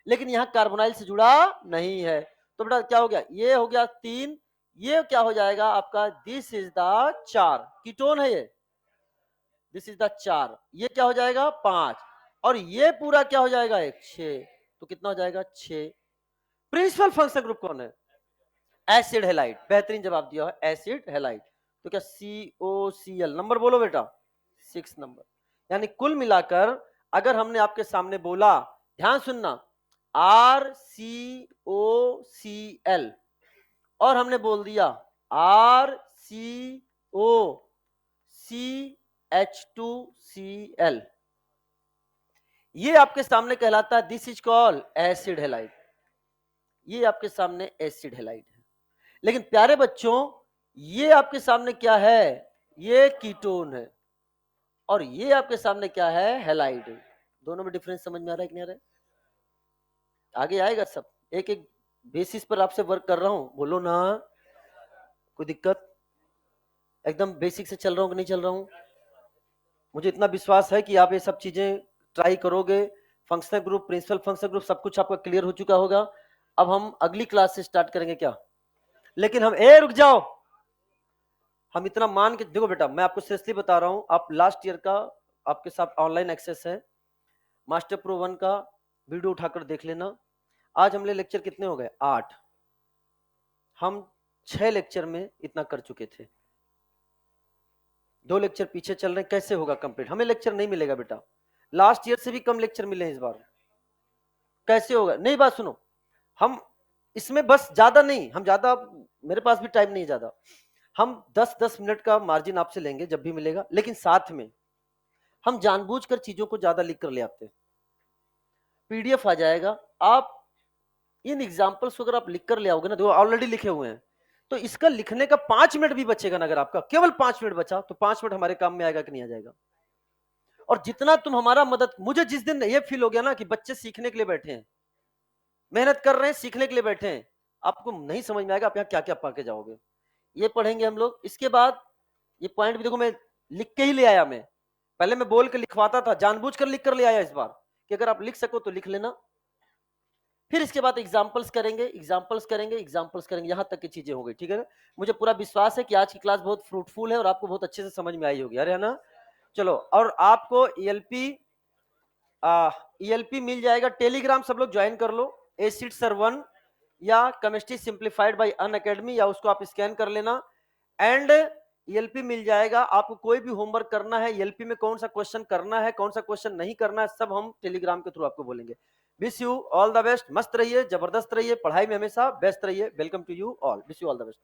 लेकिन यहां कार्बोनाइल से जुड़ा नहीं है। तो बेटा क्या हो गया? ये हो गया 3, ये क्या हो जाएगा आपका? दिस इज द 4 कीटोन है ये, दिस इज द 4, ये क्या हो जाएगा? 5, और ये पूरा क्या हो जाएगा? 1 6। तो कितना हो जाएगा? 6। प्रिंसिपल फंक्शन ग्रुप कौन है? Acid halide. बेहतरीन जवाब दिया है, एसिड हेलाइड। तो क्या COCl नंबर बोलो बेटा, 6 नंबर। यानी कुल मिलाकर अगर हमने आपके सामने बोला, ध्यान सुनना, RCOCl और हमने बोल दिया RCOCH2Cl, ये आपके सामने कहलाता है this is called acid halide. ये आपके सामने एसिड हेलाइड है। लेकिन प्यारे बच्चों, ये आपके सामने क्या है? ये कीटोन है, और ये आपके सामने क्या है? हेलाइड है। दोनों में डिफरेंस समझ में आ रहा है कि नहीं आ रहा है? आगे आएगा सब, एक एक बेसिस पर आपसे वर्क कर रहा हूं, बोलो ना। कोई दिक्कत? एकदम बेसिक से चल रहा हूं कि नहीं चल रहा हूं? मुझे इतना विश्वास है कि आप ये सब चीजें ट्राई करोगे। Functional group, principal functional group, सब कुछ आपका क्लियर हो चुका होगा। अब हम अगली क्लास से स्टार्ट करेंगे क्या? लेकिन हम रुक जाओ, हम इतना मान के देखो बेटा, मैं आपको सीरियसली बता रहा हूं, आप लास्ट ईयर का आपके साथ ऑनलाइन एक्सेस है, मास्टर प्रो 1 का वीडियो उठाकर देख लेना। आज हमने लेक्चर कितने हो गए? 8। हम 6 लेक्चर में इतना कर चुके थे, 2 लेक्चर पीछे चल रहे हैं। कैसे होगा कंप्लीट? हमें लेक्चर नहीं मिलेगा बेटा, लास्ट ईयर से भी कम लेक्चर मिले हैं इस बार। कैसे होगा? नहीं, बात सुनो, हम इसमें बस ज्यादा नहीं, हम ज्यादा, मेरे पास भी टाइम नहीं ज्यादा, हम 10-10 मिनट का मार्जिन आपसे लेंगे जब भी मिलेगा, लेकिन साथ में हम जानबूझकर चीजों को ज्यादा लिख कर ले आते हैं। PDF आ जाएगा, आप इन एग्जाम्पल्स को अगर आप लिख कर ले आओगे ना, देखो ऑलरेडी लिखे हुए हैं, तो इसका लिखने का 5 मिनट भी बचेगा ना। अगर आपका केवल 5 मिनट बचा तो 5 मिनट हमारे काम में आएगा कि नहीं आ जाएगा? और जितना तुम हमारा मदद, मुझे जिस दिन ये फील हो गया ना कि बच्चे सीखने के लिए बैठे हैं, मेहनत कर रहे हैं, सीखने के लिए बैठे हैं, आपको नहीं समझ में आएगा आप यहाँ क्या क्या पा के जाओगे। ये पढ़ेंगे हम लोग, इसके बाद ये पॉइंट भी देखो मैं लिख के ही ले आया। मैं पहले मैं बोल के लिखवाता था, जानबूझकर लिख कर ले आया इस बार कि अगर आप लिख सको तो लिख लेना। फिर इसके बाद एग्जाम्पल्स करेंगे, एग्जाम्पल्स करेंगे, एग्जाम्पल्स करेंगे, यहां तक की चीजें हो गई। ठीक है ना? मुझे पूरा विश्वास है कि आज की क्लास बहुत फ्रूटफुल है और आपको बहुत अच्छे से समझ में आई होगी, अरे है ना? चलो, और आपको ELP मिल जाएगा टेलीग्राम, सब लोग ज्वाइन कर लो, एसिड सर 1 या केमिस्ट्री सिंप्लीफाइड बाय अनअकैडमी, या उसको आप स्कैन कर लेना। एंड ELP मिल जाएगा। आपको कोई भी होमवर्क करना है, ELP में कौन सा क्वेश्चन करना है, कौन सा क्वेश्चन नहीं करना है, सब हम टेलीग्राम के थ्रू आपको बोलेंगे। Wish you all the best, मस्त रहिए, जबरदस्त रहिए, पढ़ाई में हमेशा बेस्ट रहिए। Welcome to you all, wish you all the best.